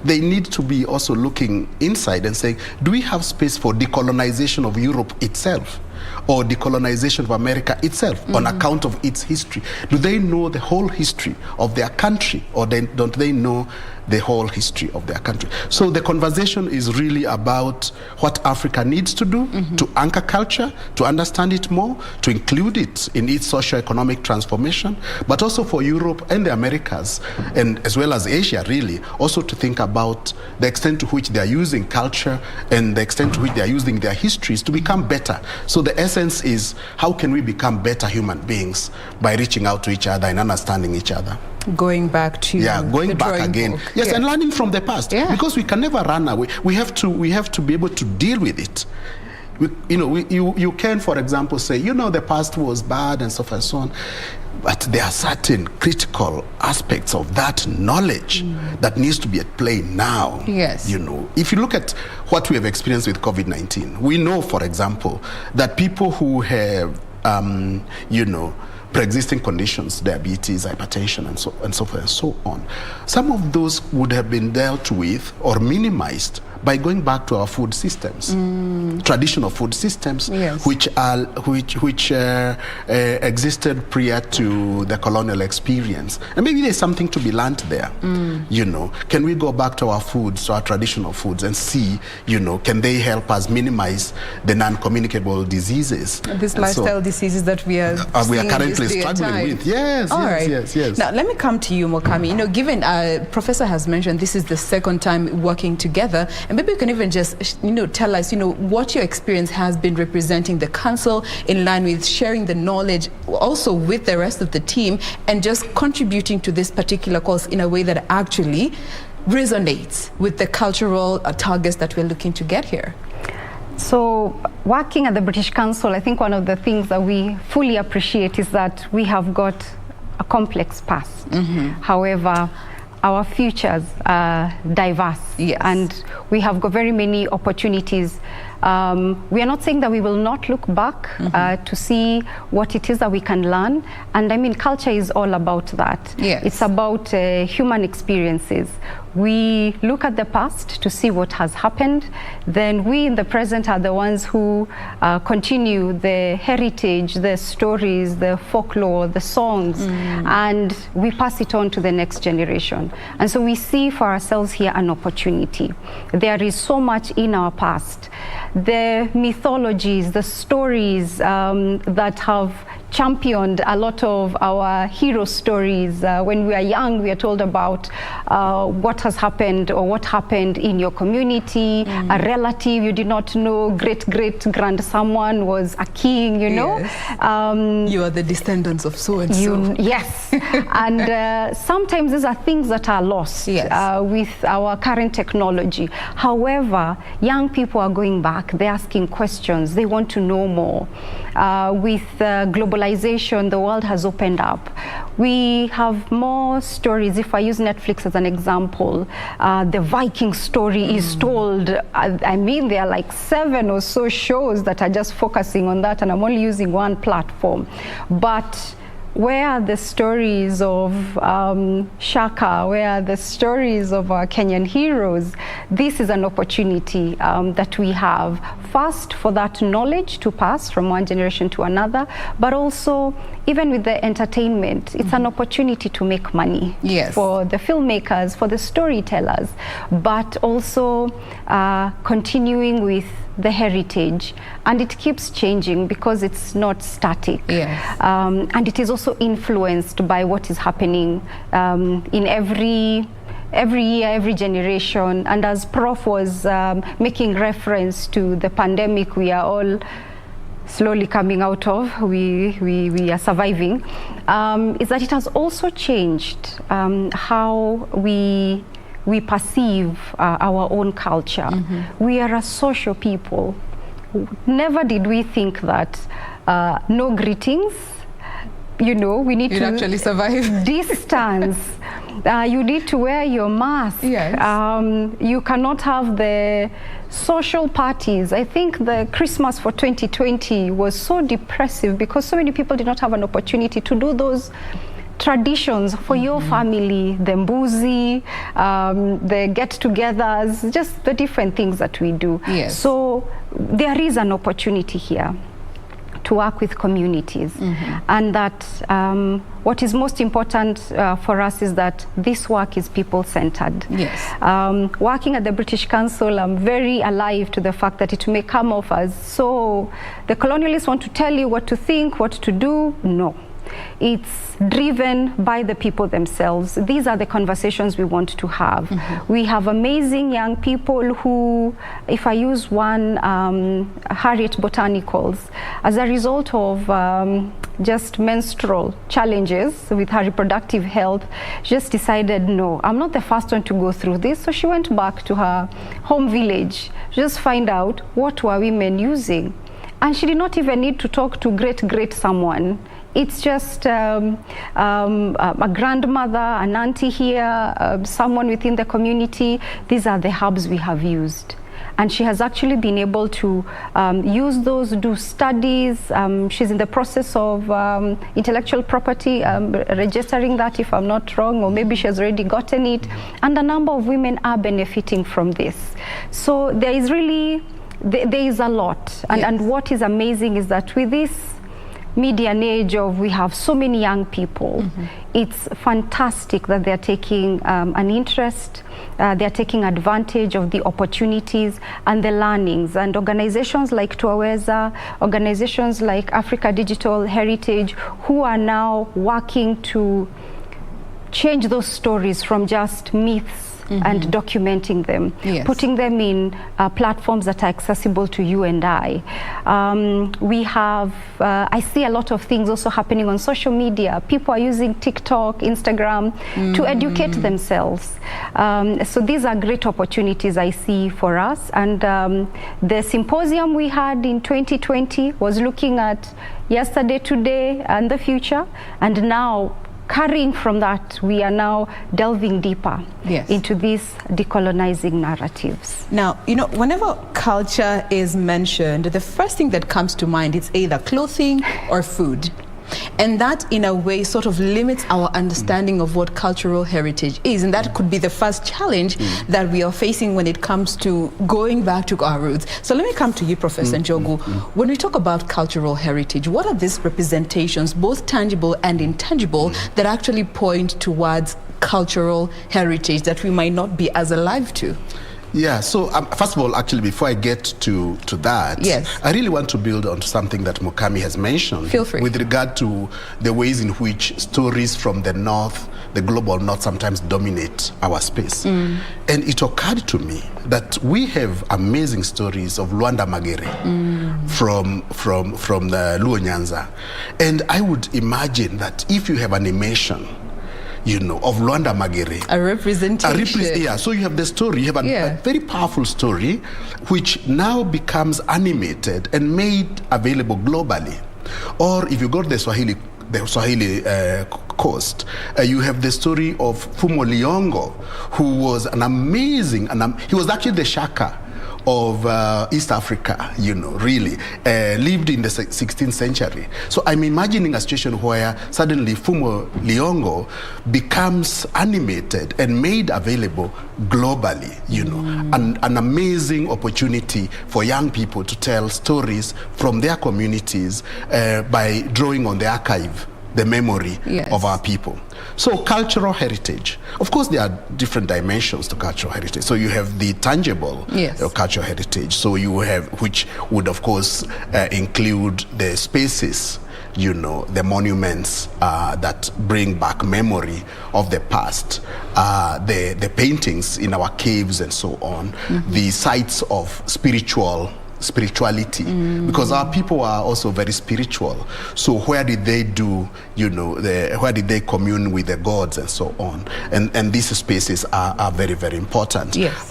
Speaker 23: They need to be also looking inside and saying, do we have space for decolonization of Europe itself? Or decolonization of America itself on account of its history? Do they know the whole history of their country, or don't they know the whole history of their country? So the conversation is really about what Africa needs to do to anchor culture, to understand it more, to include it in its socio-economic transformation, but also for Europe and the Americas, and as well as Asia really, also to think about the extent to which they are using culture and the extent to which they are using their histories to become better. So the essence is, how can we become better human beings by reaching out to each other and understanding each other?
Speaker 3: Going back to
Speaker 23: going back again, and learning from the past, because we can never run away. We have to be able to deal with it. You can, for example, say, the past was bad and so forth and so on, but there are certain critical aspects of that knowledge that needs to be at play now. If you look at what we have experienced with COVID-19, we know, for example, that people who have pre-existing conditions, diabetes, hypertension, and so forth and so on, some of those would have been dealt with or minimized by going back to our food systems, traditional food systems, which existed prior to the colonial experience. And maybe there's something to be learned there. Can we go back to our foods, to our traditional foods, and see, can they help us minimize the non-communicable diseases?
Speaker 3: These lifestyle diseases that we are
Speaker 23: currently struggling with. Yes.
Speaker 3: Now, let me come to you, Mokami. Given Professor has mentioned this is the second time working together, and maybe you can even just, tell us, what your experience has been representing the council in line with sharing the knowledge also with the rest of the team and just contributing to this particular cause in a way that actually resonates with the cultural targets that we're looking to get here.
Speaker 18: So working at the British Council, I think one of the things that we fully appreciate is that we have got a complex past. However, our futures are diverse, and we have got very many opportunities. We are not saying that we will not look back to see what it is that we can learn. And I mean, culture is all about that. It's about human experiences. We look at the past to see what has happened. Then we in the present are the ones who continue the heritage, the stories, the folklore, the songs, and we pass it on to the next generation. And so we see for ourselves here an opportunity. There is so much in our past. The mythologies, the stories that have championed a lot of our hero stories. When we are young, we are told about what has happened or what happened in your community, a relative you did not know, great-great-grand someone was a king, you know.
Speaker 3: You are the descendants of so-and-so.
Speaker 18: Yes. And sometimes these are things that are lost with our current technology. However, young people are going back, they're asking questions, they want to know more. With globalization, the world has opened up. We have more stories. If I use Netflix as an example, the Viking story is told. I mean, there are like 7 or so shows that are just focusing on that, and I'm only using one platform. But where are the stories of Shaka? Where are the stories of our Kenyan heroes? This is an opportunity that we have, first for that knowledge to pass from one generation to another, but also even with the entertainment, it's an opportunity to make money for the filmmakers, for the storytellers, but also continuing with the heritage, and it keeps changing because it's not static. And it is also influenced by what is happening in every year, every generation. And as Prof was making reference to the pandemic we are all slowly coming out of, we are surviving, is that it has also changed how we perceive our own culture. We are a social people. Never did we think that no greetings, you know, we need to
Speaker 3: actually survive.
Speaker 18: Distance. You need to wear your mask. You cannot have the social parties. I think the Christmas for 2020 was so depressive because so many people did not have an opportunity to do those traditions for your family, the mbuzi, the get-togethers, just the different things that we do. So there is an opportunity here to work with communities, and that what is most important for us is that this work is people-centered. Working at the British Council, I'm very alive to the fact that it may come off as, so the colonialists want to tell you what to think, what to do. No. It's driven by the people themselves. These are the conversations we want to have. We have amazing young people who, if I use one, Harriet Botanicals, as a result of just menstrual challenges with her reproductive health, just decided, no, I'm not the first one to go through this. So she went back to her home village, just find out what were women using. And she did not even need to talk to great someone. It's just a grandmother, an auntie here, someone within the community. These are the herbs we have used. And she has actually been able to use those, do studies. She's in the process of intellectual property, registering that if I'm not wrong, or maybe she has already gotten it. And a number of women are benefiting from this. So there is really, there is a lot. And what is amazing is that with this media and age of, we have so many young people, it's fantastic that they're taking an interest, they're taking advantage of the opportunities and the learnings. And organizations like Tuaweza, organizations like Africa Digital Heritage, who are now working to change those stories from just myths and documenting them, putting them in platforms that are accessible to you and I. We have, I see a lot of things also happening on social media. People are using TikTok, Instagram to educate themselves. So these are great opportunities I see for us. And the symposium we had in 2020 was looking at yesterday, today, and the future. And now, carrying from that, we are now delving deeper into these decolonizing narratives.
Speaker 3: Now, you know, whenever culture is mentioned, the first thing that comes to mind is either clothing or food. And that, in a way, sort of limits our understanding of what cultural heritage is. And that could be the first challenge that we are facing when it comes to going back to our roots. So let me come to you, Professor Njogu. When we talk about cultural heritage, what are these representations, both tangible and intangible, that actually point towards cultural heritage that we might not be as alive to?
Speaker 23: Yeah, so first of all, actually, before I get to that, I really want to build on something that Mukami has mentioned.
Speaker 3: Feel free.
Speaker 23: With regard to the ways in which stories from the North, the global North, sometimes dominate our space. And it occurred to me that we have amazing stories of Luanda Magere from the Luo Nyanza. And I would imagine that if you have an animation, you know, of Luanda Magere.
Speaker 3: A representation.
Speaker 23: So you have the story, you have a very powerful story, which now becomes animated and made available globally. Or if you go to the Swahili coast, you have the story of Fumo Liongo, who was an amazing, he was actually the Shaka of East Africa, really, lived in the 16th century. So I'm imagining a situation where suddenly Fumo Liongo becomes animated and made available globally, an amazing opportunity for young people to tell stories from their communities by drawing on the archive, the memory of our people. So cultural heritage. Of course, there are different dimensions to cultural heritage. So you have the tangible cultural heritage. So you have, which would of course include the spaces, the monuments that bring back memory of the past, the paintings in our caves and so on, the sites of spirituality, because our people are also very spiritual. So where did they do, where did they commune with the gods and so on? And these spaces are very, very important. Yes.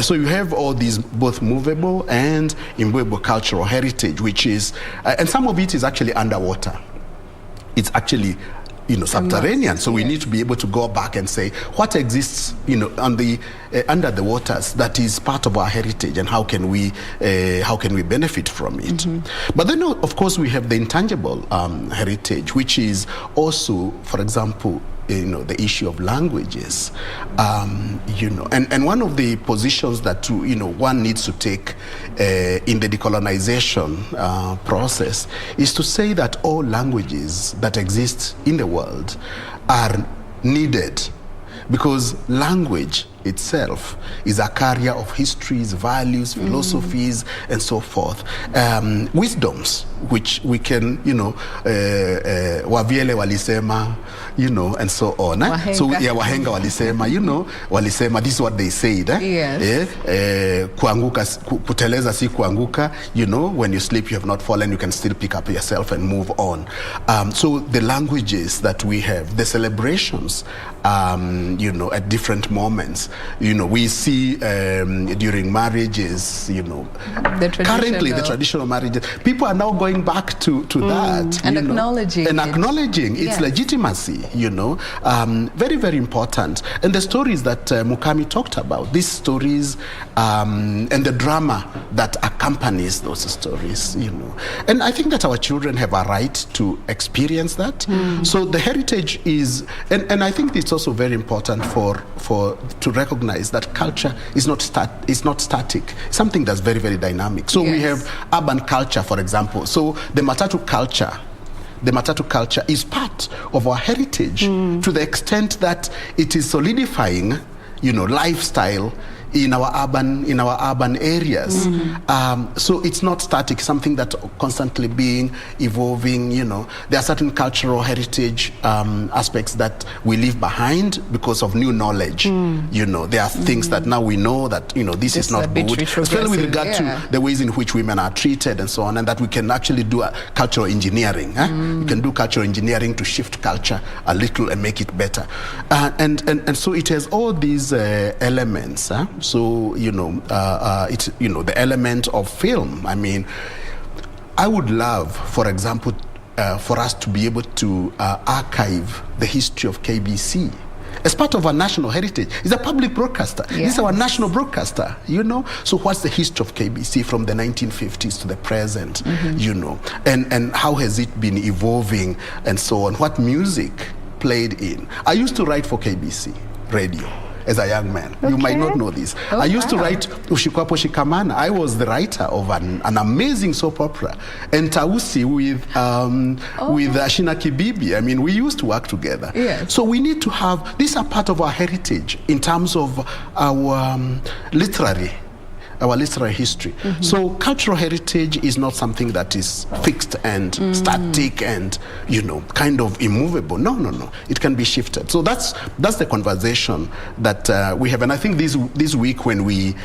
Speaker 23: So you have all these both movable and immovable cultural heritage, which is, and some of it is actually underwater. It's actually subterranean. So we need to be able to go back and say what exists, on the under the waters that is part of our heritage, and how can we benefit from it. But then, of course, we have the intangible heritage, which is also, for example, the issue of languages, and one of the positions that one needs to take in the decolonization process is to say that all languages that exist in the world are needed, because language itself is a carrier of histories, values, philosophies, and so forth. Wisdoms, which we can, waviele walisema, and so on.
Speaker 3: Wahenga.
Speaker 23: So, wahenga walisema, walisema, this is what they said.
Speaker 3: Yes.
Speaker 23: Kuanguka, kuteleza si kuanguka, when you sleep, you have not fallen, you can still pick up yourself and move on. So the languages that we have, the celebrations, at different moments, we see during marriages, currently the traditional marriages, people are now going back to that.
Speaker 3: And acknowledging
Speaker 23: its legitimacy, very, very important. And the stories that Mukami talked about, these stories and the drama that accompanies those stories, And I think that our children have a right to experience that. So the heritage is, and I think it's also very important to recognize that culture is not static, something that's very, very dynamic. So we have urban culture, for example. So the Matatu culture is part of our heritage to the extent that it is solidifying, lifestyle in our urban areas. So it's not static, something that constantly being evolving. There are certain cultural heritage aspects that we leave behind because of new knowledge. There are things that now we know that this is not good, especially with regard to the ways in which women are treated and so on, and that we can actually do cultural engineering. We can do cultural engineering to shift culture a little and make it better. And so it has all these elements. So, it's, the element of film. I mean, I would love, for example, for us to be able to archive the history of KBC as part of our national heritage. It's a public broadcaster. Yes. It's our national broadcaster, So what's the history of KBC from the 1950s to the present, And how has it been evolving and so on? What music played in? I used to write for KBC radio as a young man. You might not know this. I used to write Ushikwapo Shikamana. I was the writer of an amazing soap opera, and Tausi with Ashina Kibibi. I mean, we used to work together.
Speaker 3: Yes.
Speaker 23: So we need to have, these are part of our heritage in terms of our literary history. So cultural heritage is not something that is fixed and static and kind of immovable. No. It can be shifted. So that's the conversation that we have. And I think this week when we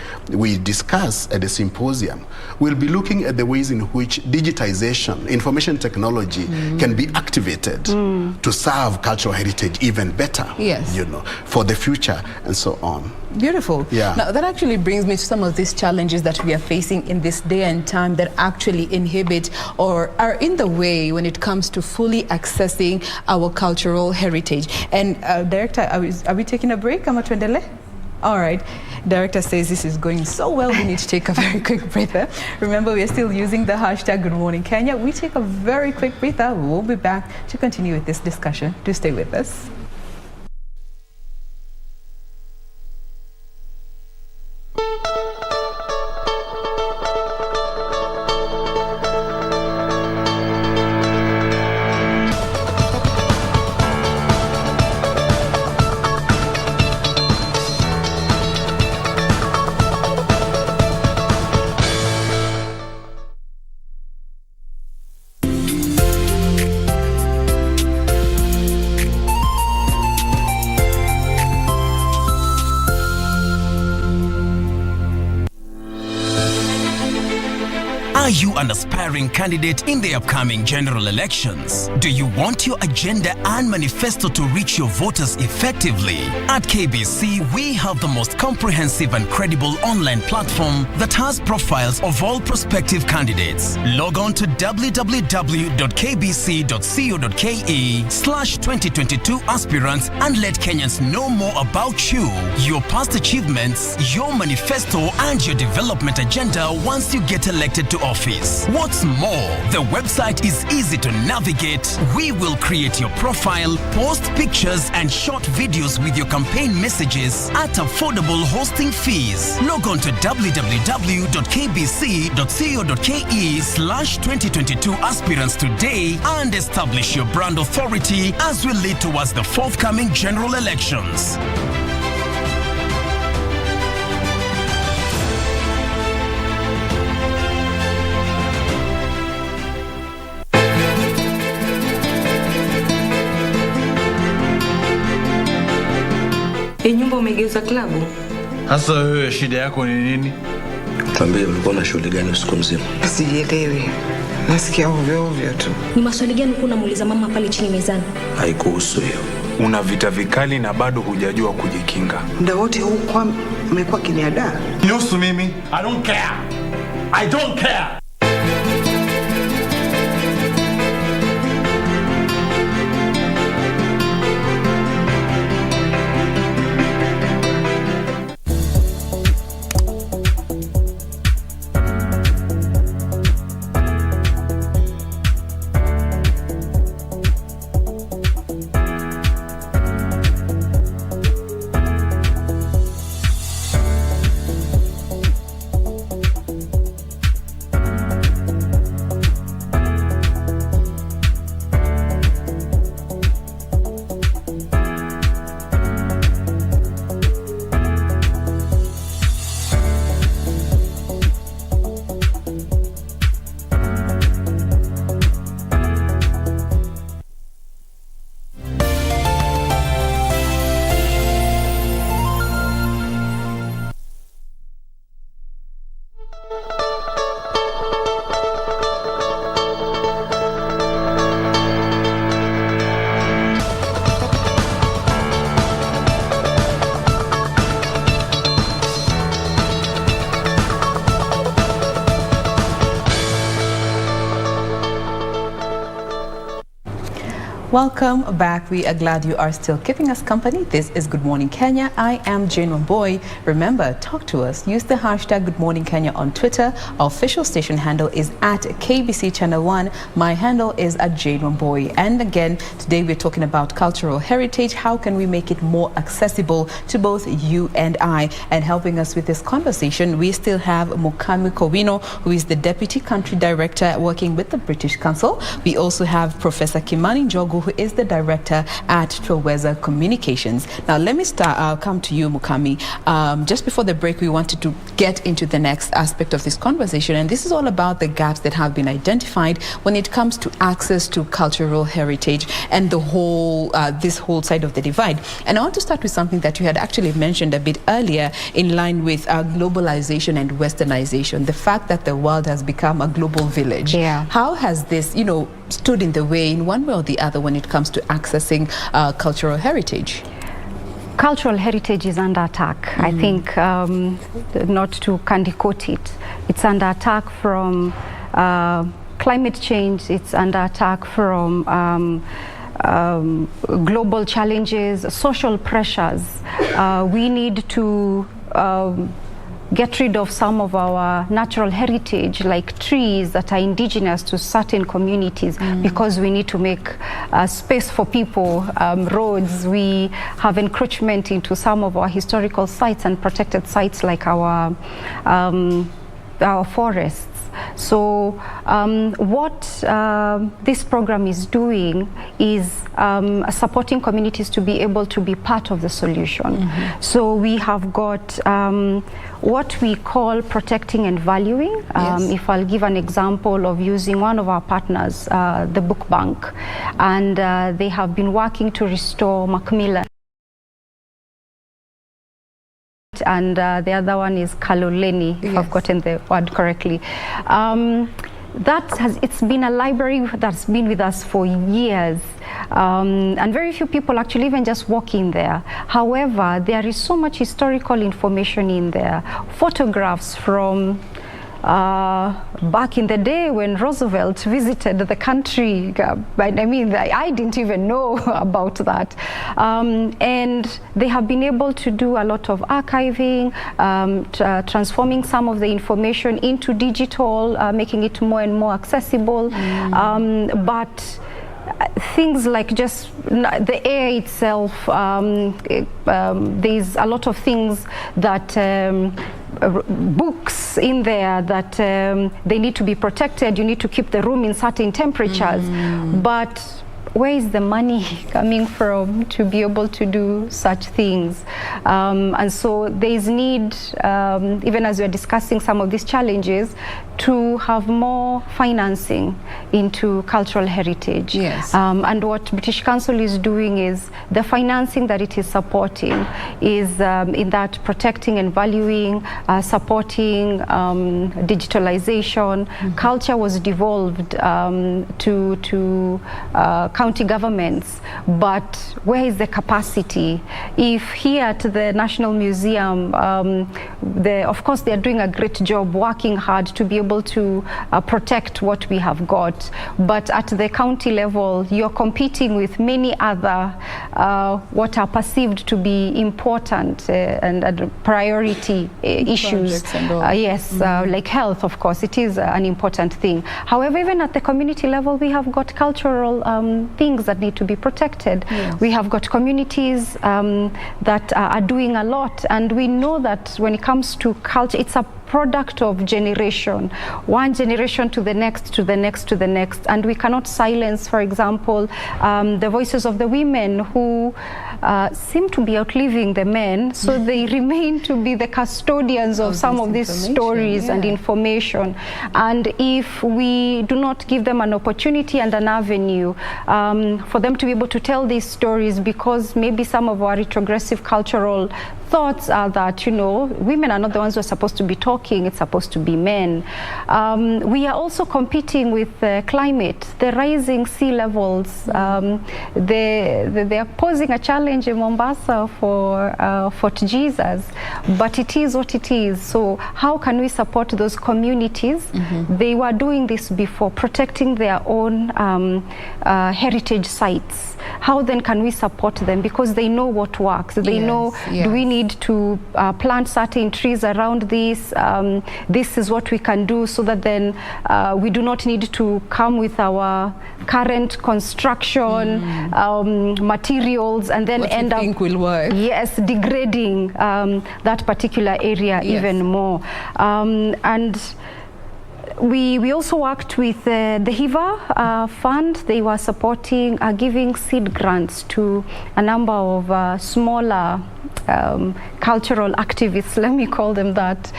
Speaker 23: discuss at the symposium, we'll be looking at the ways in which digitization, information technology can be activated to serve cultural heritage even better.
Speaker 3: Yes.
Speaker 23: For the future and so on.
Speaker 3: Beautiful.
Speaker 23: Yeah.
Speaker 3: Now that actually brings me to some of these challenges that we are facing in this day and time that actually inhibit or are in the way when it comes to fully accessing our cultural heritage. And Director, are we taking a break? Kama tuendele? All right. Director says this is going so well, we need to take a very quick breather. Remember, we are still using the hashtag Good Morning Kenya. We take a very quick breather. We'll be back to continue with this discussion. Do stay with us.
Speaker 5: Are you an aspiring candidate in the upcoming general elections? Do you want your agenda and manifesto to reach your voters effectively? At KBC, we have the most comprehensive and credible online platform that has profiles of all prospective candidates. Log on to www.kbc.co.ke/2022 aspirants and let Kenyans know more about you, your past achievements, your manifesto, and your development agenda once you get elected to office. What's more, the website is easy to navigate. We will create your profile, post pictures and short videos with your campaign messages at affordable hosting fees. Log on to www.kbc.co.ke/2022 aspirants today and establish your brand authority as we lead towards the forthcoming general elections.
Speaker 11: Nyumba umegeuza klabu.
Speaker 13: Hasa wewe shida yako ni nini?
Speaker 12: Tuambie ulikuwa na shughuli gani usiku mzima?
Speaker 11: Sijielewi. Nasikia ovyo ovyo tu.
Speaker 20: Ni maswali gani ulikuwa unamuuliza mama pale chini mezani?
Speaker 12: Haikuhusu hiyo.
Speaker 13: Una vita vikali na bado hujajua kujikinga.
Speaker 11: Muda wote huu kwa umekuwa kiniada.
Speaker 4: Nihusu mimi. I don't care. I don't care.
Speaker 3: Welcome back. We are glad you are still keeping us company. This is Good Morning Kenya. I am Jane Wamboy. Remember, talk to us. Use the hashtag Good Morning Kenya on Twitter. Our official station handle is at KBC Channel 1. My handle is at Jane Wamboy. And again, today we're talking about cultural heritage. How can we make it more accessible to both you and I? And helping us with this conversation, we still have Mukami Kowino, who is the Deputy Country Director working with the British Council. We also have Professor Kimani Njogu, who is the director at Troweza Communications. Now, let me start. I'll come to you, Mukami. Just before the break, we wanted to get into the next aspect of this conversation, and this is all about the gaps that have been identified when it comes to access to cultural heritage and the whole, this whole side of the divide. And I want to start with something that you had actually mentioned a bit earlier in line with globalization and westernization, the fact that the world has become a global village.
Speaker 18: Yeah.
Speaker 3: How has this, stood in the way in one way or the other when it comes to accessing cultural heritage?
Speaker 18: Cultural heritage is under attack. I think, not to candy coat it, it's under attack from climate change, it's under attack from global challenges, social pressures. We need to get rid of some of our natural heritage, like trees that are indigenous to certain communities, because we need to make space for people, roads. We have encroachment into some of our historical sites and protected sites like our forests. So what this program is doing is supporting communities to be able to be part of the solution. So we have got what we call protecting and valuing. If I'll give an example of using one of our partners, the Book Bank, and they have been working to restore Macmillan. And the other one is Kaloleni, if I've gotten the word correctly. It's been a library that's been with us for years, and very few people actually even just walk in there. However, there is so much historical information in there, photographs from back in the day when Roosevelt visited the country. I mean, I didn't even know about that. And they have been able to do a lot of archiving, transforming some of the information into digital, making it more and more accessible. But things like just the air itself, there's a lot of things that books in there that they need to be protected. You need to keep the room in certain temperatures, but where is the money coming from to be able to do such things? And so there's need, even as we're discussing some of these challenges, to have more financing into cultural heritage. And what British Council is doing is the financing that it is supporting is in that protecting and valuing, supporting digitalization. Culture was devolved to county governments, but where is the capacity? If here at the National Museum, of course they're doing a great job working hard to be able to protect what we have got, but at the county level you're competing with many other what are perceived to be important and priority issues. Like health, of course, it is an important thing. However, even at the community level we have got cultural things that need to be protected. We have got communities that are doing a lot, and we know that when it comes to culture, it's a product of generation, one generation to the next, to the next, to the next, and we cannot silence, for example, the voices of the women who seem to be outliving the men, so they remain to be the custodians of some of these stories and information. And if we do not give them an opportunity and an avenue for them to be able to tell these stories, because maybe some of our retrogressive cultural thoughts are that, you know, women are not the ones who are supposed to be talking, it's supposed to be men. We are also competing with climate, the rising sea levels. They are posing a challenge in Mombasa for Fort Jesus, but it is what it is. So how can we support those communities? They were doing this before, protecting their own heritage sites. How then can we support them? Because they know what works. They know, do we need to plant certain trees around this? This is what we can do, so that then we do not need to come with our current construction materials and then end up
Speaker 3: will work.
Speaker 18: Degrading that particular area even more. And we also worked with the HIVA fund. They were supporting, giving seed grants to a number of smaller cultural activists, let me call them that,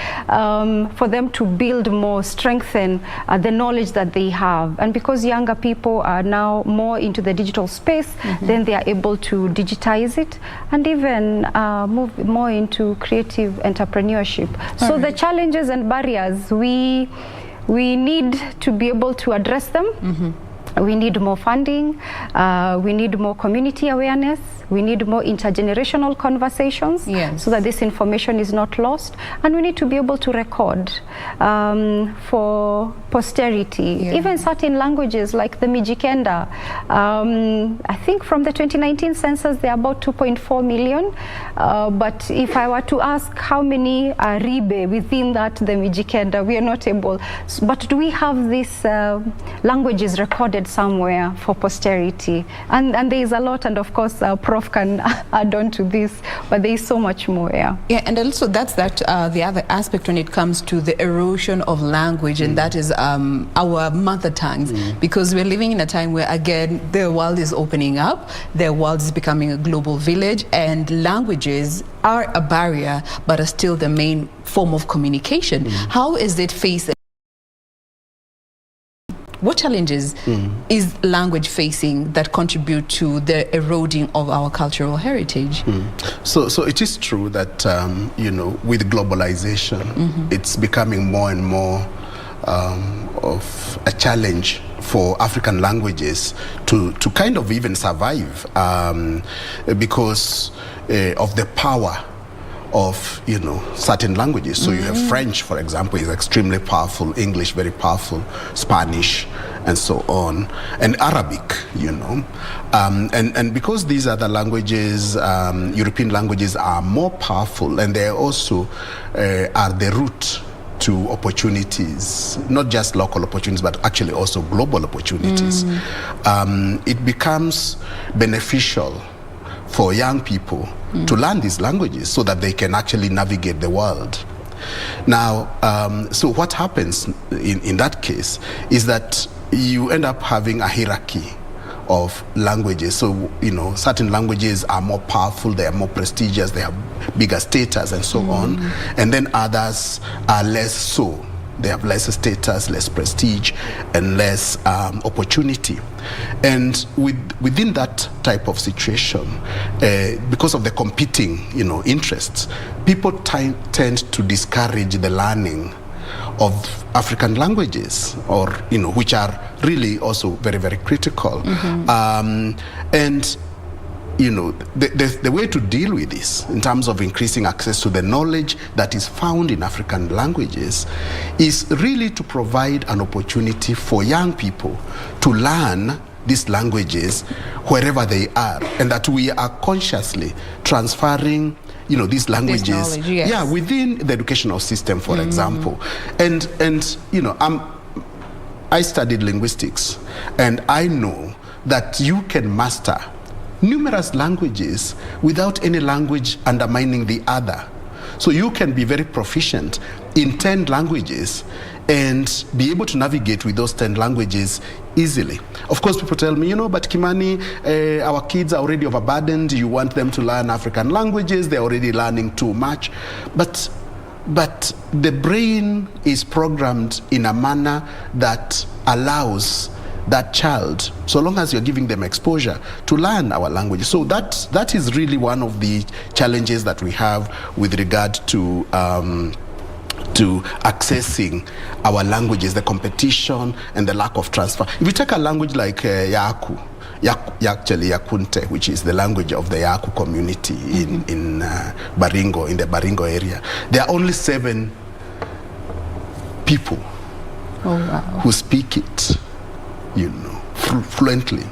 Speaker 18: for them to build more, strengthen the knowledge that they have. And because younger people are now more into the digital space, then they are able to digitize it and even move more into creative entrepreneurship. So the challenges and barriers, we need to be able to address them. We need more funding. We need more community awareness. We need more intergenerational conversations so that this information is not lost. And we need to be able to record for posterity. Even certain languages like the Mijikenda. I think from the 2019 census, there are about 2.4 million. But if I were to ask how many are Ribe within that, the Mijikenda, we are not able. But do we have these languages recorded somewhere for posterity? And there is a lot, and of course, Prof can add on to this, but there is so much more.
Speaker 3: Yeah, and also that's the other aspect when it comes to the erosion of language, and that is our mother tongues, because we're living in a time where, again, the world is opening up, the world is becoming a global village, and languages are a barrier, but are still the main form of communication. How is it faced? What challenges is language facing that contribute to the eroding of our cultural heritage?
Speaker 23: So it is true that, you know, with globalization, it's becoming more and more of a challenge for African languages to kind of even survive because of the power of, you know, certain languages. So you have French, for example, is extremely powerful, English very powerful, Spanish, and so on, and Arabic, you know. And because these other languages, European languages, are more powerful, and they also are the route to opportunities, not just local opportunities, but actually also global opportunities, it becomes beneficial for young people to learn these languages so that they can actually navigate the world. Now, so what happens in that case is that you end up having a hierarchy of languages. So, you know, certain languages are more powerful, they are more prestigious, they have bigger status and so on. And then others are less so. They have less status, less prestige, and less opportunity. And within that type of situation, because of the competing, you know, interests, people tend to discourage the learning of African languages, or, you know, which are really also very, very critical. And you know, the way to deal with this in terms of increasing access to the knowledge that is found in African languages is really to provide an opportunity for young people to learn these languages wherever they are, and that we are consciously transferring, you know, these languages within the educational system, for example. And you know, I studied linguistics, and I know that you can master numerous languages without any language undermining the other. So you can be very proficient in 10 languages and be able to navigate with those 10 languages easily. Of course, people tell me, you know, but Kimani, our kids are already overburdened. You want them to learn African languages. They're already learning too much. But the brain is programmed in a manner that allows that child, so long as you're giving them exposure, to learn our language. So that is really one of the challenges that we have with regard to accessing our languages, the competition and the lack of transfer. If you take a language like Yaku, actually Yakunte, which is the language of the Yaku community in Baringo, in the Baringo area, there are only 7 people who speak it, you know, fluently.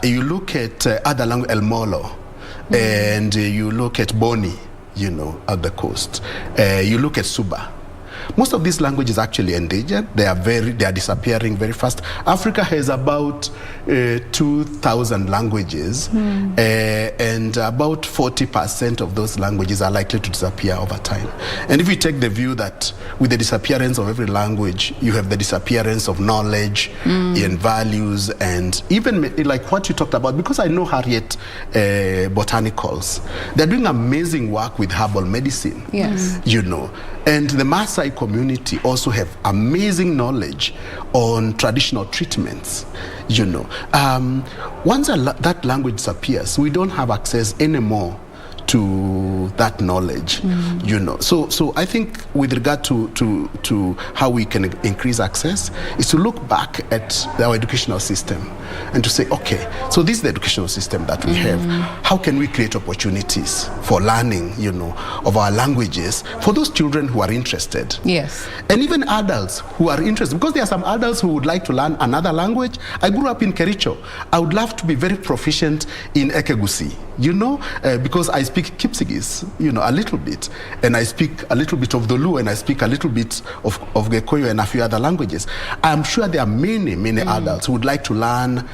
Speaker 23: You look at other language, El Molo, and you look at Boni, you know, at the coast. You look at Suba. Most of these languages are actually endangered. They are disappearing very fast. Africa has about 2,000 languages, and about 40% of those languages are likely to disappear over time. And if we take the view that with the disappearance of every language, you have the disappearance of knowledge and values, and even like what you talked about, because I know Harriet Botanicals, they're doing amazing work with herbal medicine. Yes. You know, and the Maasai community also have amazing knowledge on traditional treatments. You know, once that language disappears, we don't have access anymore to that knowledge, you know. So I think with regard to how we can increase access is to look back at our educational system and to say, okay, so this is the educational system that we have. How can we create opportunities for learning, you know, of our languages for those children who are interested?
Speaker 3: Yes.
Speaker 23: And even adults who are interested, because there are some adults who would like to learn another language. I grew up in Kericho. I would love to be very proficient in Ekegusi, you know, because I speak Kipsigis, you know, a little bit, and I speak a little bit of the Luo, and I speak a little bit of Gikuyu and a few other languages. I'm sure there are many adults who would like to learn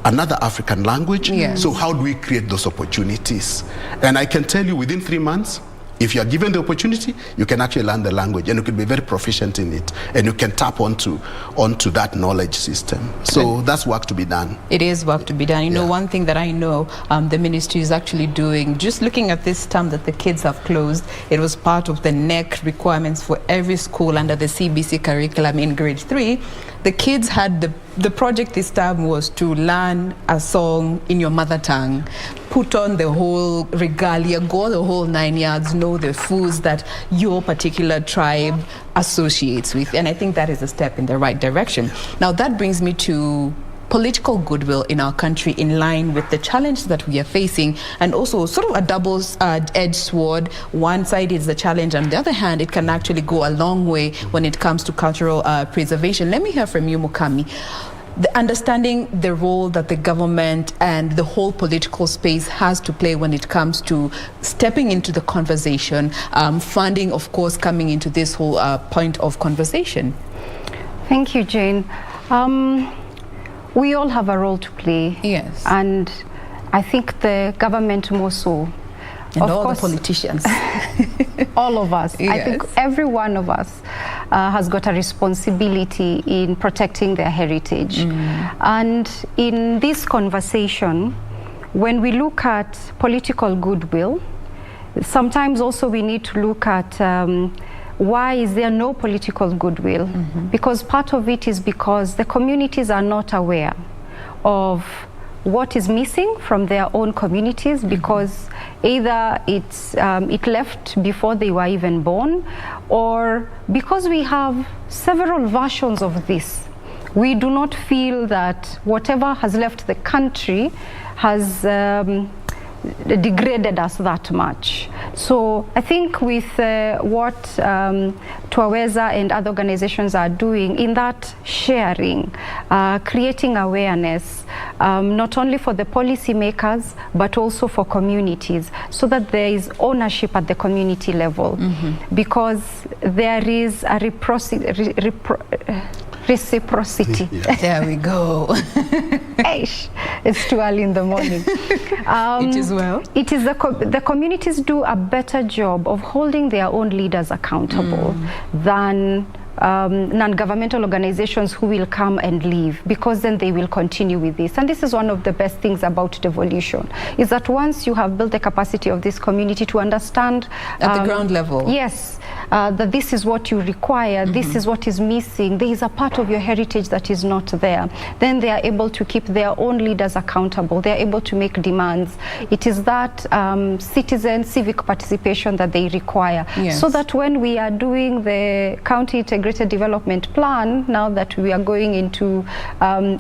Speaker 23: another African language.
Speaker 3: Yes.
Speaker 23: So how do we create those opportunities? And I can tell you, within 3 months, if you are given the opportunity, you can actually learn the language, and you can be very proficient in it, and you can tap onto that knowledge system. So that's work to be done.
Speaker 3: It is work to be done. You know, one thing that I know the ministry is actually doing, just looking at this term that the kids have closed, it was part of the NEC requirements for every school under the CBC curriculum in grade 3. The kids had the project this time was to learn a song in your mother tongue, put on the whole regalia, go the whole 9 yards, know the foods that your particular tribe associates with. And I think that is a step in the right direction. Now that brings me to political goodwill in our country in line with the challenge that we are facing, and also sort of a double-edged sword. One side is the challenge, and on the other hand, it can actually go a long way when it comes to cultural preservation. Let me hear from you, Mukami. Understanding the role that the government and the whole political space has to play when it comes to stepping into the conversation, funding, of course, coming into this whole point of conversation.
Speaker 18: Thank you, Jane. We all have a role to play.
Speaker 3: Yes.
Speaker 18: And I think the government more so.
Speaker 3: And all the politicians.
Speaker 18: All of us.
Speaker 3: Yes.
Speaker 18: I think every one of us has got a responsibility in protecting their heritage. And in this conversation, when we look at political goodwill, sometimes also we need to look at why is there no political goodwill? Because part of it is because the communities are not aware of what is missing from their own communities, because either it left before they were even born, or because we have several versions of this. We do not feel that whatever has left the country has degraded us that much. So I think with what Twaweza and other organizations are doing in that sharing, creating awareness, not only for the policymakers, but also for communities, so that there is ownership at the community level, because there is a reciprocity.
Speaker 3: There we go.
Speaker 18: It's too early in the morning.
Speaker 3: It is well.
Speaker 18: It is the communities do a better job of holding their own leaders accountable than non-governmental organizations who will come and leave, because then they will continue with this. And this is one of the best things about devolution, is that once you have built the capacity of this community to understand
Speaker 3: at the ground level,
Speaker 18: yes, that this is what you require, this is what is missing, there is a part of your heritage that is not there, then they are able to keep their own leaders accountable, they are able to make demands. It is that citizen civic participation that they require.
Speaker 3: Yes.
Speaker 18: So that when we are doing the county integrated development plan, now that we are going into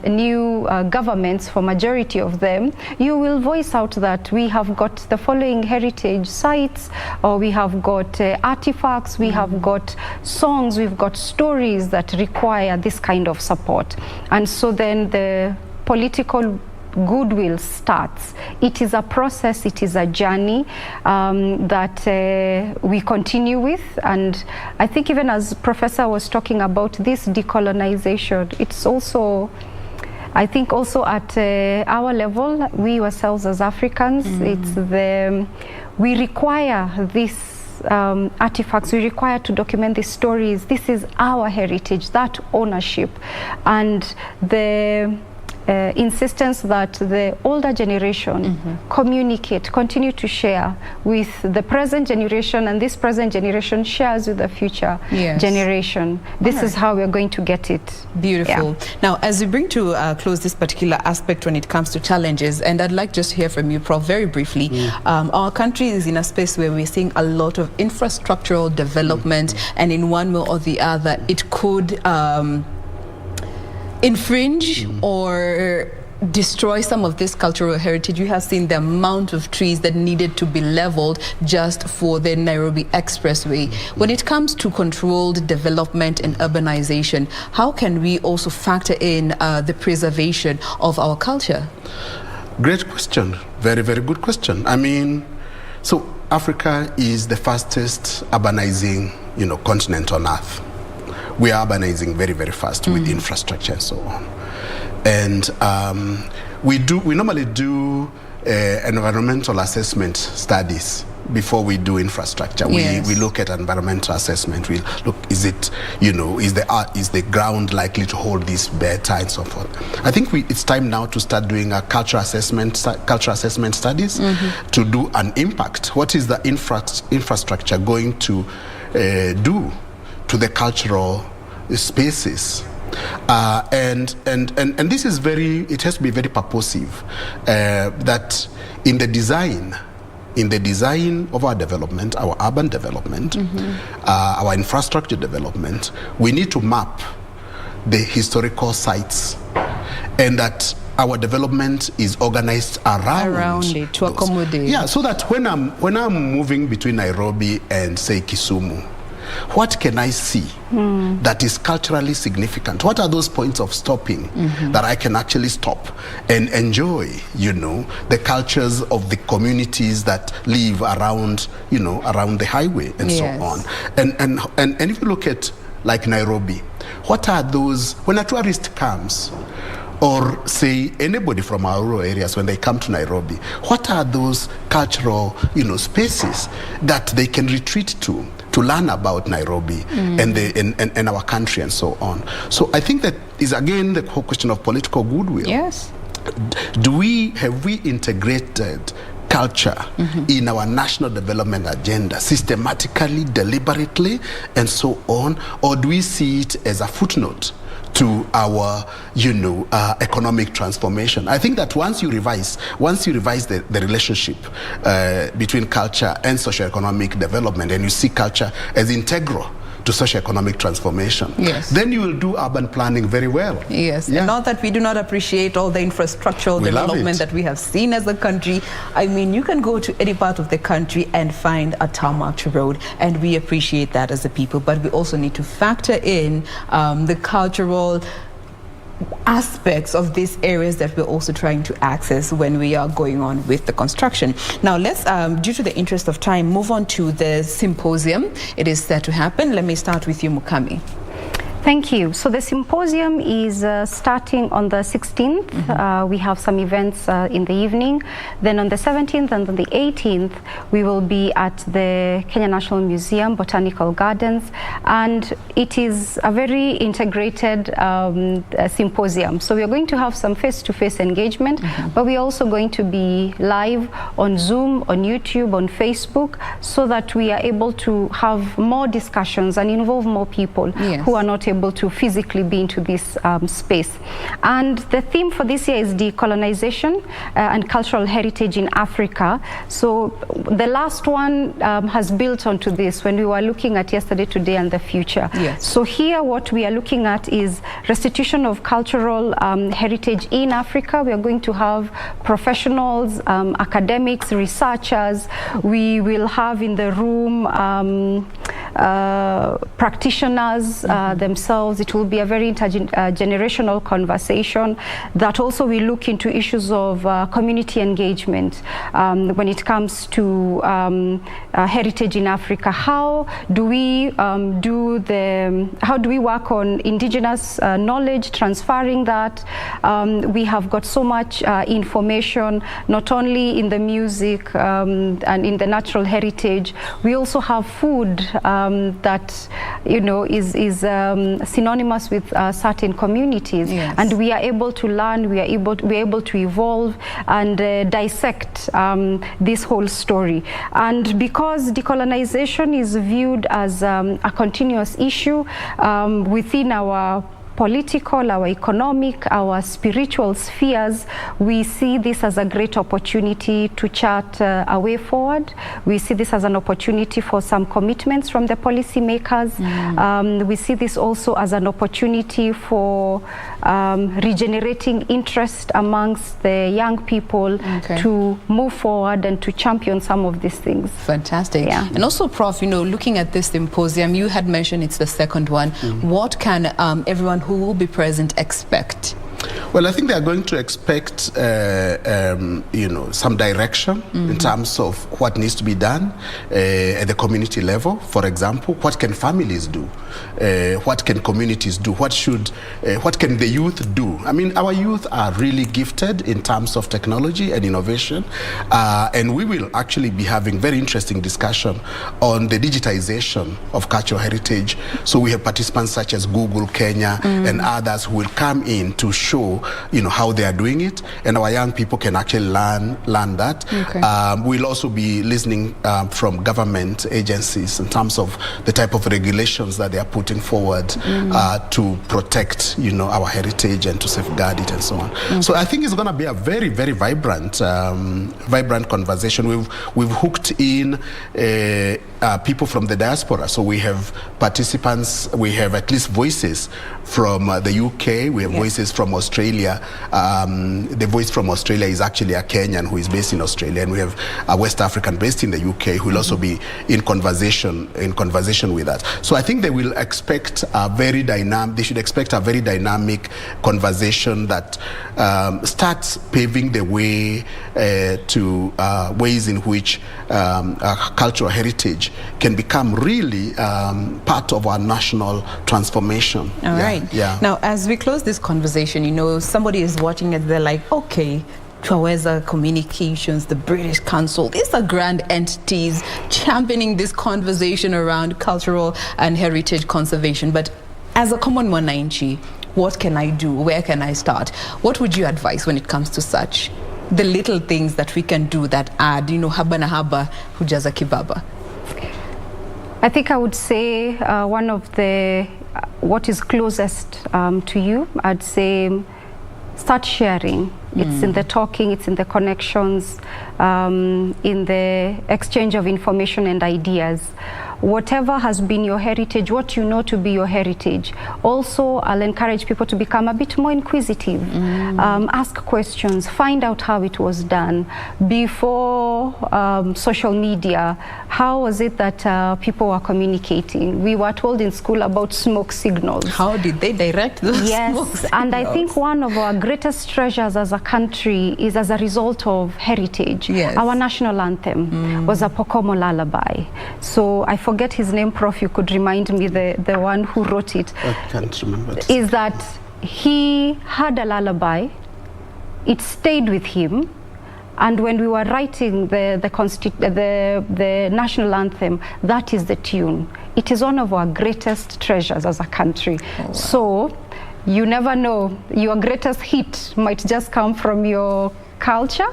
Speaker 18: new governments, for majority of them, you will voice out that we have got the following heritage sites, or we have got artifacts, we have got songs, we've got stories that require this kind of support. And so then the political goodwill starts. It is a process, it is a journey that we continue with. And I think even as Professor was talking about this decolonization, it's also, I think also at our level, we ourselves as Africans, it's we require this artifacts, we require to document these stories. This is our heritage, that ownership. And insistence that the older generation communicate, continue to share with the present generation, and this present generation shares with the future generation. This is how we're going to get it.
Speaker 3: Beautiful.
Speaker 18: Yeah.
Speaker 3: Now, as we bring to close this particular aspect when it comes to challenges, and I'd like just to hear from you, Prof, very briefly. Our country is in a space where we're seeing a lot of infrastructural development, and in one way or the other, it could infringe or destroy some of this cultural heritage. You have seen the amount of trees that needed to be leveled just for the Nairobi Expressway. When it comes to controlled development and urbanization, how can we also factor in the preservation of our culture?
Speaker 23: Great question. Very, very good question. I mean, so Africa is the fastest urbanizing, continent on earth. We are urbanizing very, very fast with infrastructure and so on. And we normally do environmental assessment studies before we do infrastructure. We look at environmental assessment. We look, is it, is the ground likely to hold this better and so forth. I think it's time now to start doing a cultural assessment studies to do an impact. What is the infrastructure going to do to the cultural spaces? And this is it has to be very purposive, that in the design of our development, our urban development, our infrastructure development, we need to map the historical sites, and that our development is organized around
Speaker 3: it to accommodate.
Speaker 23: Yeah, so that when I'm moving between Nairobi and, say, Kisumu, what can I see that is culturally significant? What are those points of stopping that I can actually stop and enjoy, the cultures of the communities that live around, around the highway and so on. And if you look at like Nairobi, what are those, when a tourist comes, or say anybody from our rural areas, when they come to Nairobi, what are those cultural, spaces that they can retreat to learn about Nairobi and our country and so on? So I think that is again the whole question of political goodwill.
Speaker 3: Yes.
Speaker 23: Have we integrated culture in our national development agenda systematically, deliberately, and so on, or do we see it as a footnote to our, economic transformation? I think that once you revise the relationship between culture and socioeconomic development, and you see culture as integral to socioeconomic transformation, then you will do urban planning very well.
Speaker 3: Yes, and not that we do not appreciate all the infrastructural development that we have seen as a country. I mean, you can go to any part of the country and find a tarmac road, and we appreciate that as a people, but we also need to factor in the cultural aspects of these areas that we're also trying to access when we are going on with the construction. Now let's, due to the interest of time, move on to the symposium. It is set to happen. Let me start with you, Mukami.
Speaker 18: Thank you. So the symposium is starting on the 16th. We have some events in the evening. Then on the 17th and on the 18th, we will be at the Kenya National Museum, Botanical Gardens. And it is a very integrated symposium. So we are going to have some face-to-face engagement, but we're also going to be live on Zoom, on YouTube, on Facebook, so that we are able to have more discussions and involve more people who are not able to physically be into this space. And the theme for this year is decolonization and cultural heritage in Africa. So the last one has built onto this when we were looking at yesterday, today, and the future. So here what we are looking at is restitution of cultural heritage in Africa. We are going to have professionals, academics, researchers. We will have in the room practitioners themselves. It will be a very intergenerational conversation that also will look into issues of community engagement when it comes to heritage in Africa. How do we work on indigenous knowledge, transferring that? We have got so much information, not only in the music and in the natural heritage. We also have food that, you know, is synonymous with certain communities.
Speaker 3: Yes.
Speaker 18: And we are able to learn, we are able to evolve and dissect this whole story. And because decolonization is viewed as a continuous issue within our political, our economic, our spiritual spheres, we see this as a great opportunity to chart a way forward. We see this as an opportunity for some commitments from the policymakers. We see this also as an opportunity for regenerating interest amongst the young people to move forward and to champion some of these things.
Speaker 3: Fantastic.
Speaker 18: Yeah.
Speaker 3: And also, Prof, you know, looking at this symposium, you had mentioned it's the second one. What can everyone who will be present expect?
Speaker 23: Well, I think they are going to expect, you know, some direction in terms of what needs to be done at the community level. For example, what can families do? What can communities do? What can the youth do? I mean, our youth are really gifted in terms of technology and innovation, and we will actually be having very interesting discussion on the digitization of cultural heritage. So we have participants such as Google Kenya and others who will come in to show, you know, how they are doing it, and our young people can actually learn that. We'll also be listening from government agencies in terms of the type of regulations that they are putting forward to protect, you know, our heritage and to safeguard it and so on. So I think it's going to be a very, very vibrant conversation. We've hooked in people from the diaspora. So we have participants, we have at least voices from the UK, we have voices from Australia. The voice from Australia is actually a Kenyan who is based in Australia, and we have a West African based in the UK who will also be in conversation with us. So I think they will expect a very dynamic, they should expect a very dynamic conversation that starts paving the way to ways in which cultural heritage can become really part of our national transformation.
Speaker 3: All right.
Speaker 23: Yeah.
Speaker 3: Now, as we close this conversation, you know, somebody is watching it, they're like, okay, Twaweza Communications, the British Council, these are grand entities championing this conversation around cultural and heritage conservation. But as a common mwananchi, what can I do? Where can I start? What would you advise when it comes to such? The little things that we can do that add, you know, haba na haba hujaza kibaba.
Speaker 18: I think I would say one of the, what is closest to you, I'd say start sharing. It's in the talking, it's in the connections, in the exchange of information and ideas. Whatever has been your heritage, what you know to be your heritage. Also, I'll encourage people to become a bit more inquisitive. Ask questions, find out how it was done. Before social media, how was it that people were communicating? We were told in school about smoke signals.
Speaker 3: How did they direct those smoke signals?
Speaker 18: And I think one of our greatest treasures as a country is as a result of heritage. Our national anthem was a Pokomo lullaby. So I forget his name, Prof, you could remind me, the one who wrote it.
Speaker 23: I can't remember.
Speaker 18: Is that he had a lullaby, it stayed with him, and when we were writing the national anthem, that is the tune. It is one of our greatest treasures as a country. Oh, wow. So you never know, your greatest hit might just come from your culture.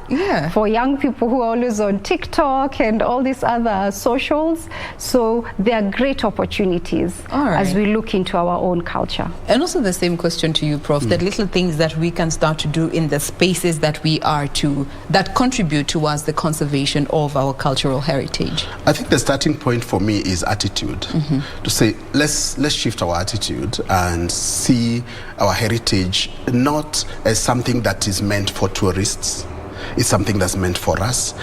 Speaker 18: For young people who are always on TikTok and all these other socials. So there are great opportunities as we look into our own culture.
Speaker 3: And also the same question to you, Prof, the little things that we can start to do in the spaces that we are to, that contribute towards the conservation of our cultural heritage.
Speaker 23: I think the starting point for me is attitude. To say, let's shift our attitude and see our heritage not as something that is meant for tourists. It's something that's meant for us.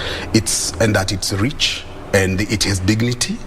Speaker 23: And that it's rich and it has dignity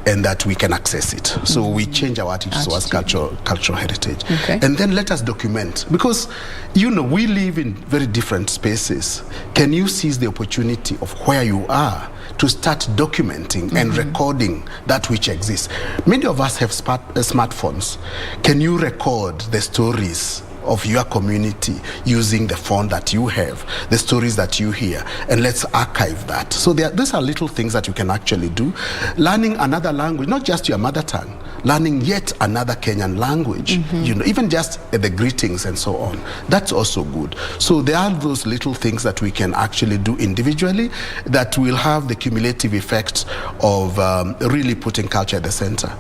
Speaker 23: and that we can access it. So we change our attitude towards cultural heritage. And then let us document. Because, you know, we live in very different spaces. Can you seize the opportunity of where you are to start documenting and recording that which exists? Many of us have smartphones. Can you record the stories of your community using the phone that you have, the stories that you hear, and let's archive that. So these are little things that you can actually do. Learning another language, not just your mother tongue, learning yet another Kenyan language, you know, even just the greetings and so on. That's also good. So there are those little things that we can actually do individually that will have the cumulative effect of really putting culture at the center.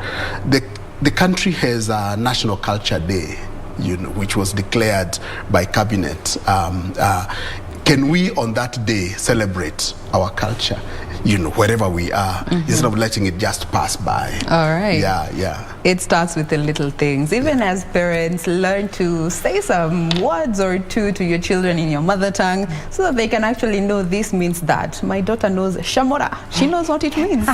Speaker 23: The country has a National Culture Day, you know, which was declared by cabinet. Can we on that day celebrate our culture, you know, wherever we are, instead of letting it just pass by?
Speaker 3: All right.
Speaker 23: Yeah.
Speaker 3: It starts with the little things. Even as parents, learn to say some words or two to your children in your mother tongue so that they can actually know this means that. My daughter knows shamora. She knows what it means.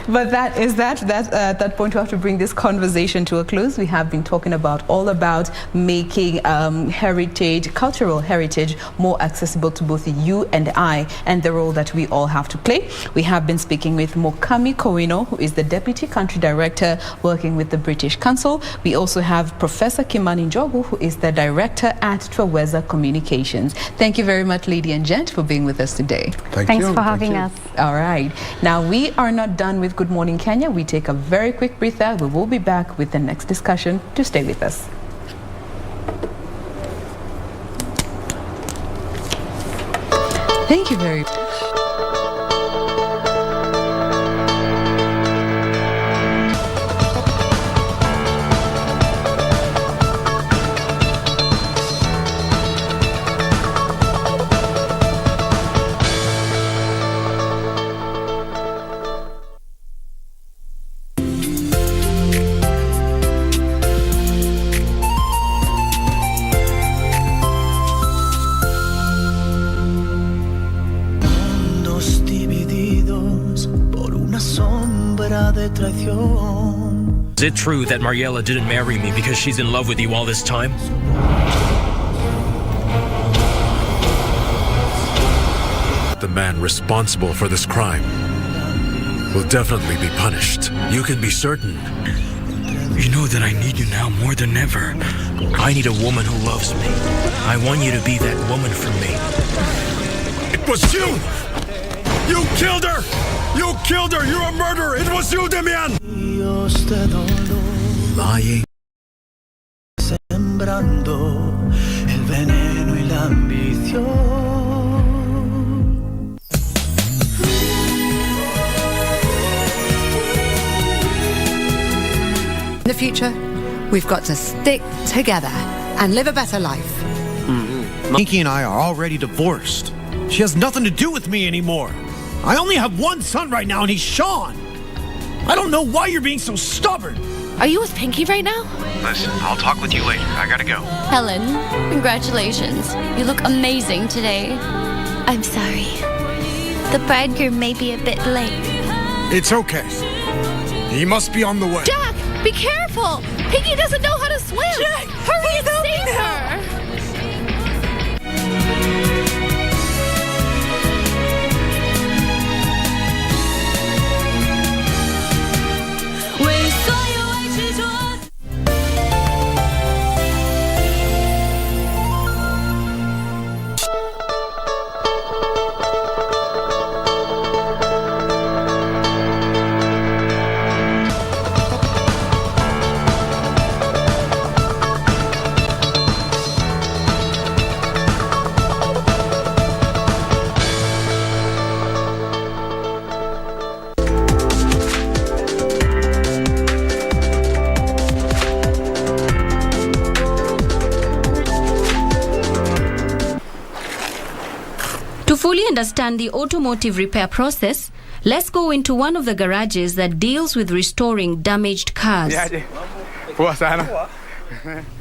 Speaker 3: But that point we have to bring this conversation to a close. We have been talking all about making cultural heritage more accessible to both you and I, and the role that we all have to play. We have been speaking with Mokami Kowino, who is the Deputy Country Director working with the British Council. We also have Professor Kimani Njogu, who is the Director at Twaweza Communications. Thank you very much, lady and gent, for being with us today.
Speaker 18: Thanks for having us.
Speaker 3: All right. Now, we are not done with Good Morning Kenya. We take a very quick breather. We will be back with the next discussion. To stay with us. Thank you very much.
Speaker 15: Is it true that Mariela didn't marry me because she's in love with you all this time?
Speaker 16: The man responsible for this crime will definitely be punished. You can be certain.
Speaker 15: You know that I need you now more than ever. I need a woman who loves me. I want you to be that woman for me.
Speaker 16: It was you! You killed her! You killed her! You're a murderer! It was you, Demian!
Speaker 15: Lying.
Speaker 14: Sembrando el veneno y la ambición.
Speaker 6: In the future, we've got to stick together and live a better life.
Speaker 7: Pinky and I are already divorced. She has nothing to do with me anymore. I only have one son right now, and he's Sean. I don't know why you're being so stubborn.
Speaker 8: Are you with Pinky right now?
Speaker 10: Listen, I'll talk with you later. I gotta go.
Speaker 8: Helen, congratulations. You look amazing today. I'm sorry. The bridegroom may be a bit late.
Speaker 4: It's okay. He must be on the way.
Speaker 8: Jack, be careful! Pinky doesn't know how to swim! Jack, hurry and save her!
Speaker 17: To fully understand the automotive repair process, let's go into one of the garages that deals with restoring damaged cars.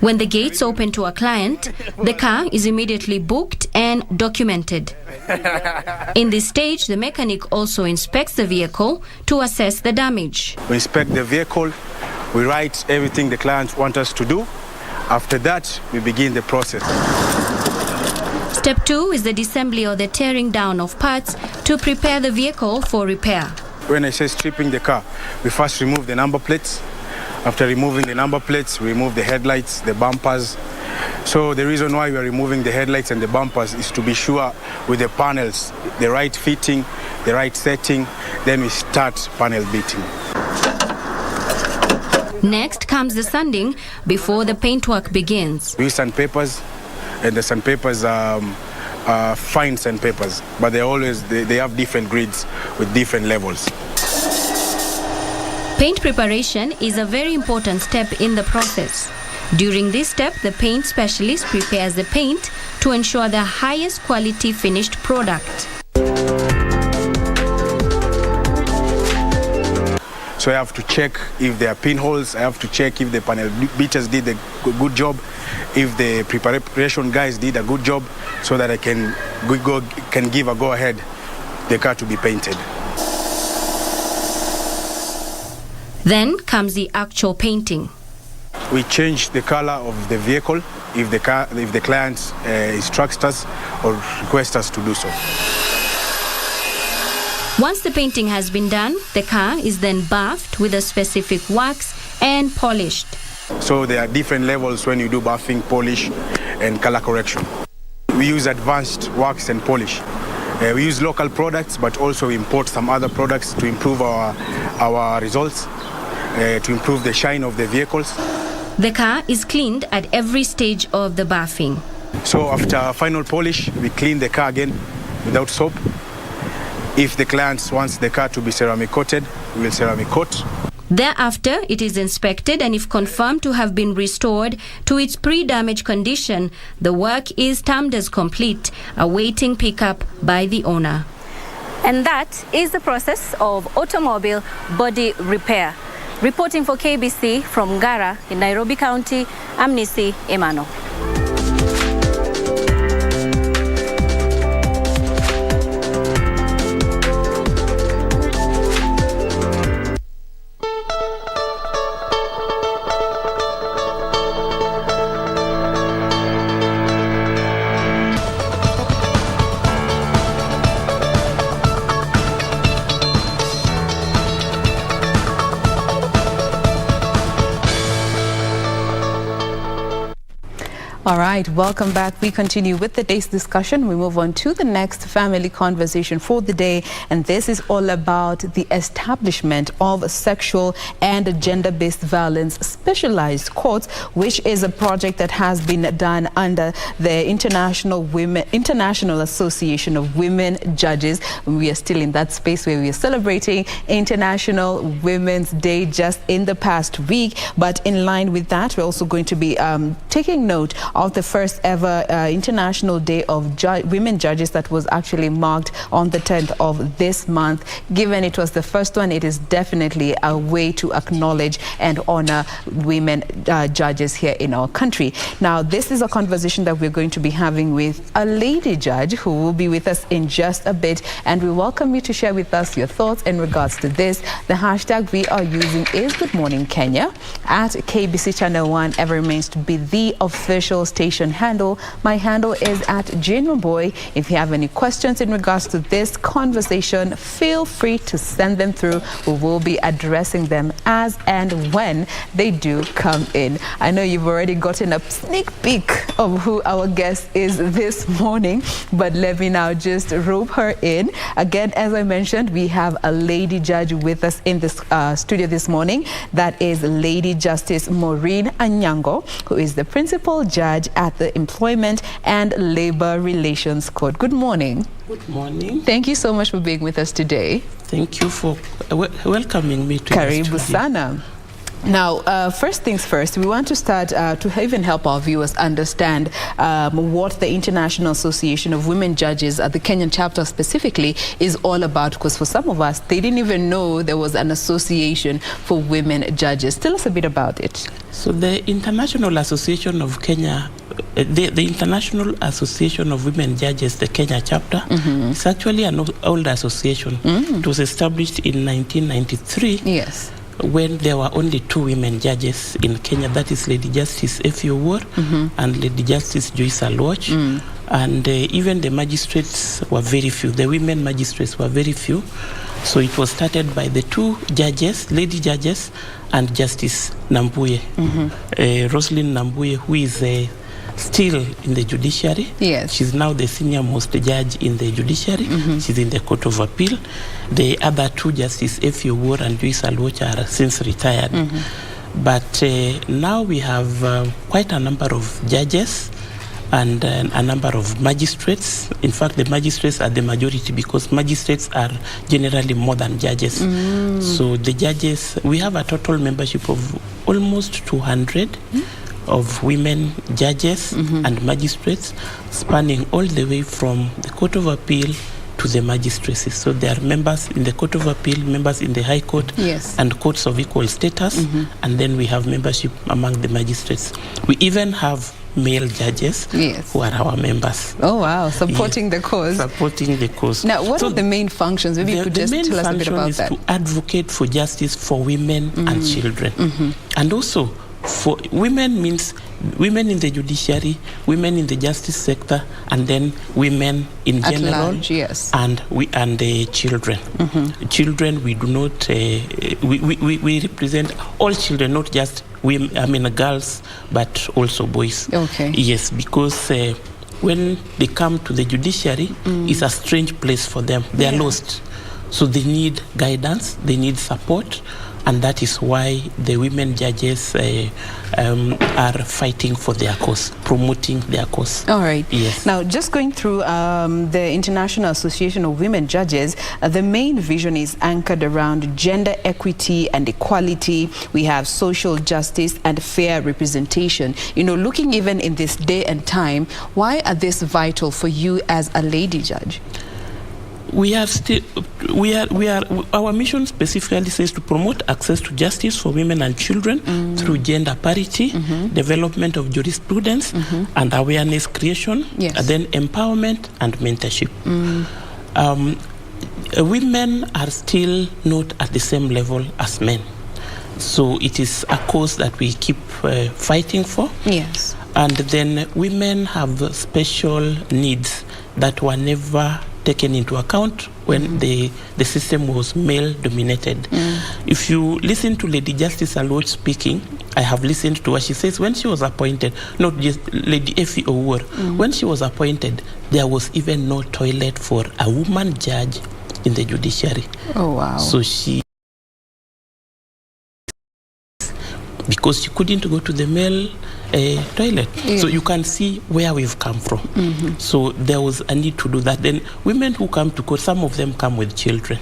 Speaker 17: When the gates open to a client, the car is immediately booked and documented. In this stage, the mechanic also inspects the vehicle to assess the damage.
Speaker 13: We inspect the vehicle, we write everything the client wants us to do. After that, we begin the process.
Speaker 17: Step 2 is the disassembly or the tearing down of parts to prepare the vehicle for repair.
Speaker 13: When I say stripping the car, we first remove the number plates. After removing the number plates, we remove the headlights, the bumpers, So the reason why we are removing the headlights and the bumpers is to be sure with the panels, the right fitting, the right setting, then we start panel beating.
Speaker 17: Next comes the sanding before the paintwork begins.
Speaker 13: We use sandpapers, and the sandpapers are fine sandpapers, but they have different grades with different levels.
Speaker 17: Paint preparation is a very important step in the process. During this step, the paint specialist prepares the paint to ensure the highest quality finished product.
Speaker 13: So I have to check if there are pinholes, I have to check if the panel beaters did a good job, if the preparation guys did a good job, so that I can give a go-ahead the car to be painted.
Speaker 17: Then comes the actual painting.
Speaker 13: We change the color of the vehicle if the client instructs us or requests us to do so.
Speaker 17: Once the painting has been done, the car is then buffed with a specific wax and polished.
Speaker 13: So there are different levels when you do buffing, polish, and color correction. We use advanced wax and polish. We use local products, but also import some other products to improve our results, to improve the shine of the vehicles.
Speaker 17: The car is cleaned at every stage of the buffing.
Speaker 13: So after final polish, we clean the car again without soap. If the client wants the car to be ceramic coated, we will ceramic coat.
Speaker 17: Thereafter, it is inspected, and if confirmed to have been restored to its pre-damage condition, the work is termed as complete, awaiting pickup by the owner.
Speaker 19: And that is the process of automobile body repair. Reporting for KBC from Ngara in Nairobi County, I'm Nisi Emano.
Speaker 3: All right, welcome back. We continue with the day's discussion. We move on to the next family conversation for the day, and this is all about the establishment of sexual and gender-based violence specialized courts, which is a project that has been done under the International Association of Women Judges. We are still in that space where we are celebrating International Women's Day just in the past week, but in line with that, we're also going to be taking note of the first ever International Day of Women Judges that was actually marked on the 10th of this month. Given it was the first one, it is definitely a way to acknowledge and honor women judges here in our country. Now, this is a conversation that we're going to be having with a lady judge who will be with us in just a bit, and we welcome you to share with us your thoughts in regards to this. The hashtag we are using is Good Morning Kenya. At KBC Channel 1 ever remains to be the official station handle. My handle is at JaneMoboy. If you have any questions in regards to this conversation, feel free to send them through. We will be addressing them as and when they do come in. I know you've already gotten a sneak peek of who our guest is this morning, but let me now just rope her in. Again, as I mentioned, we have a lady judge with us in this studio this morning. That is Lady Justice Maureen Anyango, who is the principal judge at the Employment and Labor Relations Court. Good morning.
Speaker 21: Good morning.
Speaker 3: Thank you so much for being with us today.
Speaker 21: Thank you for welcoming me to
Speaker 3: Karibu sana. Now, first things first, we want to start to even help our viewers understand what the International Association of Women Judges, the Kenyan chapter specifically, is all about, because for some of us, they didn't even know there was an association for women judges. Tell us a bit about it.
Speaker 21: So the International Association of Kenya, the International Association of Women Judges, the Kenya chapter, is actually an old association. It was established in 1993.
Speaker 3: Yes.
Speaker 21: When there were only 2 women judges in Kenya, that is Lady Justice Effie Owuor and Lady Justice Joyce Alwoch. And even the magistrates were very few. The women magistrates were very few. So it was started by the 2 judges, lady judges, and Justice Nambuye, Roslyn Nambuye, who is still in the judiciary.
Speaker 3: Yes.
Speaker 21: She's now the senior most judge in the judiciary. She's in the Court of Appeal. The other two, Justice Effie Owuor and Joyce Alwoch, are since retired. But now we have quite a number of judges and a number of magistrates. In fact, the magistrates are the majority because magistrates are generally more than judges. So the judges, we have a total membership of almost 200 of women judges and magistrates, spanning all the way from the Court of Appeal to the magistracy. So there are members in the Court of Appeal, members in the High Court, and courts of equal status, and then we have membership among the magistrates. We even have male judges who are our members.
Speaker 3: Oh wow, supporting the cause.
Speaker 21: Supporting the cause.
Speaker 3: Now, what are the main functions? Maybe you could just tell us a bit about that.
Speaker 21: The main function is to advocate for justice for women and children. And also, for women means women in the judiciary, women in the justice sector, and then women in
Speaker 3: At
Speaker 21: general,
Speaker 3: large, yes.
Speaker 21: and the children. Children, we do not. We represent all children, not just women. I mean, girls, but also boys.
Speaker 3: Okay.
Speaker 21: Yes, because when they come to the judiciary, it's a strange place for them. They are lost, so they need guidance. They need support. And that is why the women judges are fighting for their cause, promoting their cause.
Speaker 3: All right.
Speaker 21: Yes.
Speaker 3: Now, just going through the International Association of Women Judges, the main vision is anchored around gender equity and equality. We have social justice and fair representation. You know, looking even in this day and time, why are this vital for you as a lady judge?
Speaker 21: Our mission specifically says to promote access to justice for women and children through gender parity, development of jurisprudence, and awareness creation, and then empowerment and mentorship. Women are still not at the same level as men. So it is a cause that we keep fighting for.
Speaker 3: Yes.
Speaker 21: And then women have special needs that were never taken into account when the system was male-dominated. If you listen to Lady Justice Alwoch speaking, I have listened to what she says. When she was appointed, not just Lady Effie Owuor, when she was appointed, there was even no toilet for a woman judge in the judiciary.
Speaker 3: Oh, wow.
Speaker 21: So because she couldn't go to the male toilet. So you can see where we've come from. So there was a need to do that. Then women who come to court, some of them come with children.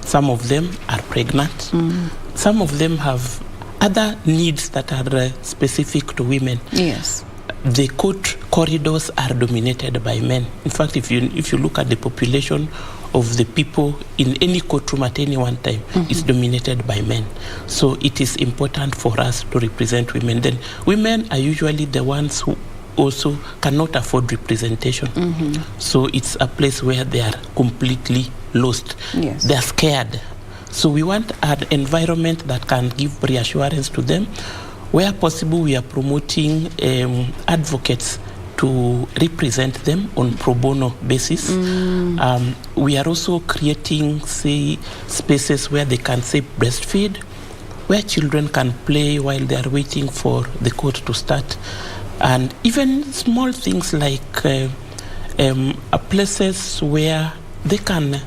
Speaker 21: Some of them are pregnant. Some of them have other needs that are specific to women.
Speaker 3: Yes.
Speaker 21: The court corridors are dominated by men. In fact, if you look at the population of the people in any courtroom at any one time, it's dominated by men. So it is important for us to represent women. Then women are usually the ones who also cannot afford representation. So it's a place where they are completely lost.
Speaker 3: Yes.
Speaker 21: They are scared. So we want an environment that can give reassurance to them. Where possible, we are promoting advocates to represent them on pro bono basis. We are also creating, spaces where they can, breastfeed, where children can play while they are waiting for the court to start. And even small things like places where they can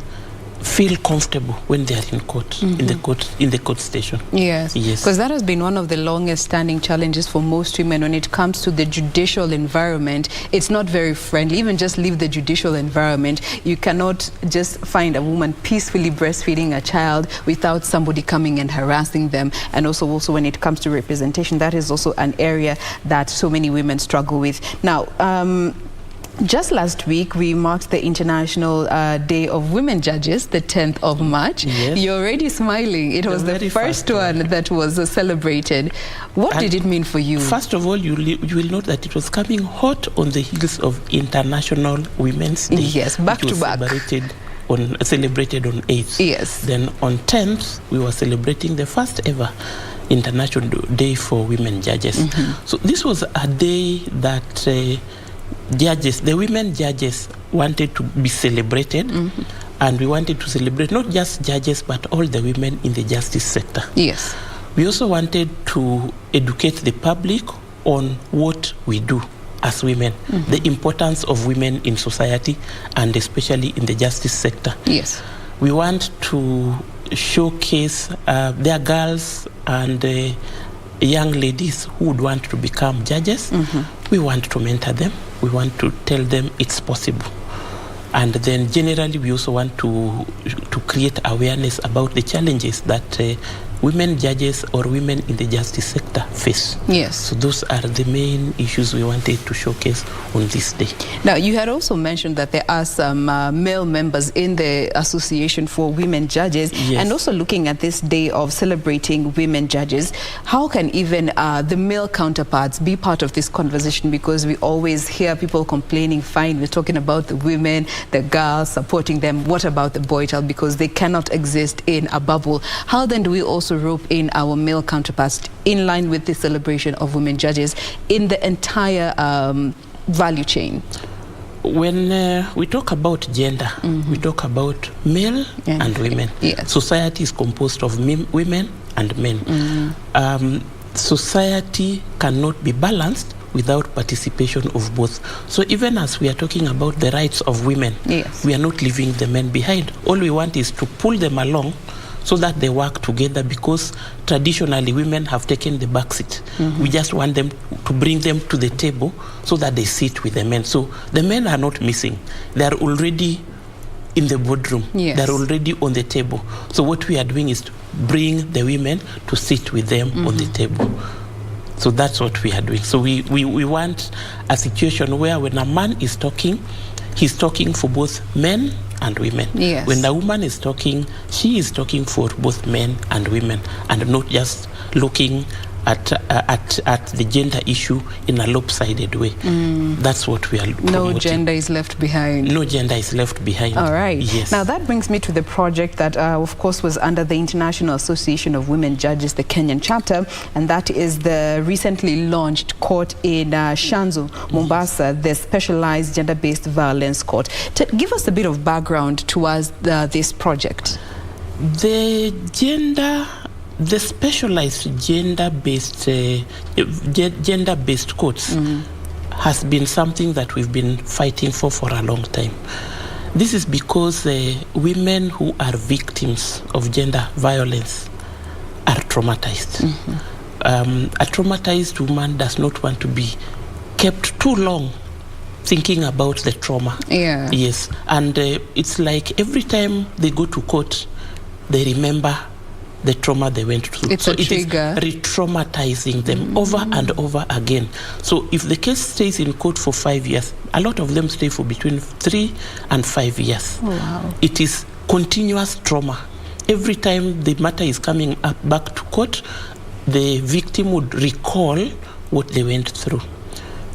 Speaker 21: feel comfortable when they are in court, in the court station.
Speaker 3: Yes, because that has been one of the longest standing challenges for most women when it comes to the judicial environment. It's not very friendly. Even just leave the judicial environment, you cannot just find a woman peacefully breastfeeding a child without somebody coming and harassing them. And also when it comes to representation, that is also an area that so many women struggle with. Now, just last week, we marked the International Day of Women Judges, the 10th of March.
Speaker 21: Yes.
Speaker 3: You're already smiling. It was the first one that was celebrated. What did it mean for you?
Speaker 21: First of all, you will note that it was coming hot on the heels of International Women's Day.
Speaker 3: Yes, back to back.
Speaker 21: Celebrated on 8th.
Speaker 3: Yes.
Speaker 21: Then on 10th, we were celebrating the first ever International Day for Women Judges. So this was a day that the women judges wanted to be celebrated, and we wanted to celebrate not just judges but all the women in the justice sector.
Speaker 3: Yes.
Speaker 21: We also wanted to educate the public on what we do as women, the importance of women in society and especially in the justice sector.
Speaker 3: Yes.
Speaker 21: We want to showcase their girls and young ladies who would want to become judges. We want to mentor them. We want to tell them it's possible. And then generally we also want to create awareness about the challenges that women judges or women in the justice sector face.
Speaker 3: Yes.
Speaker 21: So those are the main issues we wanted to showcase on this day.
Speaker 3: Now, you had also mentioned that there are some male members in the Association for Women Judges.
Speaker 21: Yes.
Speaker 3: And also looking at this day of celebrating women judges, how can even the male counterparts be part of this conversation? Because we always hear people complaining, fine, we're talking about the women, the girls, supporting them. What about the boy child? Because they cannot exist in a bubble. How then do we also rope in our male counterparts in line with the celebration of women judges in the entire value chain?
Speaker 21: When we talk about gender, we talk about male and women.
Speaker 3: Yes.
Speaker 21: Society is composed of women and men. Society cannot be balanced without participation of both. So even as we are talking about the rights of women, we are not leaving the men behind. All we want is to pull them along so that they work together, because traditionally women have taken the back seat. We just want them to bring them to the table so that they sit with the men. So the men are not missing. They are already in the boardroom.
Speaker 3: Yes.
Speaker 21: They are already on the table. So what we are doing is to bring the women to sit with them on the table. So that's what we are doing. So we want a situation where when a man is talking, he's talking for both men and women.
Speaker 3: Yes.
Speaker 21: When a woman is talking, she is talking for both men and women, and not just looking at the gender issue in a lopsided way. That's what we are promoting.
Speaker 3: No gender is left behind.
Speaker 21: No gender is left behind.
Speaker 3: All right.
Speaker 21: Yes.
Speaker 3: Now that brings me to the project that, of course, was under the International Association of Women Judges, the Kenyan chapter, and that is the recently launched court in Shanzu, Mombasa, the Specialized Gender-Based Violence Court. Give us a bit of background towards this project.
Speaker 21: The specialized gender-based courts has been something that we've been fighting for a long time. This is because women who are victims of gender violence are traumatized. A traumatized woman does not want to be kept too long thinking about the trauma.
Speaker 3: Yeah.
Speaker 21: Yes. And it's like every time they go to court, they remember the trauma they went through.
Speaker 3: It's a trigger.
Speaker 21: It is re-traumatizing them over and over again. So if the case stays in court for 5 years, a lot of them stay for between 3 and 5 years.
Speaker 3: Oh, wow.
Speaker 21: It is continuous trauma. Every time the matter is coming up back to court, the victim would recall what they went through.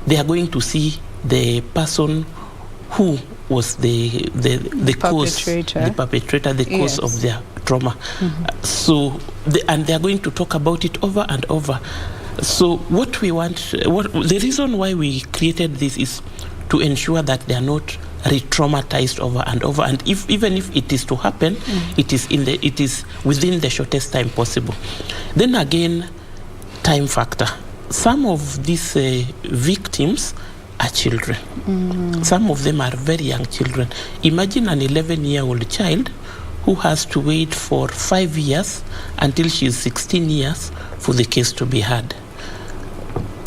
Speaker 21: They are going to see the person who was the cause, the perpetrator, the cause of their trauma. So, and they are going to talk about it over and over. So, what we want, the reason why we created this is to ensure that they are not re-traumatized over and over. And even if it is to happen, it is within the shortest time possible. Then again, time factor. Some of these victims are children. Some of them are very young children. Imagine an 11-year-old child who has to wait for 5 years until she is 16 years for the case to be heard.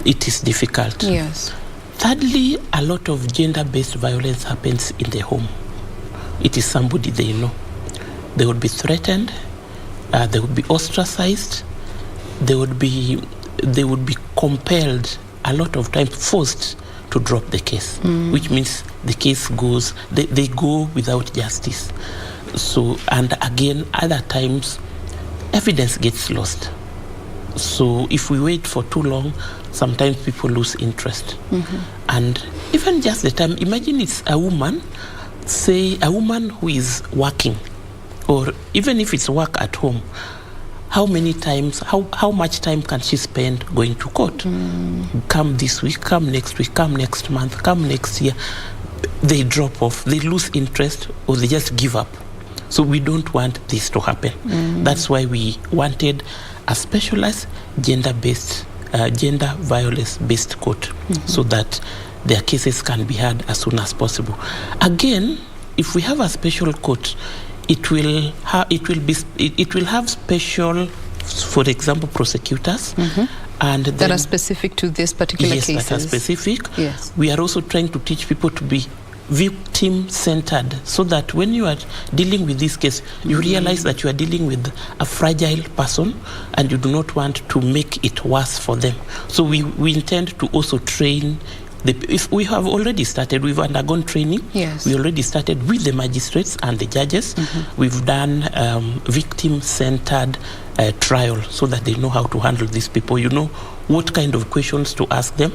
Speaker 21: It is difficult.
Speaker 3: Yes.
Speaker 21: Thirdly, a lot of gender-based violence happens in the home. It is somebody they know. They would be threatened. They would be ostracized. They would be compelled, a lot of times forced to drop the case, which means the case goes, they go without justice. So, and again, other times, evidence gets lost. So if we wait for too long, sometimes people lose interest. And even just the time, imagine it's a woman, say a woman who is working, or even if it's work at home, how much time can she spend going to court? Come this week, come next week, come next month, come next year. They drop off, they lose interest, or they just give up. So we don't want this to happen. That's why we wanted a specialized gender violence-based court, so that their cases can be heard as soon as possible. Again, if we have a special court, it will have special, for example, prosecutors, and
Speaker 3: that are specific to this particular cases.
Speaker 21: Yes, that are specific.
Speaker 3: Yes.
Speaker 21: We are also trying to teach people to be victim-centered, so that when you are dealing with this case, you realize that you are dealing with a fragile person and you do not want to make it worse for them. So we intend to also train. If we have already started, we've undergone training.
Speaker 3: Yes.
Speaker 21: We already started with the magistrates and the judges. We've done victim-centered trial, so that they know how to handle these people. You know what kind of questions to ask them.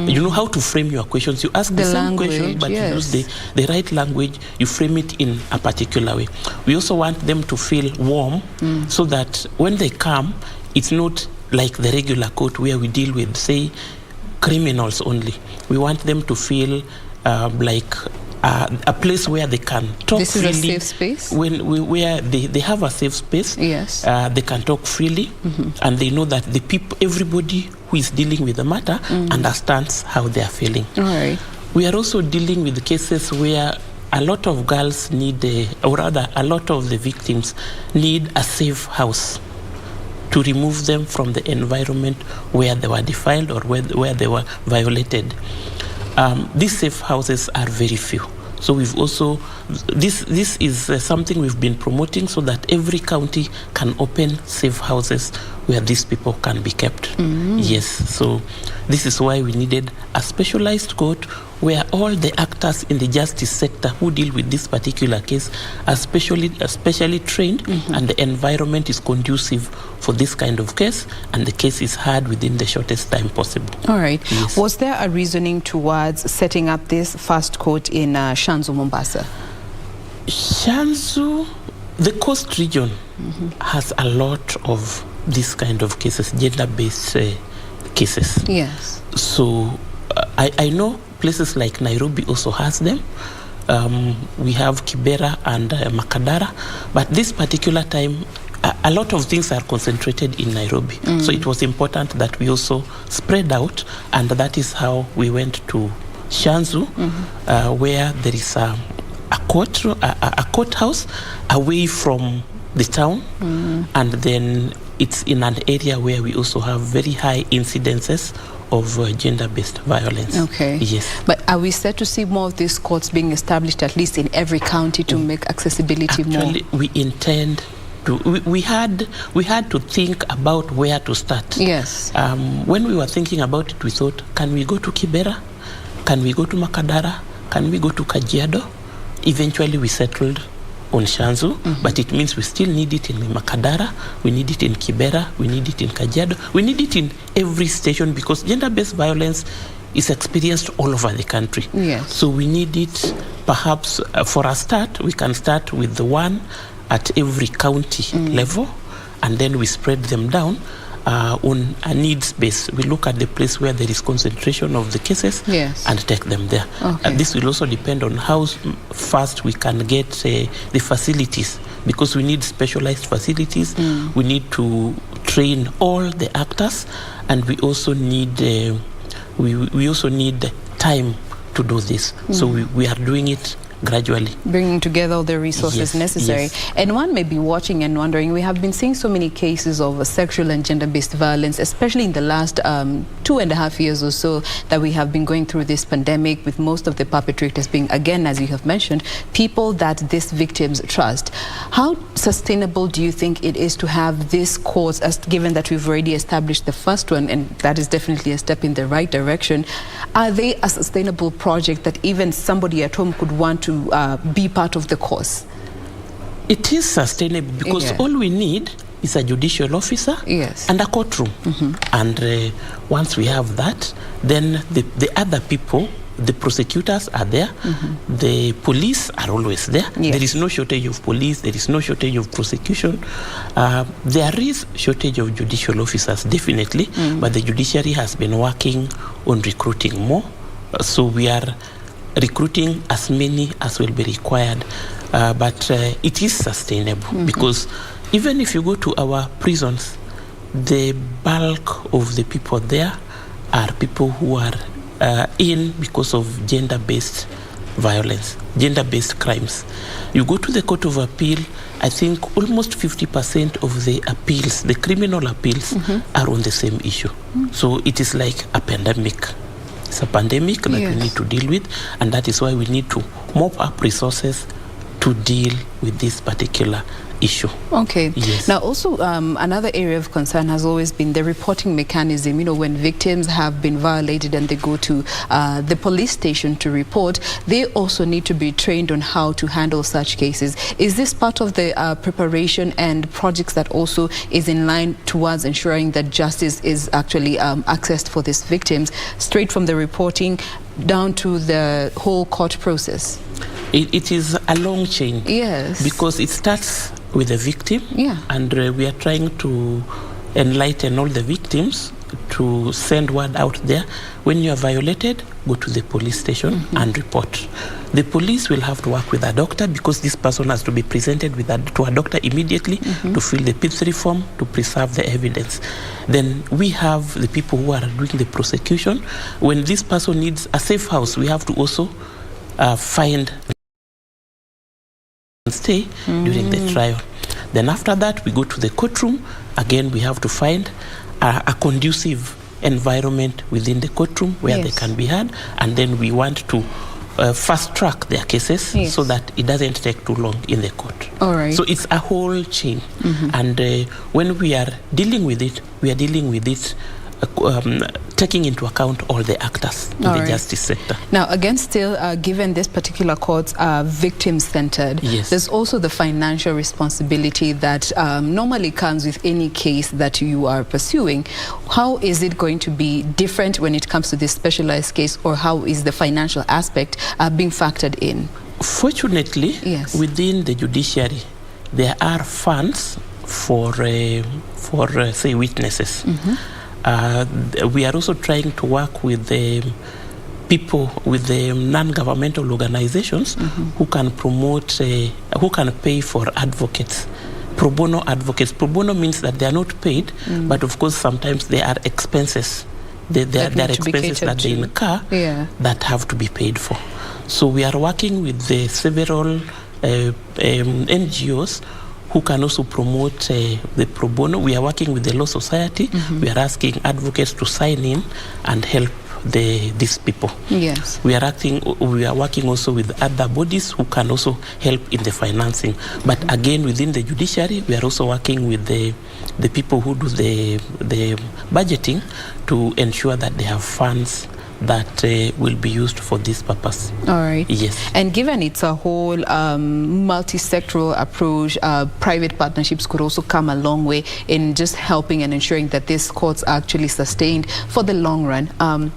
Speaker 21: You know how to frame your questions. You ask the same question, but you use the right language. You frame it in a particular way. We also want them to feel warm, so that when they come, it's not like the regular court where we deal with, say, criminals only. We want them to feel like a place where they can talk freely. This is a safe space? Where they have a safe space.
Speaker 3: Yes.
Speaker 21: They can talk freely, and they know that everybody who is dealing with the matter understands how they are feeling.
Speaker 3: All right.
Speaker 21: We are also dealing with cases where a lot of girls need, or rather a lot of the victims need a safe house to remove them from the environment where they were defiled or where they were violated. These safe houses are very few. So we've also, this is something we've been promoting, so that every county can open safe houses where these people can be kept. Yes, so this is why we needed a specialized court where all the actors in the justice sector who deal with this particular case are specially trained, and the environment is conducive for this kind of case, and the case is heard within the shortest time possible.
Speaker 3: All right.
Speaker 21: Yes.
Speaker 3: Was there a reasoning towards setting up this first court in Shanzu, Mombasa?
Speaker 21: Shanzu, the coast region, has a lot of this kind of cases, gender-based cases.
Speaker 3: Yes.
Speaker 21: So I know places like Nairobi also has them. We have Kibera and Makadara, but this particular time, a lot of things are concentrated in Nairobi. So it was important that we also spread out, and that is how we went to Shanzu, where there is a courthouse away from the town, and then it's in an area where we also have very high incidences of gender-based violence.
Speaker 3: Okay.
Speaker 21: Yes.
Speaker 3: But are we set to see more of these courts being established, at least in every county, to make accessibility more?
Speaker 21: Actually, we intend to. We had to think about where to start.
Speaker 3: Yes.
Speaker 21: When we were thinking about it, we thought, can we go to Kibera? Can we go to Makadara? Can we go to Kajiado? Eventually, we settled on Shanzu, but it means we still need it in Makadara, we need it in Kibera, we need it in Kajiado, we need it in every station, because gender-based violence is experienced all over the country.
Speaker 3: Yes.
Speaker 21: So we need it, perhaps for a start, we can start with the one at every county level, and then we spread them down on a needs base. We look at the place where there is concentration of the cases and take them there.
Speaker 3: Okay.
Speaker 21: And this will also depend on how fast we can get the facilities, because we need specialized facilities. We need to train all the actors, and we also need we also need time to do this. So we are doing it gradually,
Speaker 3: bringing together all the resources necessary. And one may be watching and wondering, we have been seeing so many cases of sexual and gender-based violence, especially in the last 2.5 years or so that we have been going through this pandemic, with most of the perpetrators being, again, as you have mentioned, people that these victims trust. How sustainable do you think it is to have this course, as given that we've already established the first one, and that is definitely a step in the right direction? Are they a sustainable project that even somebody at home could want to be part of the course?
Speaker 21: It is sustainable, because all we need is a judicial officer and a courtroom. And once we have that, then the other people, the prosecutors are there, the police are always there. There is no shortage of police, there is no shortage of prosecution. There is shortage of judicial officers, definitely, but the judiciary has been working on recruiting more. So we are recruiting as many as will be required, but it is sustainable, because even if you go to our prisons, the bulk of the people there are people who are in because of gender-based violence, gender-based crimes. You go to the Court of Appeal, I think almost 50% of the appeals, the criminal appeals, are on the same issue. So it is like a pandemic. It's a pandemic that we need to deal with, and that is why we need to mop up resources to deal with this particular issue.
Speaker 3: Okay.
Speaker 21: Yes.
Speaker 3: Now, also another area of concern has always been the reporting mechanism. You know, when victims have been violated and they go to the police station to report, they also need to be trained on how to handle such cases. Is this part of the preparation and projects that also is in line towards ensuring that justice is actually accessed for these victims, straight from the reporting down to the whole court process?
Speaker 21: It is a long chain.
Speaker 3: Yes.
Speaker 21: Because it starts with the victim.
Speaker 3: Yeah.
Speaker 21: And we are trying to enlighten all the victims to send word out there. When you are violated, go to the police station and report. The police will have to work with a doctor because this person has to be presented to a doctor immediately to fill the P3 form to preserve the evidence. Then we have the people who are doing the prosecution. When this person needs a safe house, we have to also find stay during the trial. Then after that, we go to the courtroom. Again, we have to find a conducive environment within the courtroom where they can be heard, and then we want to fast track their cases so that it doesn't take too long in the court.
Speaker 3: All right.
Speaker 21: So it's a whole chain, and when we are dealing with it, we are dealing with it taking into account all the actors in the justice sector.
Speaker 3: Now, again, still, given this particular courts are victim-centered, there's also the financial responsibility that normally comes with any case that you are pursuing. How is it going to be different when it comes to this specialized case, or how is the financial aspect being factored in?
Speaker 21: Fortunately, within the judiciary, there are funds for say, witnesses. We are also trying to work with the people, with the non-governmental organizations who can promote, who can pay for advocates, pro bono advocates. Pro bono means that they are not paid, but of course sometimes there are expenses. There are expenses that they incur that have to be paid for. So we are working with the several NGOs who can also promote the pro bono. We are working with the Law Society. We are asking advocates to sign in and help these people.
Speaker 3: Yes.
Speaker 21: We are working also with other bodies who can also help in the financing. But again, within the judiciary, we are also working with the people who do the budgeting to ensure that they have funds that will be used for this purpose.
Speaker 3: All right.
Speaker 21: Yes.
Speaker 3: And given it's a whole multi-sectoral approach, private partnerships could also come a long way in just helping and ensuring that these courts are actually sustained for the long run.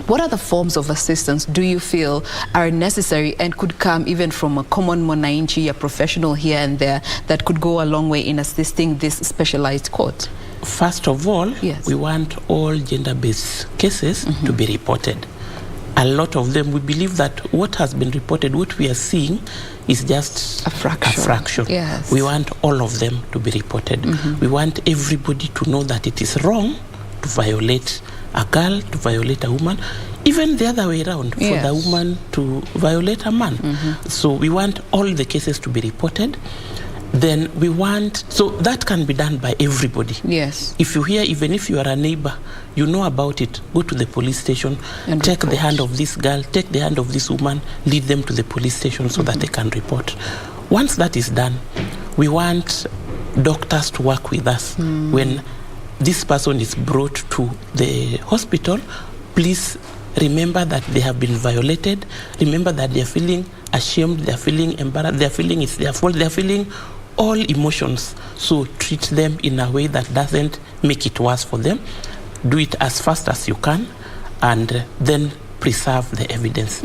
Speaker 3: What other forms of assistance do you feel are necessary and could come even from a common mwananchi, a professional here and there, that could go a long way in assisting this specialized court?
Speaker 21: First of all, we want all gender-based cases to be reported. A lot of them, we believe that what has been reported, what we are seeing, is just a fraction.
Speaker 3: Yes.
Speaker 21: We want all of them to be reported. We want everybody to know that it is wrong to violate a girl, to violate a woman, even the other way around, for the woman to violate a man. So we want all the cases to be reported. Then we want, so that can be done by everybody.
Speaker 3: Yes.
Speaker 21: If you hear, even if you are a neighbor, you know about it, go to the police station, and take the hand of this girl, take the hand of this woman, lead them to the police station so that they can report. Once that is done, we want doctors to work with us. When this person is brought to the hospital, please remember that they have been violated. Remember that they are feeling ashamed, they are feeling embarrassed, they are feeling it's their fault, they are feeling all emotions. So treat them in a way that doesn't make it worse for them. Do it as fast as you can, and then preserve the evidence.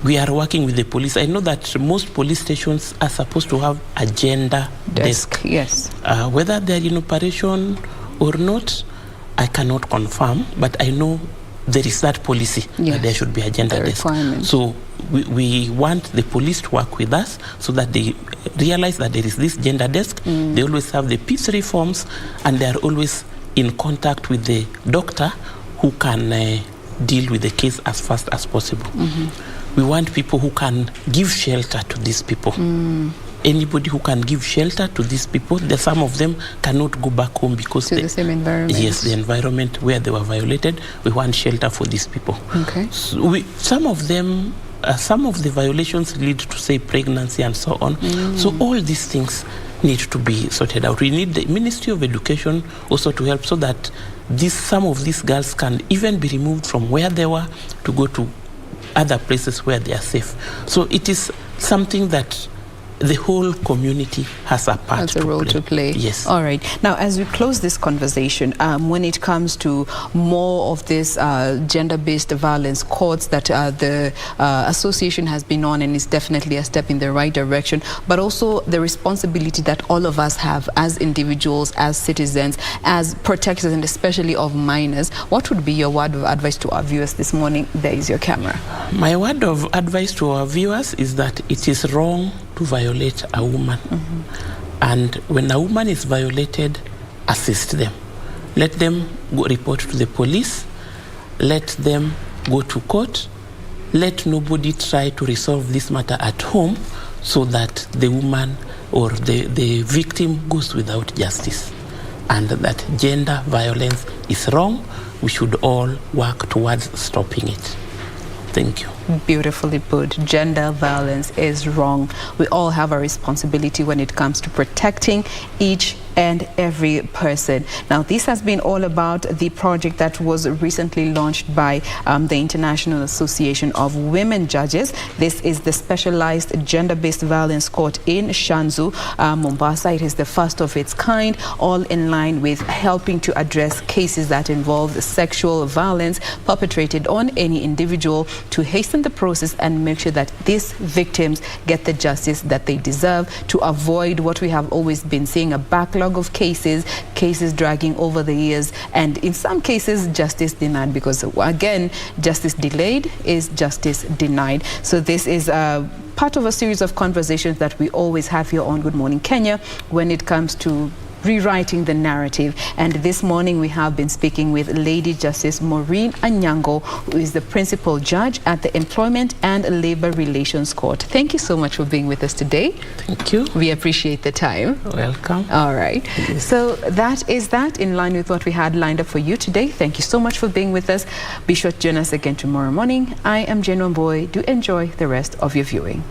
Speaker 21: We are working with the police. I know that most police stations are supposed to have a gender desk.
Speaker 3: Yes.
Speaker 21: Whether they are in operation or not, I cannot confirm, but I know there is that policy that there should be a gender desk. So we want the police to work with us so that they realize that there is this gender desk. They always have the P3 forms, and they are always in contact with the doctor who can deal with the case as fast as possible. We want people who can give shelter to these people. Anybody who can give shelter to these people, some of them cannot go back home because
Speaker 3: the same environment.
Speaker 21: Yes, the environment where they were violated. We want shelter for these people.
Speaker 3: Okay.
Speaker 21: So some of them, some of the violations lead to, say, pregnancy and so on. So all these things need to be sorted out. We need the Ministry of Education also to help so that some of these girls can even be removed from where they were to go to other places where they are safe. So it is something that the whole community has a part
Speaker 3: to play.
Speaker 21: Yes.
Speaker 3: All right. Now, as we close this conversation, when it comes to more of this gender-based violence courts that the association has been on, and is definitely a step in the right direction, but also the responsibility that all of us have as individuals, as citizens, as protectors, and especially of minors, what would be your word of advice to our viewers this morning? There is your camera.
Speaker 21: My word of advice to our viewers is that it is wrong to violate a woman. And when a woman is violated, assist them. Let them go report to the police. Let them go to court. Let nobody try to resolve this matter at home so that the woman or the victim goes without justice. And that gender violence is wrong. We should all work towards stopping it. Thank you.
Speaker 3: Beautifully put. Gender violence is wrong. We all have a responsibility when it comes to protecting each and every person. Now, this has been all about the project that was recently launched by the International Association of Women Judges. This is the specialized gender-based violence court in Shanzu, Mombasa. It is the first of its kind, all in line with helping to address cases that involve sexual violence perpetrated on any individual, to hasten the process and make sure that these victims get the justice that they deserve, to avoid what we have always been seeing, a backlog of cases dragging over the years, and in some cases justice denied, because again, justice delayed is justice denied. So this is part of a series of conversations that we always have here on Good Morning Kenya when it comes to rewriting the narrative. And this morning we have been speaking with Lady Justice Maureen Anyango, who is the principal judge at the Employment and Labor Relations Court. Thank you so much for being with us today.
Speaker 21: Thank you.
Speaker 3: We appreciate the time.
Speaker 21: Welcome.
Speaker 3: All right. Yes. So that is that, in line with what we had lined up for you today. Thank you so much for being with us. Be sure to join us again tomorrow morning. I am Jane Wamboy. Do enjoy the rest of your viewing.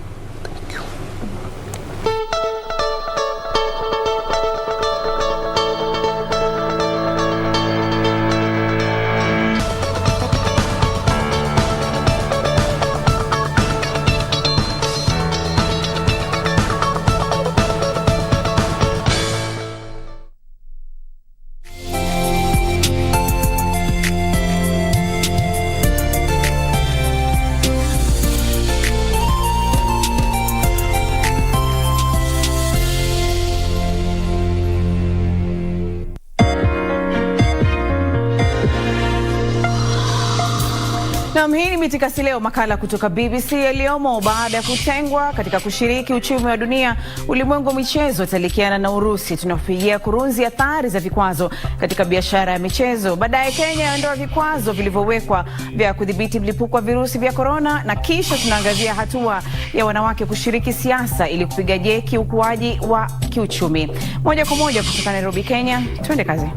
Speaker 1: Hii ni Mitikasi Leo, makala kutoka BBC yaliyomo. Baada ya kutengwa katika kushiriki uchumi wa dunia, ulimwengu wa michezo utalikiana na Urusi. Tunapigia kurunzi athari za vikwazo katika biashara ya michezo. Baadaye Kenya yaondoa vikwazo vilivyowekwa vya kudhibiti mlipuko wa virusi vya korona, na kisha tunaangazia hatua ya wanawake kushiriki siasa ili kupiga jeki ukuaji wa kiuchumi. Moja kwa moja kutoka Nairobi, Kenya, twende kazi.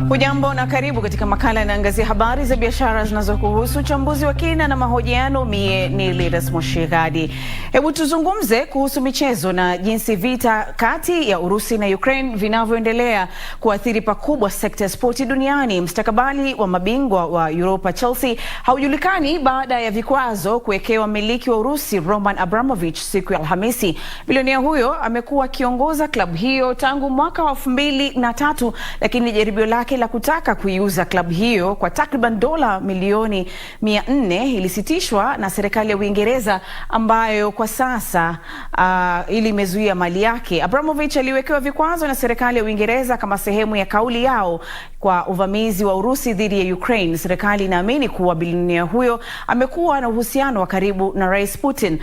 Speaker 1: Hujambo na karibu katika makala inaangazia habari za biashara zinazokuhusu, uchambuzi wa kina na mahojiano. Mie ni Lidas Moshigadi. Hebu tuzungumze kuhusu michezo na jinsi vita kati ya Urusi na Ukraine vinavyoendelea kuathiri pakubwa sekta ya spoti duniani. Mstakabali wa mabingwa wa Europa Chelsea haujulikani baada ya vikwazo kuwekewa miliki wa Urusi Roman Abramovich siku ya Alhamisi. Bilionea huyo amekuwa akiongoza klabu hiyo tangu mwaka wa 2003, lakini jaribio lake la kutaka kuiuza klabu hiyo kwa takriban dola milioni 400 ilisitishwa na serikali ya Uingereza, ambayo kwa kwa sasa ili imezuia mali yake. Abramovich aliwekewa vikwazo na serikali ya Uingereza kama sehemu ya kauli yao kwa uvamizi wa Urusi dhidi ya Ukraine. Serikali inaamini kuwa bilionea huyo amekuwa na uhusiano wa karibu na Rais Putin.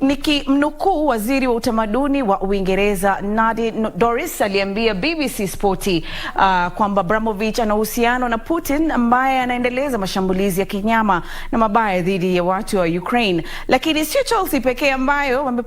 Speaker 1: Nikimnukuu waziri wa utamaduni wa Uingereza Nadine Dorries aliambia BBC Sporti kwamba Abramovich ana uhusiano na Putin ambaye anaendeleza mashambulizi ya kinyama na mabaya dhidi ya watu wa Ukraine. Lakini sio Chelsea pekee ambayo